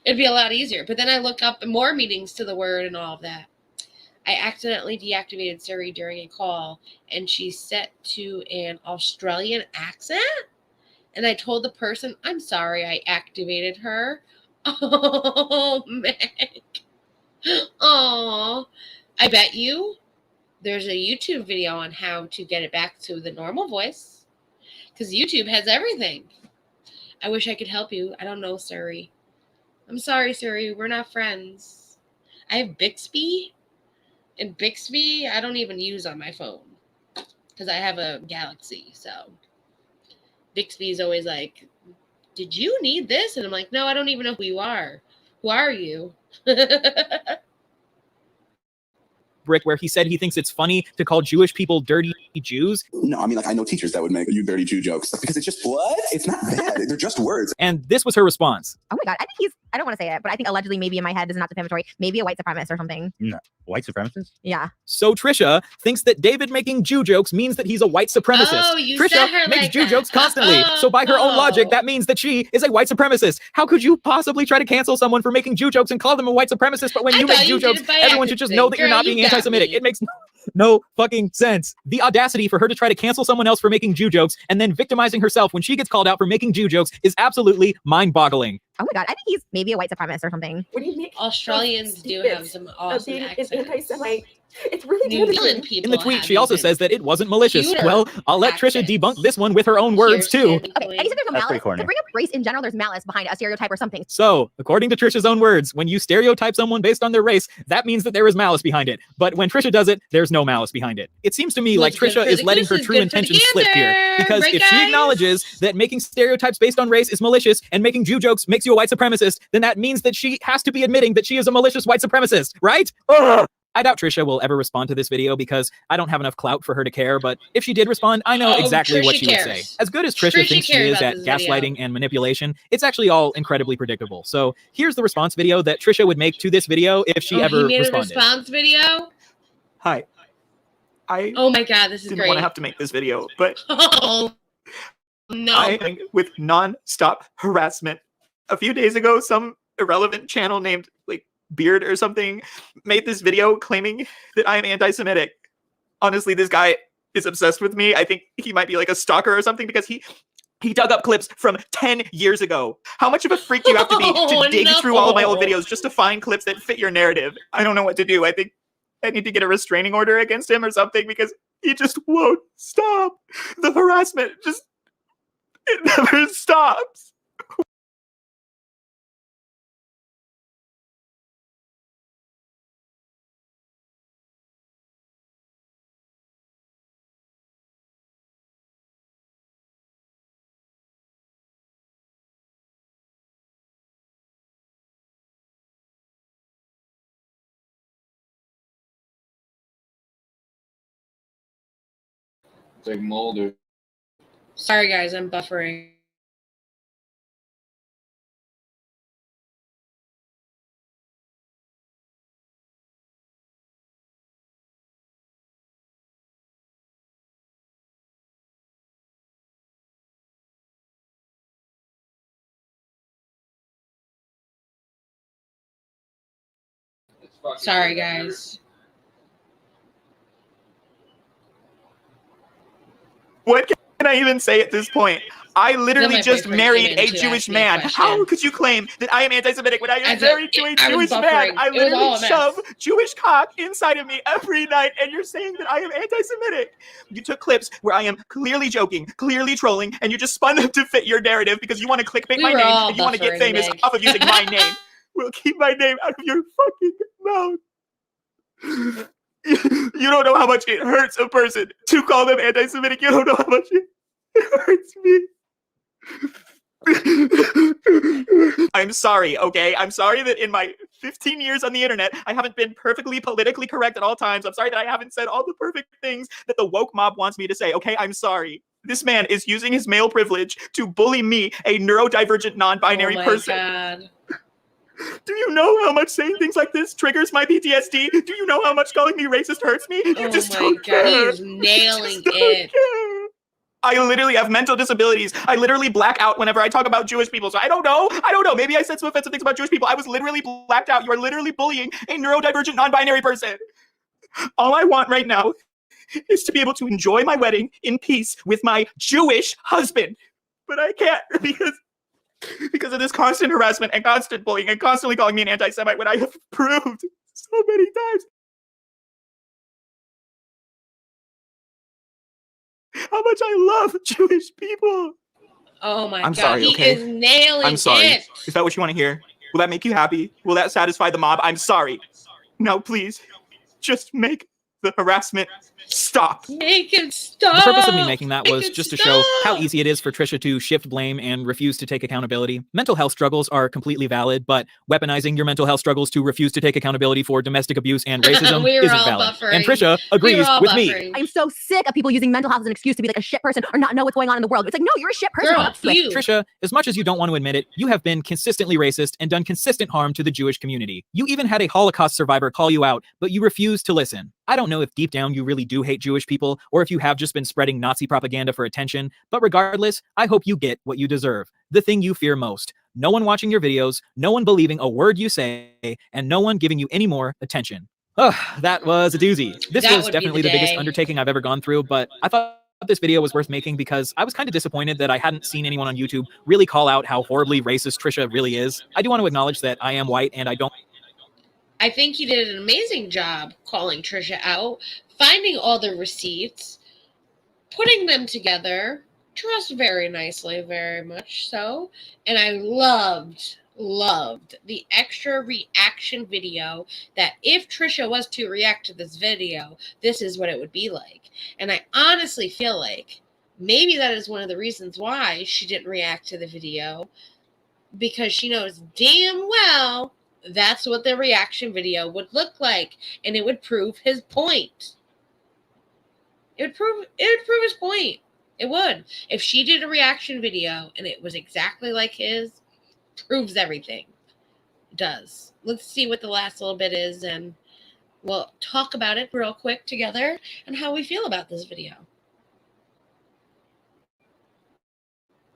It'd be a lot easier. But then I look up more meanings to the word and all of that. I accidentally deactivated Siri during a call, and she's set to an Australian accent. And I told the person, I'm sorry I activated her. Oh, Meg. Oh, I bet you there's a YouTube video on how to get it back to the normal voice. Because YouTube has everything. I wish I could help you. I don't know, Siri. I'm sorry, Siri. We're not friends. I have Bixby. And Bixby, I don't even use on my phone. Because I have a Galaxy, so. Bixby's always like, did you need this? And I'm like, no, I don't even know who you are. Who are you? Where he said he thinks it's funny to call Jewish people dirty Jews. No, I mean, like, I know teachers that would make you dirty Jew jokes because it's just, what? It's not bad. They're just words. And this was her response. Oh my God, I I don't want to say it, but I think allegedly maybe in my head, this is not defamatory, maybe a white supremacist or something. No. White supremacist? Yeah. So Trisha thinks that David making Jew jokes means that he's a white supremacist. Oh, you Trisha said her makes like Jew that. jokes constantly. So by her own logic, that means that she is a white supremacist. How could you possibly try to cancel someone for making Jew jokes and call them a white supremacist? But when you make Jew jokes, everyone should just know that you're not being anti-Semitic. It makes no fucking sense. The audacity for her to try to cancel someone else for making Jew jokes and then victimizing herself when she gets called out for making Jew jokes is absolutely mind-boggling. Oh my god, I think he's maybe a white supremacist or something. When you make Australians do have some awesome being accents. an anti-Semite, it's really New damaging. Zealand people In the tweet, have she also even says that it wasn't malicious. cuter Well, I'll let Trisha debunk this one with her own words, too. Okay, and he said there's no That's malice. pretty corny. To bring up race in general, there's malice behind a stereotype or something. So, according to Trisha's own words, when you stereotype someone based on their race, that means that there is malice behind it. But when Trisha does it, there's no malice behind it. It seems to me like What's good Trisha for is the letting goose her is true good for the intentions slip here. gander, Because right, if she guys? acknowledges that making stereotypes based on race is malicious and making Jew jokes makes you a white supremacist, then that means that she has to be admitting that she is a malicious white supremacist, right? Ugh! I doubt Trisha will ever respond to this video because I don't have enough clout for her to care, but if she did respond, I know exactly what Trisha she would cares. say. As good as Trisha thinks she cares is about at this video. gaslighting and manipulation, it's actually all incredibly predictable. So here's the response video that Trisha would make to this video if she ever he made responded. a response video. Hi. Oh my god, this is didn't great. want to have to make this video, but Oh no. I with non-stop harassment. A few days ago, some irrelevant channel named like Beard or something made this video claiming that I am anti-Semitic. Honestly, this guy is obsessed with me. I think he might be like a stalker or something because he dug up clips from 10 years ago. How much of a freak do you have to be to dig through all of my old videos just to find clips that fit your narrative? I don't know what to do. I think I need to get a restraining order against him or something because he just won't stop. The harassment it never stops. It's like Mulder. Sorry guys, I'm buffering. Sorry guys. What can I even say at this point? I literally my just boyfriend married came a in to Jewish ask me a man. question. How could you claim that I am anti-Semitic when I am married to a I was Jewish man? buffering. I It was all literally a mess. shove Jewish cock inside of me every night, and you're saying that I am anti-Semitic. You took clips where I am clearly joking, clearly trolling, and you just spun them to fit your narrative because you want to clickbate my were name all and you want to get buffering, famous Meg. off of using my name. We'll keep my name out of your fucking mouth. You don't know how much it hurts a person to call them anti-Semitic. You don't know how much it hurts me. I'm sorry, okay? I'm sorry that in my 15 years on the internet, I haven't been perfectly politically correct at all times. I'm sorry that I haven't said all the perfect things that the woke mob wants me to say, okay? I'm sorry. This man is using his male privilege to bully me, a neurodivergent, non-binary person. God. Do you know how much saying things like this triggers my PTSD? Do you know how much calling me racist hurts me? You just don't care. He is nailing Don't it. care. I literally have mental disabilities. I literally black out whenever I talk about Jewish people. So I don't know. Maybe I said some offensive things about Jewish people. I was literally blacked out. You are literally bullying a neurodivergent, non-binary person. All I want right now is to be able to enjoy my wedding in peace with my Jewish husband. But I can't because of this constant harassment and constant bullying and constantly calling me an anti-Semite when I have proved so many times how much I love Jewish people. Oh my I'm god, sorry, he okay? is nailing I'm sorry. it. Is that what you want to hear? Will that make you happy? Will that satisfy the mob? I'm sorry. Now, please, just make the harassment Stop. Make him stop. The purpose of me making that was Make it just to show how stop. easy it is for Trisha to shift blame and refuse to take accountability. Mental health struggles are completely valid, but weaponizing your mental health struggles to refuse to take accountability for domestic abuse and racism We were isn't all valid. buffering. And Trisha We agrees were all with buffering. me. I'm so sick of people using mental health as an excuse to be like a shit person or not know what's going on in the world. It's like, no, you're a shit person. Girl, you. Trisha, as much as you don't want to admit it, you have been consistently racist and done consistent harm to the Jewish community. You even had a Holocaust survivor call you out, but you refused to listen. I don't know if deep down you really do hate Jewish people or if you have just been spreading Nazi propaganda for attention, but regardless, I hope you get what you deserve. The thing you fear most. No one watching your videos, no one believing a word you say, and no one giving you any more attention. That was a doozy. This That was would be definitely the the biggest day. undertaking I've ever gone through, but I thought this video was worth making because I was kind of disappointed that I hadn't seen anyone on YouTube really call out how horribly racist Trisha really is. I do want to acknowledge that I am white and I don't. I think you did an amazing job calling Trisha out, finding all the receipts, putting them together, dressed very nicely, very much so. And I loved the extra reaction video that if Trisha was to react to this video, this is what it would be like. And I honestly feel like maybe that is one of the reasons why she didn't react to the video, because she knows damn well that's what the reaction video would look like, and it would prove his point. It would prove his point. It would. If she did a reaction video and it was exactly like his, proves everything. It does. Let's see what the last little bit is, and we'll talk about it real quick together and how we feel about this video.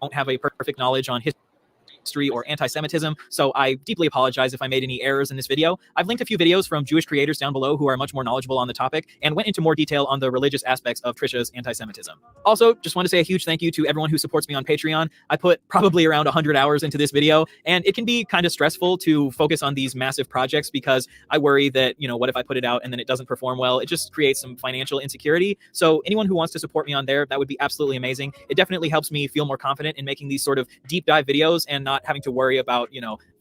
Don't have a perfect knowledge on history or anti-Semitism, so I deeply apologize if I made any errors in this video. I've linked a few videos from Jewish creators down below who are much more knowledgeable on the topic and went into more detail on the religious aspects of Trisha's anti-Semitism. Also, just want to say a huge thank you to everyone who supports me on Patreon. I put probably around 100 hours into this video, and it can be kind of stressful to focus on these massive projects because I worry that, what if I put it out and then it doesn't perform well? It just creates some financial insecurity. So anyone who wants to support me on there, that would be absolutely amazing. It definitely helps me feel more confident in making these sort of deep dive videos and not having to worry about,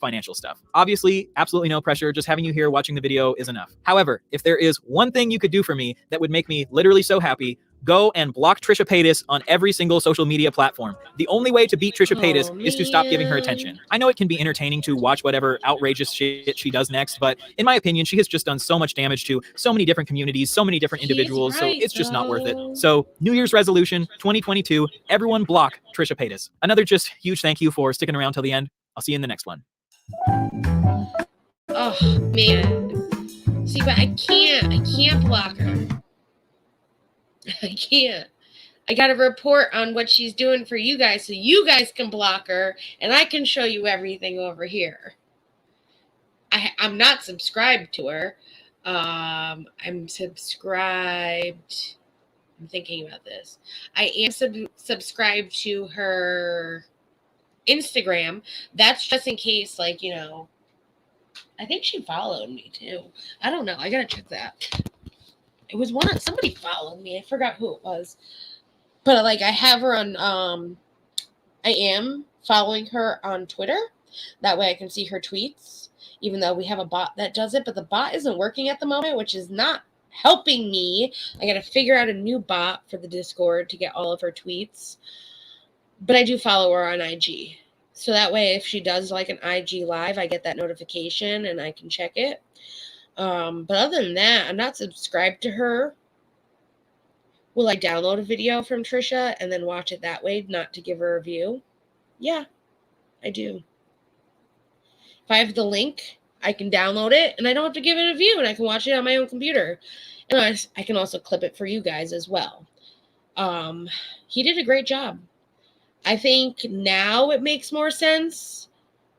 financial stuff. Obviously, absolutely no pressure. Just having you here watching the video is enough. However, if there is one thing you could do for me that would make me literally so happy, go and block Trisha Paytas on every single social media platform. The only way to beat Trisha Paytas is to stop giving her attention. I know it can be entertaining to watch whatever outrageous shit she does next, but in my opinion, she has just done so much damage to so many different communities, so many different individuals, so it's just not worth it. So, New Year's resolution 2022, everyone block Trisha Paytas. Another just huge thank you for sticking around till the end. I'll see you in the next one. Oh, man. See, but I can't block her. I can't. I got to report on what she's doing for you guys so you guys can block her and I can show you everything over here. I'm not subscribed to her. I'm subscribed. I'm thinking about this. I am subscribed to her Instagram. That's just in case, I think she followed me too. I don't know. I gotta check that. It was somebody followed me. I forgot who it was. But I have her on I am following her on Twitter. That way I can see her tweets, even though we have a bot that does it, but the bot isn't working at the moment, which is not helping me. I gotta figure out a new bot for the Discord to get all of her tweets. But I do follow her on IG. So that way, if she does an IG live, I get that notification and I can check it. But other than that, I'm not subscribed to her. Will I download a video from Trisha and then watch it that way, not to give her a review? Yeah, I do. If I have the link, I can download it and I don't have to give it a view and I can watch it on my own computer. And I can also clip it for you guys as well. He did a great job. I think now it makes more sense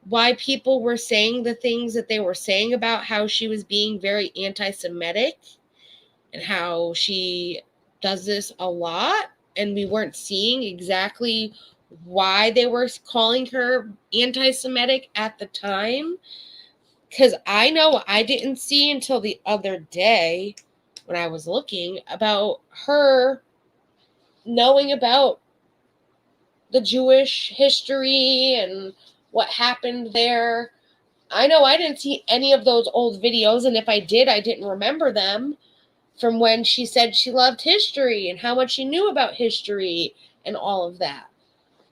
why people were saying the things that they were saying about how she was being very anti-Semitic and how she does this a lot. And we weren't seeing exactly why they were calling her anti-Semitic at the time. Because I know I didn't see until the other day when I was looking about her knowing about the Jewish history and what happened there. I know I didn't see any of those old videos, and if I did, I didn't remember them from when she said she loved history and how much she knew about history and all of that.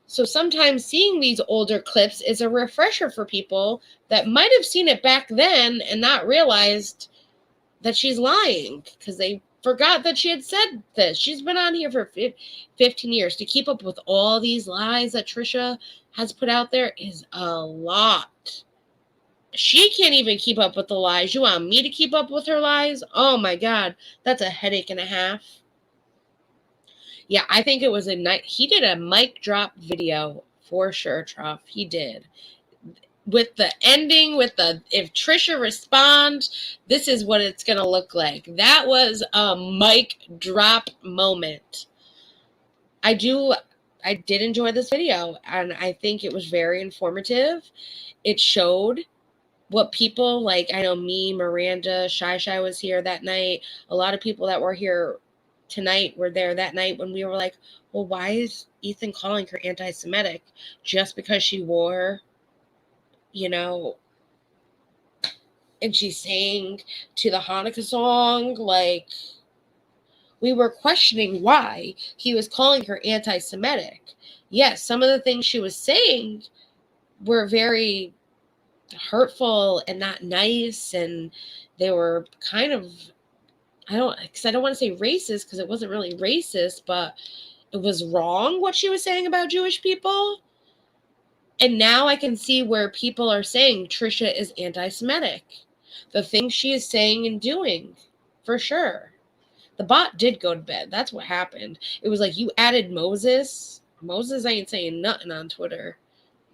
So sometimes seeing these older clips is a refresher for people that might have seen it back then and not realized that she's lying because they forgot that she had said this. She's been on here for 15 years. To keep up with all these lies that Trisha has put out there is a lot. She can't even keep up with the lies. You want me to keep up with her lies? Oh my God, that's a headache and a half. Yeah, I think it was a night. He did a mic drop video for sure, Truff. He did. With the ending, with the, if Trisha responds, this is what it's going to look like. That was a mic drop moment. I did enjoy this video, and I think it was very informative. It showed what people, like, I know me, Miranda, Shy was here that night. A lot of people that were here tonight were there that night when we were like, well, why is Ethan calling her anti-Semitic just because she wore, you know, and she sang to the Hanukkah song? Like, we were questioning why he was calling her anti-Semitic. Yes, some of the things she was saying were very hurtful and not nice, and they were kind of, I don't want to say racist because it wasn't really racist, but it was wrong what she was saying about Jewish people. And now I can see where people are saying Trisha is anti-Semitic. The things she is saying and doing, for sure. The bot did go to bed. That's what happened. It was like, you added Moses. Moses ain't saying nothing on Twitter.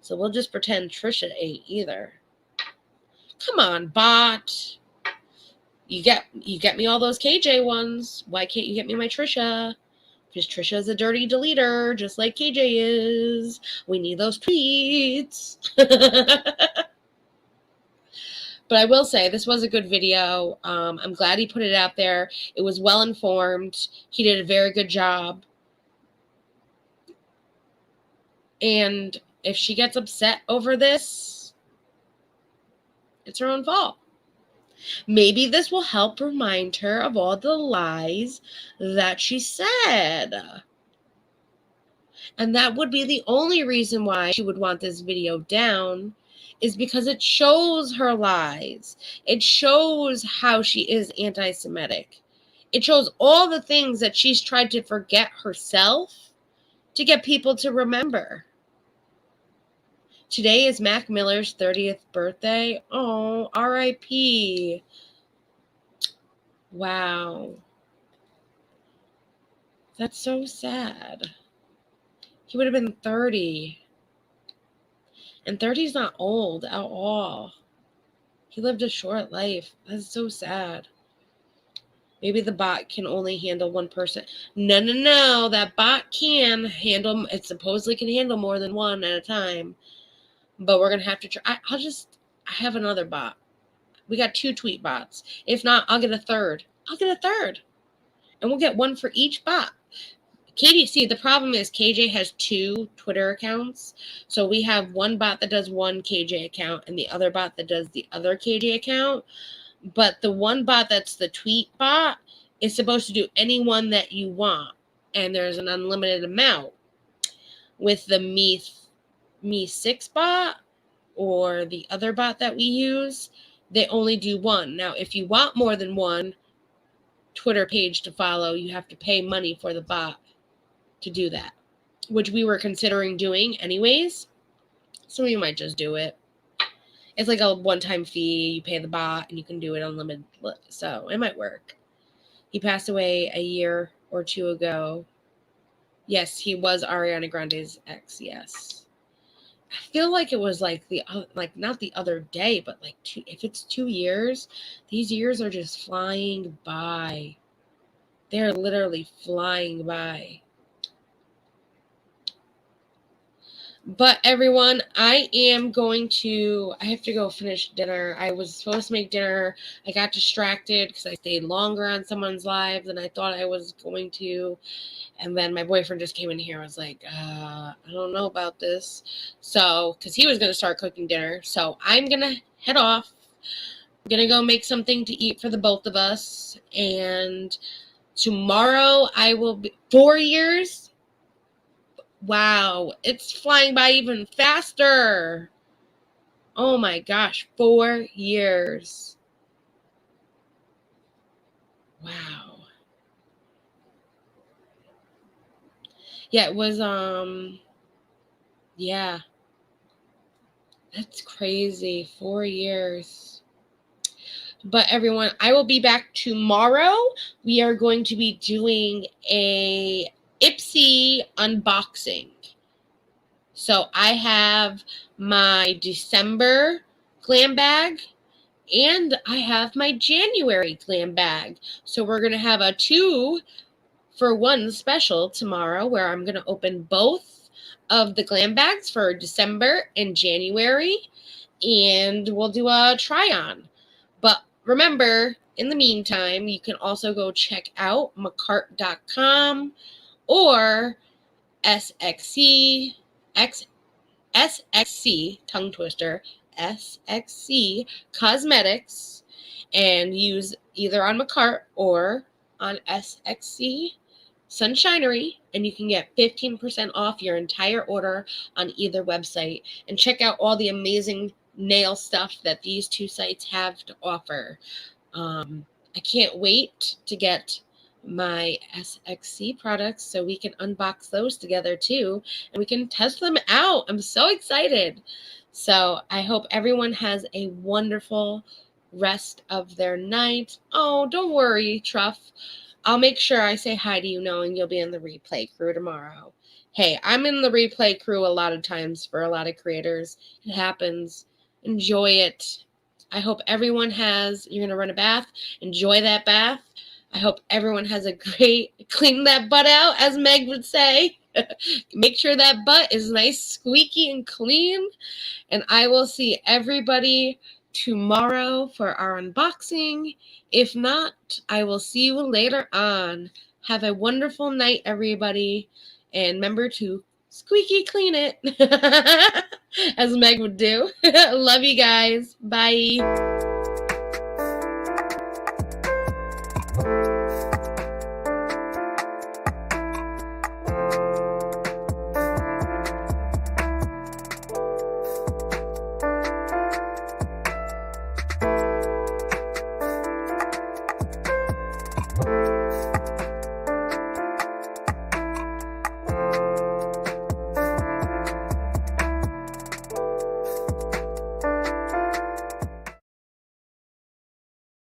So we'll just pretend Trisha ain't either. Come on, bot. You get me all those KJ ones. Why can't you get me my Trisha? Because Trisha is a dirty deleter, just like KJ is. We need those tweets. But I will say, this was a good video. I'm glad he put it out there. It was well informed. He did a very good job. And if she gets upset over this, it's her own fault. Maybe this will help remind her of all the lies that she said. And that would be the only reason why she would want this video down, is because it shows her lies. It shows how she is anti-Semitic. It shows all the things that she's tried to forget herself to get people to remember. Today is Mac Miller's 30th birthday. Oh, R.I.P. Wow. That's so sad. He would have been 30. And 30 is not old at all. He lived a short life. That's so sad. Maybe the bot can only handle one person. No. That bot can handle, it supposedly can handle more than one at a time. But we're going to have to try. I have another bot. We got 2 tweet bots. If not, I'll get a third. And we'll get one for each bot. See, the problem is KJ has 2 Twitter accounts. So we have one bot that does one KJ account and the other bot that does the other KJ account. But the one bot that's the tweet bot is supposed to do any one that you want. And there's an unlimited amount. With the Me 6 bot or the other bot that we use, they only do one. Now, if you want more than one Twitter page to follow, you have to pay money for the bot to do that, which we were considering doing anyways. So we might just do it. It's like a one-time fee. You pay the bot and you can do it unlimited. So it might work. He passed away a year or 2 ago. Yes, he was Ariana Grande's ex. Yes. I feel like it was like not the other day, but like if it's 2 years, these years are just flying by. They're literally flying by. But everyone, I have to go finish dinner. I was supposed to make dinner. I got distracted because I stayed longer on someone's live than I thought I was going to. And then my boyfriend just came in here. I was like, I don't know about this. So, because he was going to start cooking dinner. So I'm going to head off. I'm gonna go make something to eat for the both of us, and tomorrow I will be 4 years. Wow, it's flying by even faster. Oh my gosh, 4 years. Wow. Yeah, it was yeah. That's crazy. 4 years. But everyone, I will be back tomorrow. We are going to be doing a Ipsy unboxing. So I have my December glam bag and I have my January glam bag. So we're going to have a 2-for-1 special tomorrow where I'm going to open both of the glam bags for December and January, and we'll do a try-on. But remember, in the meantime, you can also go check out macart.com or SXC, tongue twister, SXC Cosmetics, and use either on Macart or on SXC Sunshinery, and you can get 15% off your entire order on either website. And check out all the amazing nail stuff that these two sites have to offer. I can't wait to get my SXC products so we can unbox those together too, and we can test them out. I'm so excited. So I hope everyone has a wonderful rest of their night. Oh, don't worry, Truff. I'll make sure I say hi to you knowing you'll be in the replay crew tomorrow. Hey, I'm in the replay crew a lot of times for a lot of creators. It happens. Enjoy it. I hope everyone you're going to run a bath. Enjoy that bath. I hope everyone has a great, clean that butt out, as Meg would say. Make sure that butt is nice, squeaky, and clean. And I will see everybody tomorrow for our unboxing. If not, I will see you later on. Have a wonderful night, everybody. And remember to squeaky clean it, as Meg would do. Love you guys. Bye.